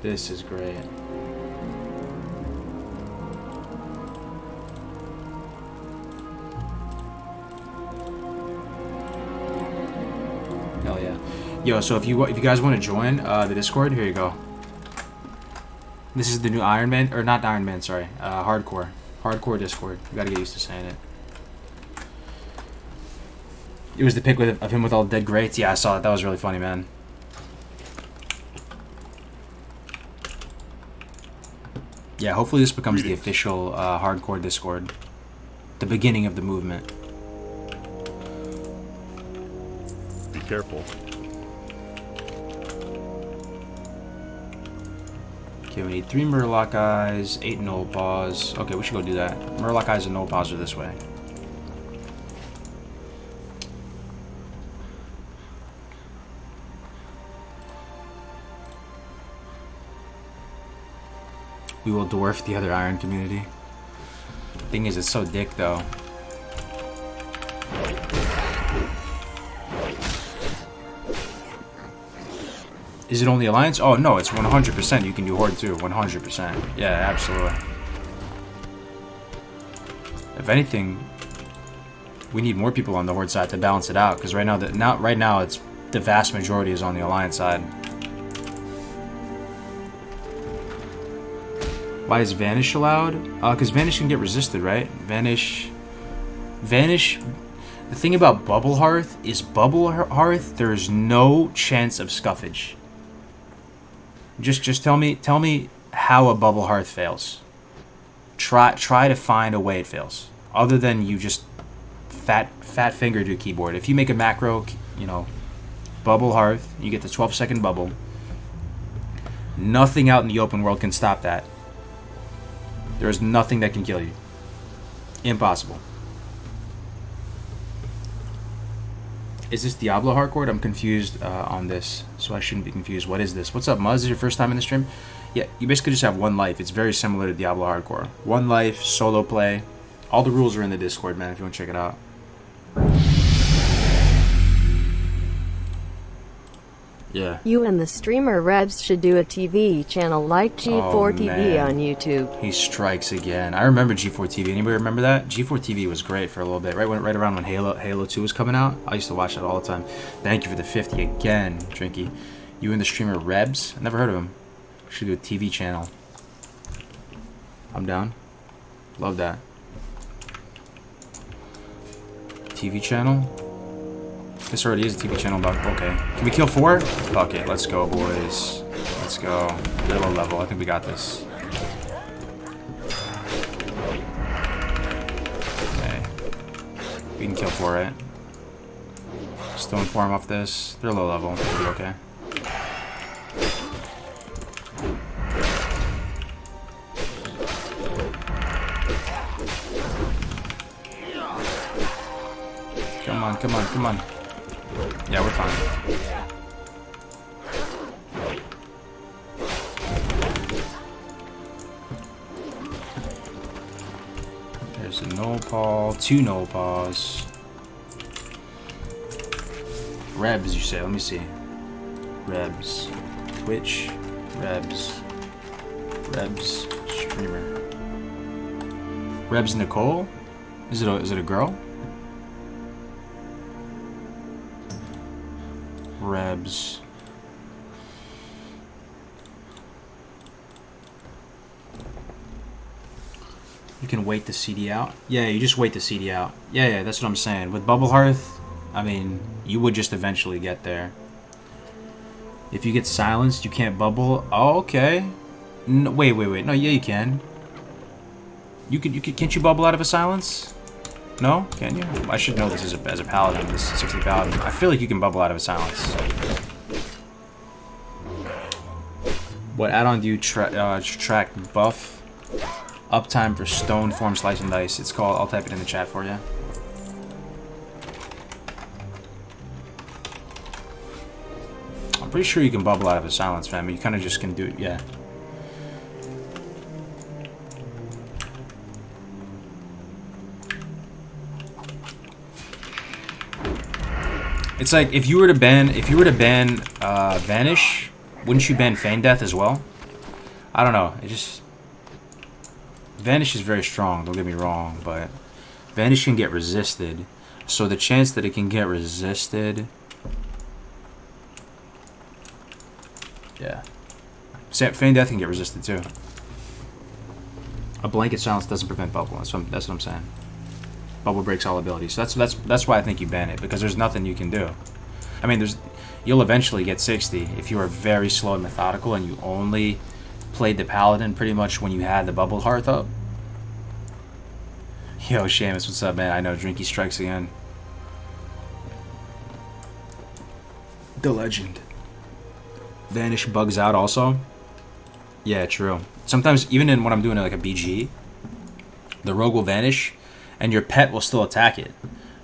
This is great. Hell yeah. Yo, so if you guys want to join the Discord, here you go. This is the new Iron Man, or not Iron Man, sorry, Hardcore Discord. You gotta get used to saying it. It was the pic of him with all the dead greats. Yeah, I saw that. That was really funny, man. Yeah, hopefully this becomes the official Hardcore Discord. The beginning of the movement. Be careful. Okay, we need 3 Murloc Eyes, 8 Null Paws. Okay, we should go do that. Murloc Eyes and Null Paws are this way. We will dwarf the other Iron community. Thing is, it's so dick, though. Is it only Alliance? Oh, no, it's 100%. You can do Horde, too. 100%. Yeah, absolutely. If anything, we need more people on the Horde side to balance it out, because right now, it's the vast majority is on the Alliance side. Why is Vanish allowed? Because Vanish can get resisted, right? Vanish. The thing about Bubble Hearth is there's no chance of scuffage. Just tell me how a Bubble Hearth fails. Try to find a way it fails. Other than you just fat fingered your keyboard. If you make a macro, Bubble Hearth, you get the 12-second bubble. Nothing out in the open world can stop that. There's nothing that can kill you. Impossible. Is this Diablo Hardcore? I'm confused on this, so I shouldn't be confused. What is this? What's up, Muzz? Is this your first time in the stream? Yeah, you basically just have 1 life. It's very similar to Diablo Hardcore. 1 life, solo play. All the rules are in the Discord, man, if you want to check it out. Yeah. You and the streamer Rebs should do a TV channel like G4 TV on YouTube. He strikes again. I remember G4 TV. Anybody remember that? G4 TV was great for a little bit. Right around when Halo 2 was coming out. I used to watch that all the time. Thank you for the 50 again, Drinky. You and the streamer Rebs? I never heard of him. Should do a TV channel. I'm down. Love that. TV channel? This already is a TV channel, but okay. Can we kill 4? Fuck it, let's go, boys. Let's go. They're low level. I think we got this. Okay. We can kill 4, right? Stone form off this. They're low level. We'll be okay. Come on, come on, come on. Yeah, we're fine. There's a null paw, 2 null paws. Rebs, you say? Let me see. Rebs. Twitch. Rebs. Rebs. Streamer. Rebs Nicole? Is it a girl? Rebs. You can wait the CD out. Yeah, you just wait the CD out. Yeah, that's what I'm saying. With Bubble Hearth, I mean, you would just eventually get there. If you get silenced, you can't bubble. Oh, okay. No, wait. No, yeah, you can. You could. Can't you bubble out of a silence? No, can you? I should know this as a paladin. This 60 paladin. I feel like you can bubble out of a silence. What add-on do you track buff? Uptime for stone form slice and dice. It's called. I'll type it in the chat for you. I'm pretty sure you can bubble out of a silence, fam. You kind of just can do it. Yeah. It's like if you were to ban Vanish, wouldn't you ban Feign Death as well? I don't know. It just Vanish is very strong, don't get me wrong, but Vanish can get resisted. So the chance that it can get resisted... Yeah. Feign Death can get resisted too. A blanket silence doesn't prevent bubble. That's what I'm saying. Bubble breaks all abilities. So that's why I think you ban it, because there's nothing you can do. I mean, you'll eventually get 60 if you are very slow and methodical and you only played the paladin pretty much when you had the Bubble Hearth up. Yo, Seamus, what's up, man? I know Drinky strikes again. The legend. Vanish bugs out also. Yeah, true. Sometimes even in when I'm doing like a BG, the rogue will vanish and your pet will still attack it.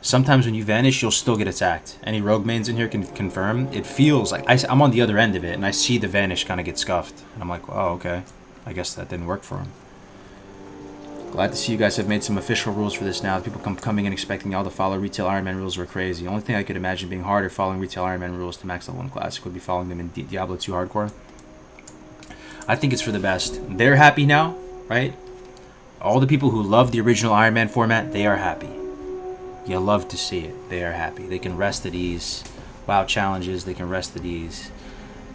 Sometimes when you vanish, you'll still get attacked. Any rogue mains in here can confirm. It feels like I'm on the other end of it, and I see the vanish kind of get scuffed. And I'm like, oh, okay. I guess that didn't work for him. Glad to see you guys have made some official rules for this now. People coming in expecting y'all to follow retail Iron Man rules were crazy. The only thing I could imagine being harder following retail Iron Man rules to max level 1 Classic would be following them in Diablo 2 Hardcore. I think it's for the best. They're happy now, right? All the people who love the original Iron Man format, they are happy. You love to see it. They are happy. They can rest at ease. WoW challenges, they can rest at ease.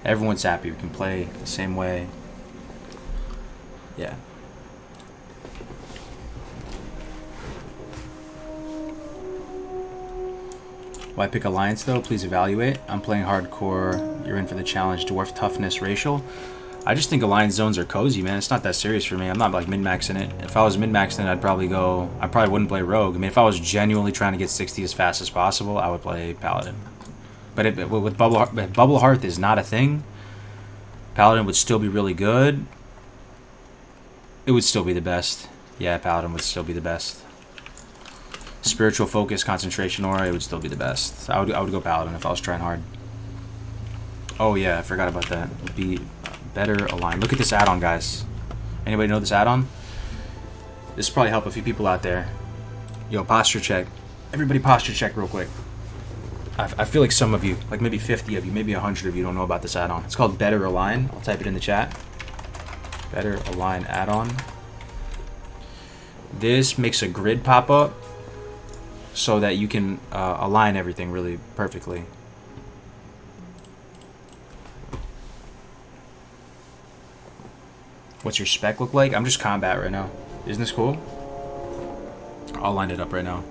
Everyone's happy. We can play the same way. Yeah. Why pick Alliance though? Please evaluate. I'm playing hardcore. You're in for the challenge. Dwarf toughness racial. I just think Alliance zones are cozy, man. It's not that serious for me. I'm not like min-maxing it. If I was min-maxing it, I probably wouldn't play Rogue. I mean, if I was genuinely trying to get 60 as fast as possible, I would play Paladin. But with Bubble Hearth is not a thing. Paladin would still be really good. It would still be the best. Yeah, Paladin would still be the best. Spiritual focus, concentration aura, it would still be the best. I would go Paladin if I was trying hard. Oh yeah, I forgot about that. It'd be better aligned. Look at this add-on, guys. Anybody know this add-on? This will probably help a few people out there. Yo, posture check. Everybody posture check real quick. I feel like some of you, like maybe 50 of you, maybe 100 of you don't know about this add-on. It's called Better Align. I'll type it in the chat. Better Align add-on. This makes a grid pop up so that you can align everything really perfectly. What's your spec look like? I'm just combat right now. Isn't this cool? I'll line it up right now.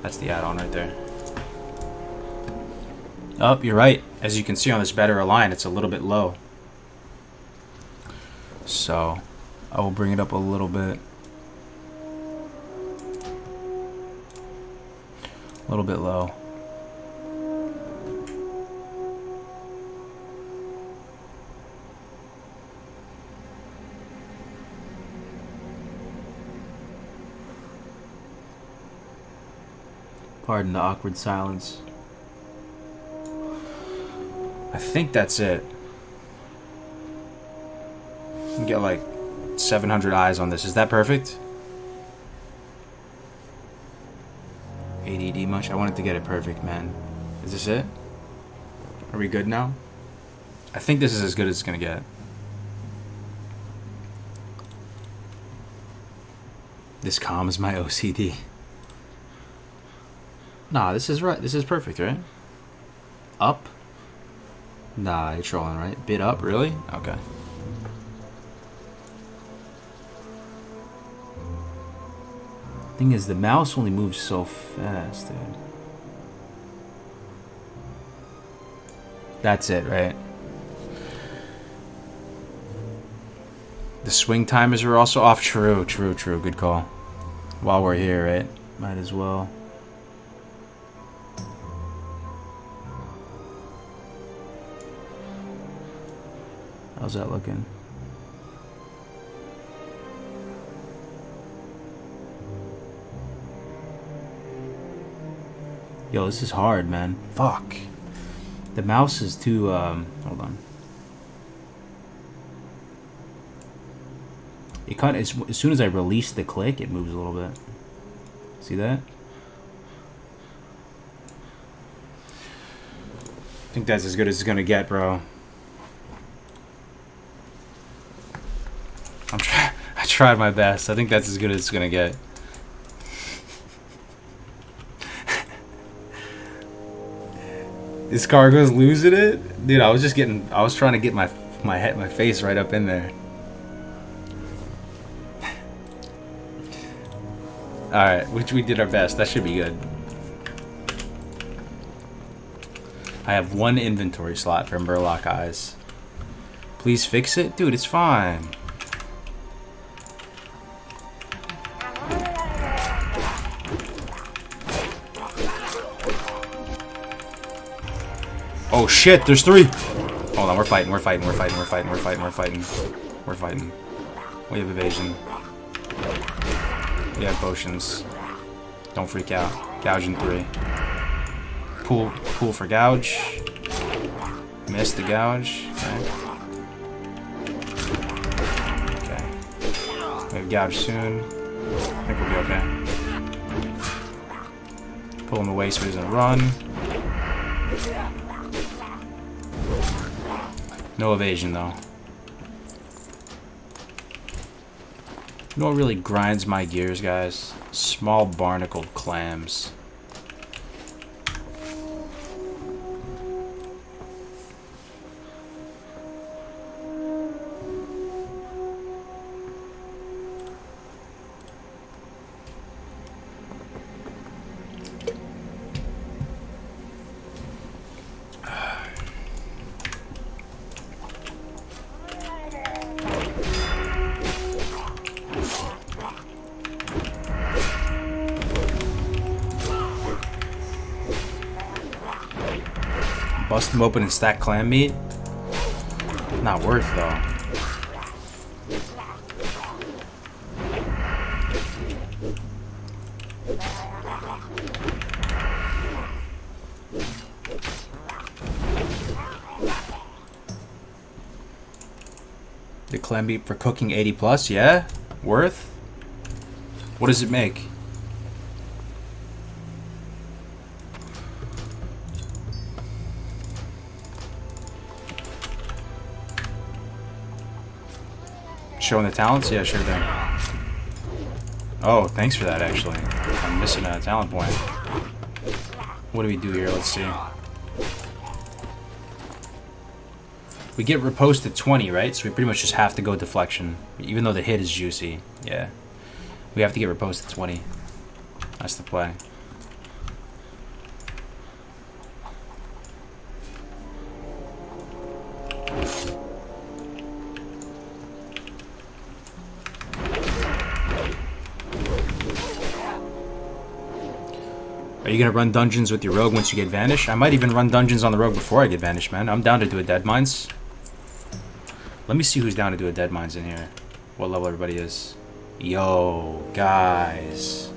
That's the add-on right there. Oh, you're right. As you can see on this Better Align, it's a little bit low. So, I will bring it up a little bit. A little bit low. Pardon the awkward silence. I think that's it. You can get like 700 eyes on this. Is that perfect? ADD much? I wanted to get it perfect, man. Is this it? Are we good now? I think this is as good as it's gonna get. This calms my OCD. Nah, this is right. This is perfect, right? Up? Nah, you're trolling, right? Bit up, really? Okay. Thing is, the mouse only moves so fast, dude. That's it, right? The swing timers are also off. True. Good call. While we're here, right? Might as well. How's that looking? Yo, this is hard, man. Fuck. The mouse is too, hold on. It kind of, as soon as I release the click, it moves a little bit. See that? I think that's as good as it's gonna get, bro. I tried my best. I think that's as good as it's gonna get. This cargo's losing it, dude. I was trying to get my face right up in there. All right, which we did our best. That should be good. I have one inventory slot for Murloc Eyes. Please fix it, dude. It's fine. Oh shit, there's 3! Hold on, we're fighting. We have evasion. We have potions. Don't freak out. Gouge in 3. Pool for gouge. Missed the gouge. Okay. We have gouge soon. I think we'll be okay. Pull him away so he doesn't run. No evasion, though. You know what really grinds my gears, guys? Small barnacled clams. Bust them open and stack clam meat? Not worth, though. The clam meat for cooking 80 plus, yeah? Worth? What does it make? Showing the talents? Yeah, sure thing. Oh, thanks for that, actually. I'm missing a talent point. What do we do here? Let's see. We get riposte at 20, right? So we pretty much just have to go deflection. Even though the hit is juicy. Yeah. We have to get riposte at 20. That's the play. Are you gonna run dungeons with your rogue once you get Vanish? I might even run dungeons on the rogue before I get Vanish, man. I'm down to do a Dead Mines. Let me see who's down to do a Dead Mines in here. What level everybody is. Yo, guys.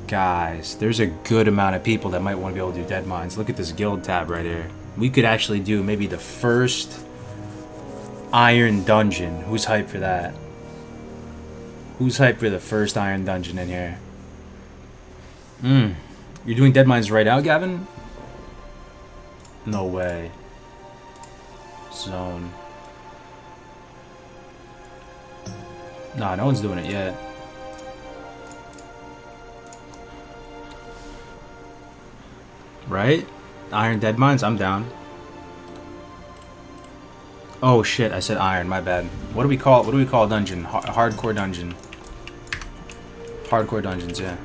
Guys, there's a good amount of people that might want to be able to do Dead Mines. Look at this guild tab right here. We could actually do maybe the first Iron Dungeon. Who's hyped for that? Who's hyped for the first Iron Dungeon in here? You're doing Dead Mines right now, Gavin? No way. Zone. Nah, no one's doing it yet. Right? Iron Dead Mines? I'm down. Oh shit, I said iron, my bad. What do we call a dungeon? Hardcore dungeon. Hardcore dungeons, yeah.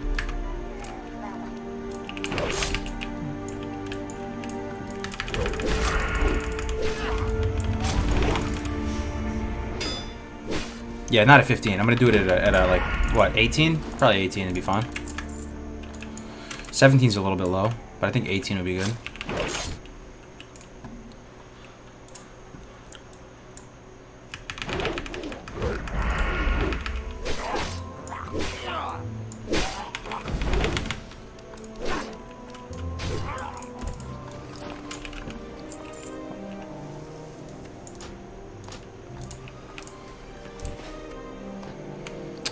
Yeah, not at 15. I'm gonna do it at a like, what, 18? Probably 18 would be fine. 17's a little bit low, but I think 18 would be good.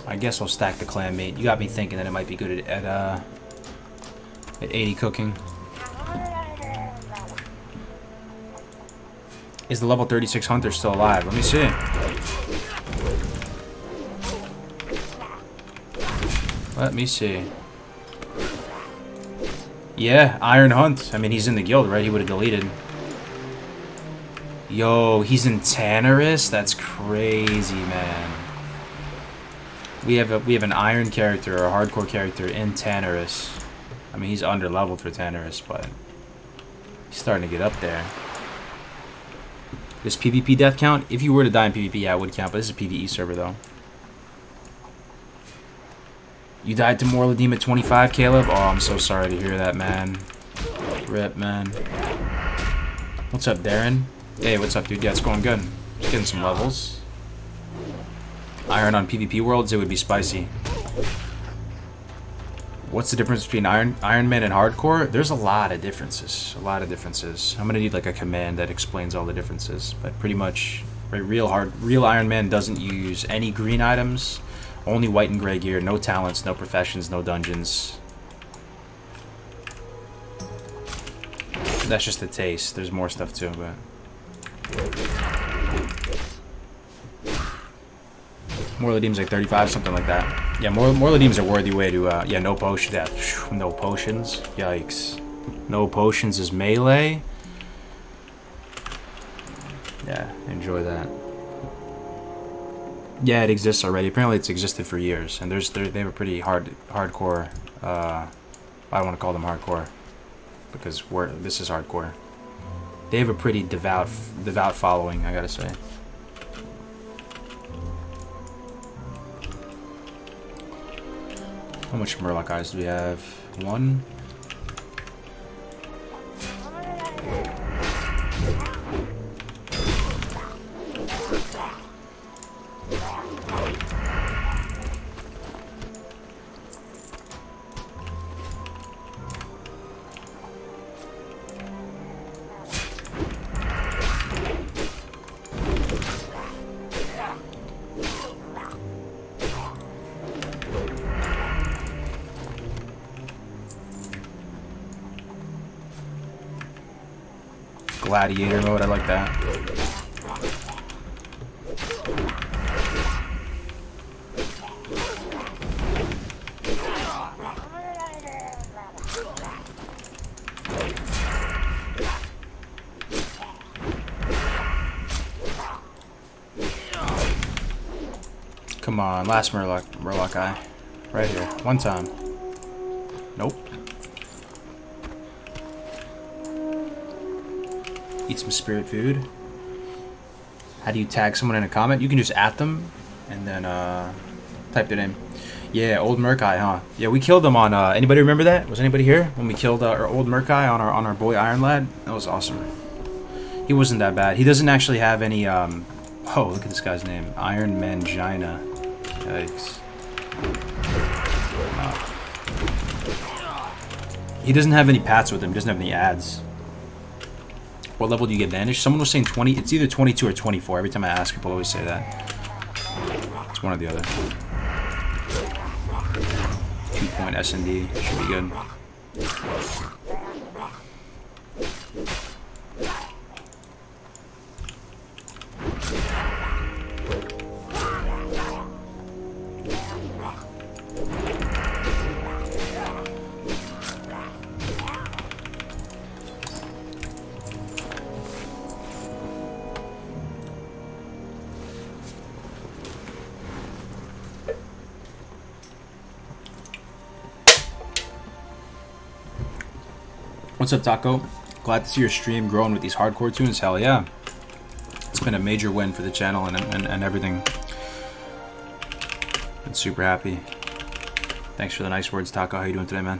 I guess we'll stack the clan mate. You got me thinking that it might be good at 80 cooking. Is the level 36 hunter still alive? Let me see. Let me see. Yeah, Iron Hunt. I mean, he's in the guild, right? He would have deleted. Yo, he's in Tannerus? That's crazy, man. We have an iron character or a hardcore character in Tannerus. I mean, he's under leveled for Tannerus, but he's starting to get up there. This PvP death count? If you were to die in PvP, yeah, it would count, but this is a PvE server, though. You died to Morladim at 25, Caleb? Oh, I'm so sorry to hear that, man. Rip, man. What's up, Darren? Hey, what's up, dude? Yeah, it's going good. Just getting some levels. Iron on PvP worlds, it would be spicy. What's the difference between Iron Man and hardcore? There's a lot of differences. A lot of differences. I'm gonna need like a command that explains all the differences. But pretty much, right, real Iron Man doesn't use any green items, only white and gray gear, no talents, no professions, no dungeons. That's just a taste. There's more stuff too, but. Morladim's like 35, something like that. Yeah, Morladim's a worthy way to, yeah, no potions. Yeah, no potions. Yikes. No potions is melee. Yeah, enjoy that. Yeah, it exists already. Apparently it's existed for years. And they have a pretty hardcore, I don't want to call them hardcore. Because this is hardcore. They have a pretty devout following, I gotta say. How much Murloc eyes do we have? One. Gladiator mode, I like that. Come on, last Murloc eye. Right here. One time. Nope. Eat some spirit food. How do you tag someone in a comment? You can just at them and then type their name. Yeah, old Merkai, huh? Yeah, we killed them on. Anybody remember that? Was anybody here when we killed our old Merkai on our boy Iron Lad? That was awesome. He wasn't that bad. He doesn't actually have any. Oh, look at this guy's name, Iron Mangina. Yikes. He doesn't have any pats with him. He doesn't have any ads. What level do you get banished? Someone was saying 20. It's either 22 or 24. Every time I ask, people always say that. It's one or the other. 2-point S&D. Should be good. What's up, Taco? Glad to see your stream growing with these hardcore tunes. Hell yeah. It's been a major win for the channel and everything. Been super happy. Thanks for the nice words, Taco. How you doing today, man?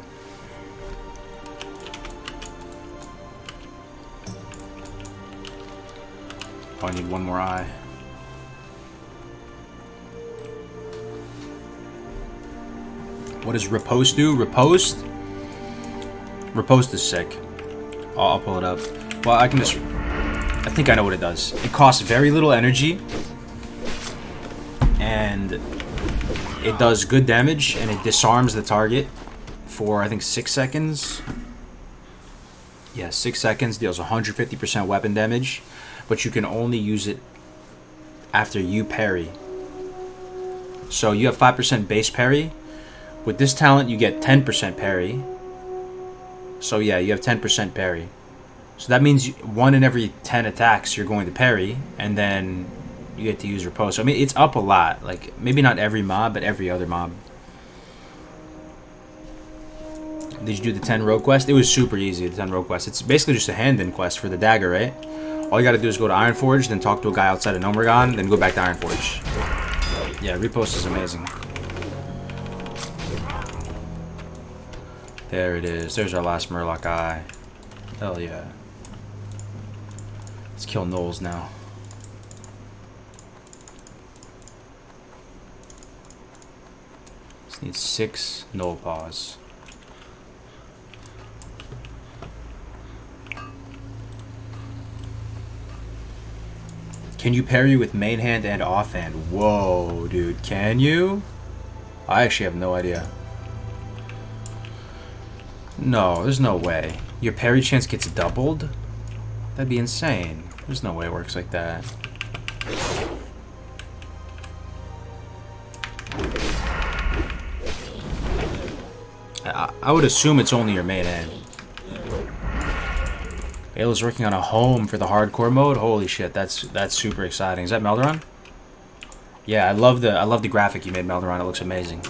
Oh, I need one more eye. What does riposte do? Riposte? Riposte is sick. I'll pull it up. Well, I can just... I think I know what it does. It costs very little energy. And it does good damage. And it disarms the target for, I think, 6 seconds. Yeah, 6 seconds. Deals 150% weapon damage. But you can only use it after you parry. So you have 5% base parry. With this talent, you get 10% parry. So yeah, you have 10% parry. So that means 1 in every 10 attacks you're going to parry, and then you get to use riposte. So I mean, it's up a lot. Like, maybe not every mob, but every other mob. Did you do the 10 rogue quest? It was super easy, the 10 rogue quest. It's basically just a hand-in quest for the dagger, right? All you gotta do is go to Ironforge, then talk to a guy outside of Nomergon, then go back to Ironforge. Yeah, riposte is amazing. There it is. There's our last Murloc eye. Hell yeah. Let's kill Knowles now. Just need 6 Knoll paws. Can you parry with main hand and offhand? Whoa, dude. Can you? I actually have no idea. No, there's no way. Your parry chance gets doubled? That'd be insane. There's no way it works like that. I would assume it's only your main hand. Ayla's working on a home for the hardcore mode. Holy shit, that's super exciting. Is that Melderon? Yeah, I love the graphic you made, Melderon. It looks amazing.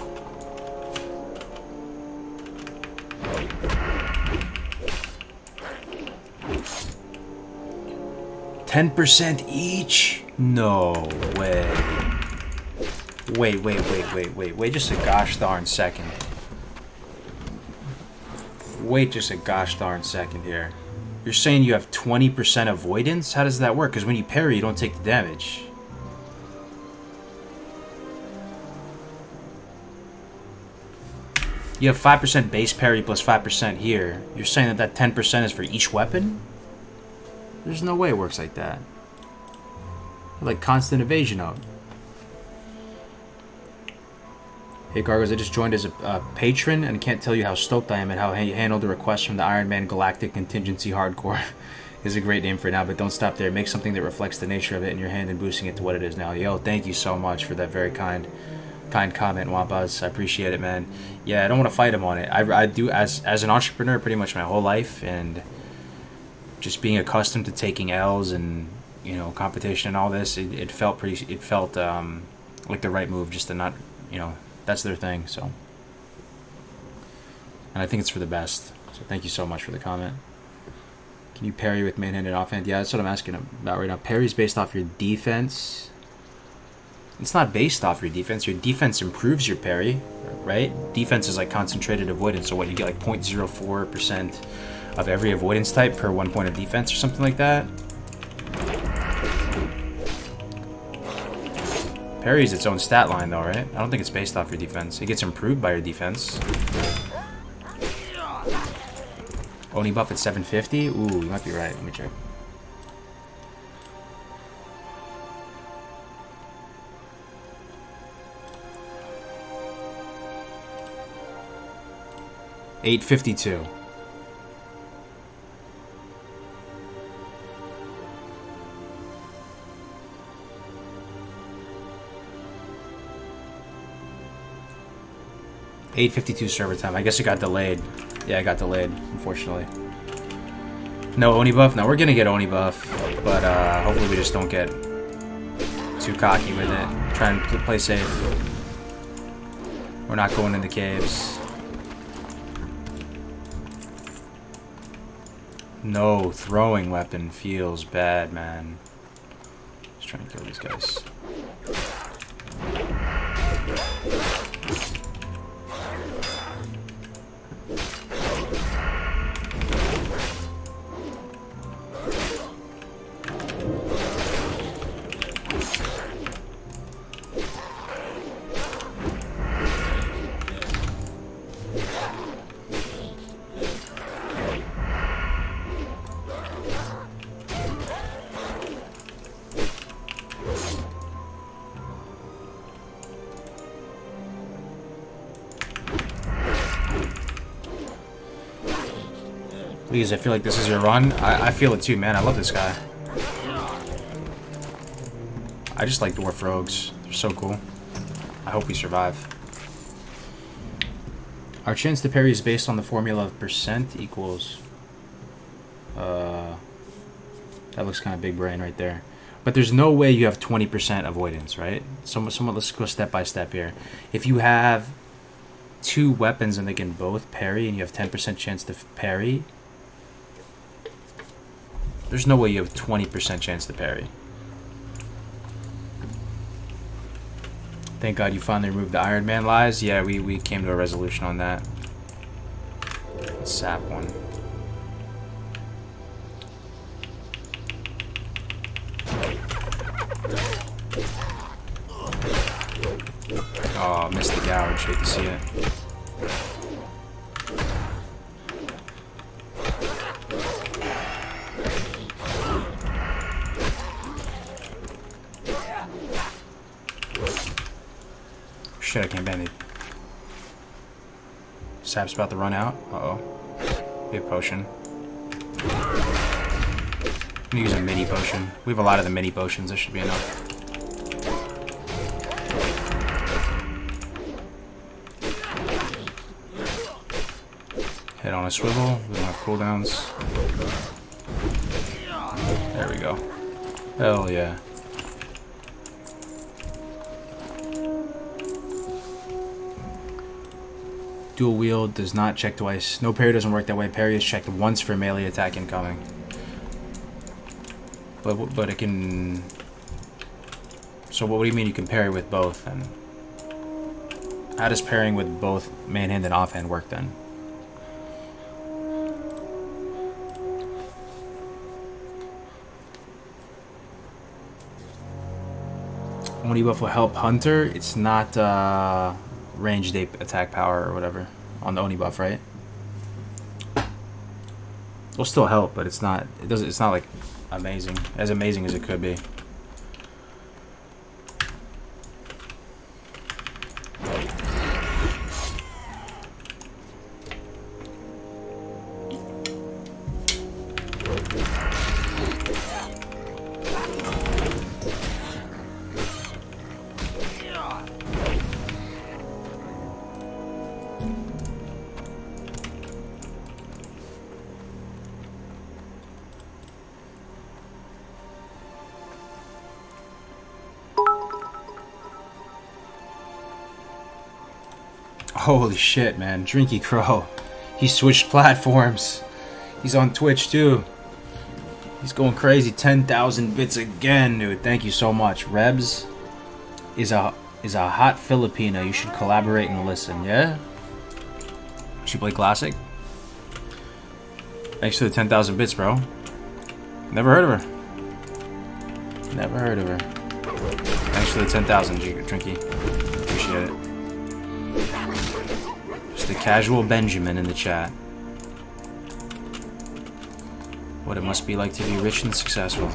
10% each? No way. Wait just a gosh darn second. Wait just a gosh darn second here. You're saying you have 20% avoidance? How does that work? Because when you parry, you don't take the damage. You have 5% base parry plus 5% here. You're saying that 10% is for each weapon? There's no way it works like that. Like constant evasion out. Hey Gargos, I just joined as a patron and can't tell you how stoked I am at how you handled the request from the Iron Man Galactic Contingency Hardcore. Is a great name for it now, but don't stop there. Make something that reflects the nature of it in your hand and boosting it to what it is now. Yo, thank you so much for that very kind comment, Wampas. I appreciate it, man. Yeah, I don't want to fight him on it. I do, as an entrepreneur pretty much my whole life, and just being accustomed to taking L's and, you know, competition and all this, it felt like the right move, just to not, you know, that's their thing, so. And I think it's for the best. So thank you so much for the comment. Can you parry with main hand and offhand? Yeah, that's what I'm asking about right now. Parry's based off your defense. It's not based off your defense. Your defense improves your parry, right? Defense is like concentrated avoidance, so what, you get like 0.04% of every avoidance type per 1 point of defense or something like that. Parry is its own stat line though, right? I don't think it's based off your defense. It gets improved by your defense. Oni buff at 750? Ooh, you might be right. Let me check. $852. $852 server time. I guess it got delayed. Yeah, it got delayed, unfortunately. No Oni buff? No, we're gonna get Oni buff, but hopefully we just don't get too cocky with it. Try and play safe. We're not going in the caves. No throwing weapon feels bad, man. Just trying to kill these guys. Please, I feel like this is your run. I feel it too, man. I love this guy. I just like dwarf rogues. They're so cool. I hope we survive. Our chance to parry is based on the formula of percent equals... that looks kind of big brain right there. But there's no way you have 20% avoidance, right? Somewhat, let's go step by step here. If you have 2 weapons and they can both parry and you have 10% chance to parry... There's no way you have 20% chance to parry. Thank God you finally removed the Iron Man lies. Yeah, we came to a resolution on that. Sap one. Oh, missed the gouge. Hate to see it. Shit, I can't bend it. Sap's about to run out. Uh-oh. Be a potion. I'm gonna use a mini potion. We have a lot of the mini potions. This should be enough. Head on a swivel. We don't have cooldowns. There we go. Hell yeah. Dual wield does not check twice. No parry doesn't work that way. Parry is checked once for melee attack incoming. But it can... So what do you mean you can parry with both then? How does parrying with both main hand and offhand work then? Oni buff will help Hunter. It's not ranged attack power or whatever on the Oni buff, right? It'll still help, but it's not. It doesn't. It's not like amazing as it could be. Holy shit, man. Drinky Crow. He switched platforms. He's on Twitch, too. He's going crazy. 10,000 bits again, dude. Thank you so much. Rebs is a hot Filipina. You should collaborate and listen, yeah? She play Classic? Thanks for the 10,000 bits, bro. Never heard of her. Never heard of her. Thanks for the 10,000, Drinky. Appreciate it. Just a casual Benjamin in the chat. What it must be like to be rich and successful.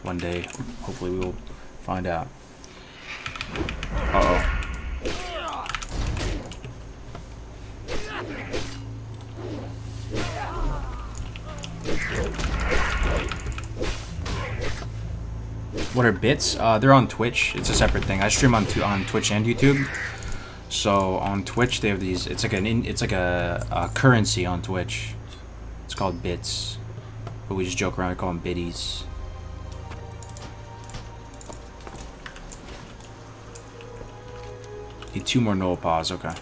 One day, hopefully we will find out. Uh-oh. What are bits? They're on Twitch. It's a separate thing. I stream on Twitch and YouTube. So on Twitch they have these. It's like a currency on Twitch. It's called bits, but we just joke around and call them biddies. Need 2 more null paws. Okay.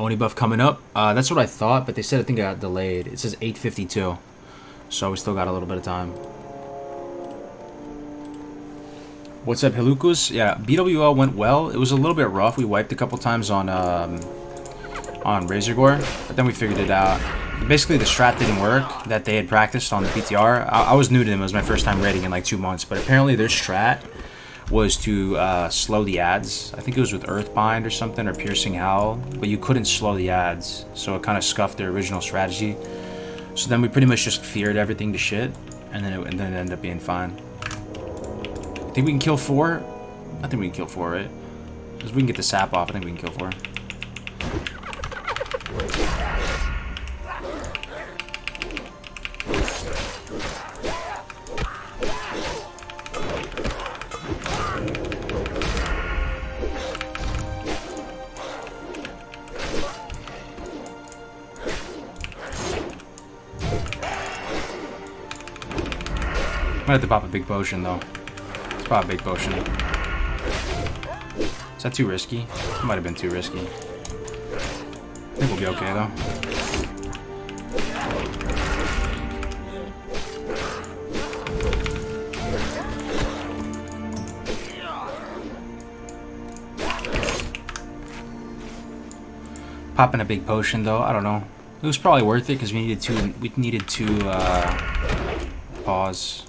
Oni buff coming up. That's what I thought, but they said I think it got delayed. It says 8:52, so we still got a little bit of time. What's up, Hilukus? Yeah, BWL went well. It was a little bit rough. We wiped a couple times on Razor Gore, but then we figured it out. Basically, the strat didn't work that they had practiced on the PTR. I was new to them. It was my first time raiding in like 2 months, but apparently their strat was to slow the ads. I think it was with Earthbind or something, or Piercing Howl, but you couldn't slow the ads, so it kind of scuffed their original strategy. So then we pretty much just feared everything to shit, and then it ended up being fine. I think we can kill 4. I think we can kill 4, right? Because we can get the sap off. I think we can kill 4. I might have to pop a big potion though. Let's pop a big potion. Is that too risky? It might have been too risky. I think we'll be okay though. Popping a big potion though, I don't know. It was probably worth it because we needed to pause.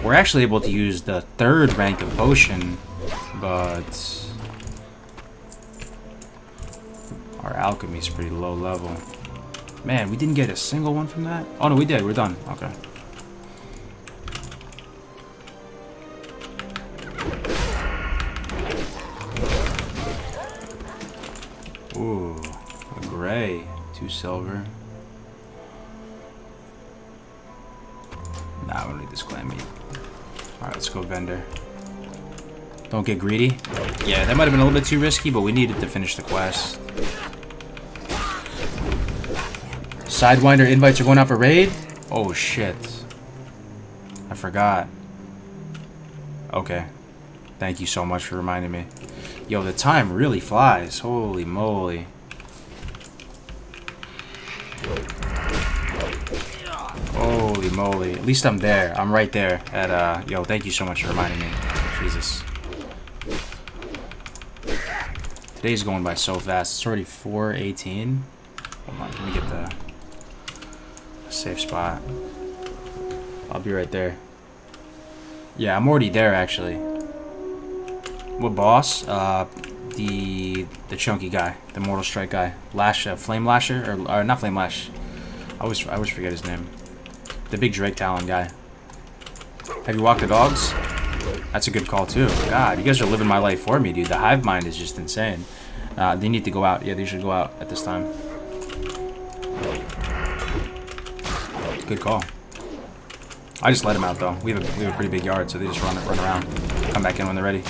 We're actually able to use the 3rd rank of potion, but our alchemy is pretty low level. Man, we didn't get a single one from that? Oh no, we did. We're done. Okay. Ooh, a gray. 2 silver. Nah, we don't need this clan meat. Alright, let's go vendor. Don't get greedy. Yeah, that might have been a little bit too risky, but we needed to finish the quest. Sidewinder invites are going out for raid? Oh shit. I forgot. Okay. Thank you so much for reminding me. Yo, the time really flies. Holy moly. Holy moly. At least I'm there. I'm right there at, yo, thank you so much for reminding me. Jesus. Today's going by so fast. It's already 4:18. Hold on, let me get the safe spot. I'll be right there. Yeah, I'm already there, actually. What boss? The chunky guy. The Mortal Strike guy. Flame Lasher? Or not Flame Lash. I always forget his name. The big Drake Talon guy. Have you walked the dogs? That's a good call too. God, you guys are living my life for me, dude. The hive mind is just insane. They need to go out. Yeah, they should go out at this time. Good call. I just let them out though. We have a pretty big yard, so they just run around. Come back in when they're ready.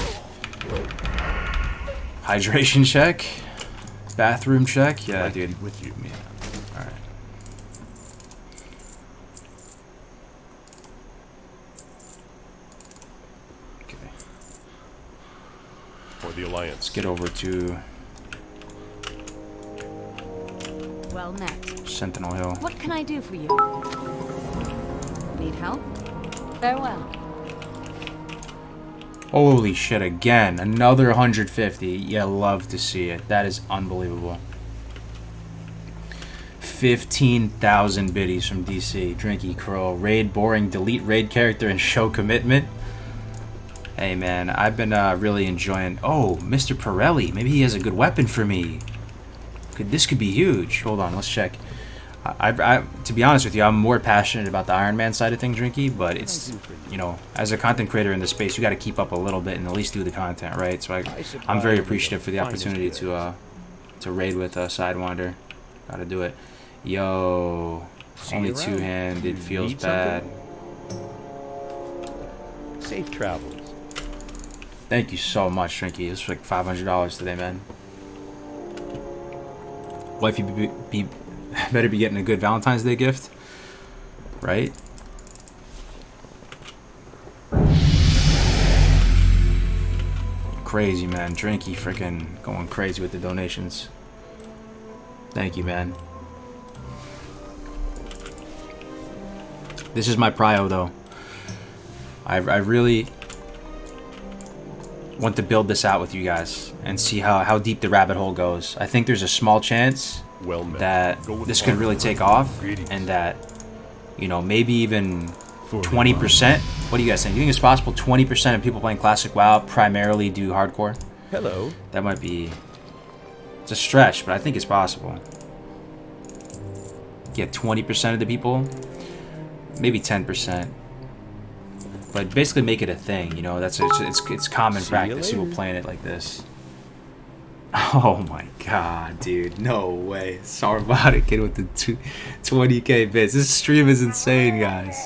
Hydration check. Bathroom check. Yeah, dude. With you, man. All right. Okay. For the Alliance. Let's get over to Well met. Sentinel Hill. What can I do for you? Need help? Farewell. Holy shit, again. Another 150. You love to see it. That is unbelievable. 15,000 biddies from DC. Drinky Crow. Raid boring. Delete raid character and show commitment. Hey man, I've been really enjoying... Oh, Mr. Pirelli. Maybe he has a good weapon for me. This could be huge. Hold on, let's check. To be honest with you, I'm more passionate about the Iron Man side of things, Drinky, but it's, you know, as a content creator in this space, you got to keep up a little bit and at least do the content, right? So I'm very appreciative for the opportunity to raid with Sidewinder. Got to do it. Yo, only two-handed feels bad. Safe travels. Thank you so much, Drinky. This was like $500 today, man. Wifey better be getting a good Valentine's Day gift, right? crazy, man. Drinky freaking going crazy with the donations. Thank you, man. This is my prio, though. I really want to build this out with you guys and see how deep the rabbit hole goes. I think there's a small chance Well met. that Go with this could honor. really take off, Greetings. and that, you know, maybe even For 20%. What do you guys think? Do you think it's possible 20% of people playing Classic WoW primarily do hardcore? Hello. That might be... It's a stretch, but I think it's possible. Get 20% of the people, maybe 10%. But basically make it a thing, you know. That's it's common See you practice. People later. playing it like this. Oh my god, dude. No way. Sorry about it, kid, with the 20k bits. This stream is insane, guys.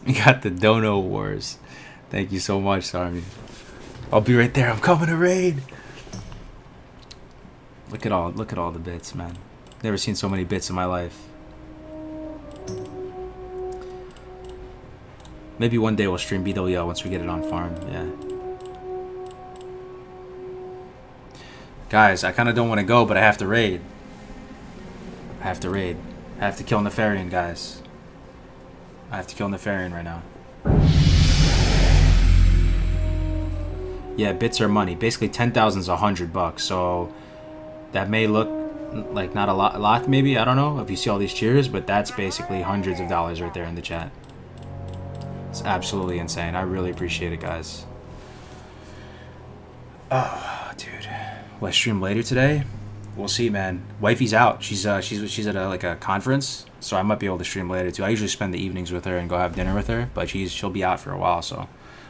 You got the Dono Wars. Thank you so much, Sarmi. I'll be right there. I'm coming to raid. Look at all the bits, man. Never seen so many bits in my life. Maybe one day we'll stream BWL once we get it on farm. Yeah. Guys, I kind of don't want to go, but I have to raid. I have to raid. I have to kill Nefarian, guys. I have to kill Nefarian right now. Yeah, bits are money. Basically, 10,000 is $100, so that may look like not a lot maybe. I don't know if you see all these cheers, but that's basically hundreds of dollars right there in the chat. It's absolutely insane. I really appreciate it, guys. Oh, dude. Will I stream later today? We'll see, man. Wifey's out. She's at a conference, so I might be able to stream later too. I usually spend the evenings with her and go have dinner with her, but she'll be out for a while, so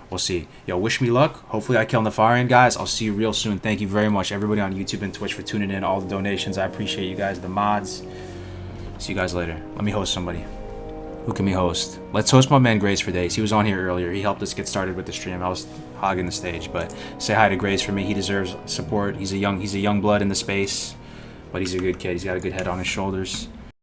we'll see. Yo, wish me luck. Hopefully I kill Nefarian, guys. I'll see you real soon. Thank you very much, everybody on YouTube and Twitch, for tuning in. All the donations, I appreciate you guys. The mods. See you guys later. Let me host somebody. Who can we host? Let's host my man Grace for days. He was on here earlier. He helped us get started with the stream. I was hogging the stage, but say hi to Grace for me. He deserves support. He's a young blood in the space, but he's a good kid. He's got a good head on his shoulders.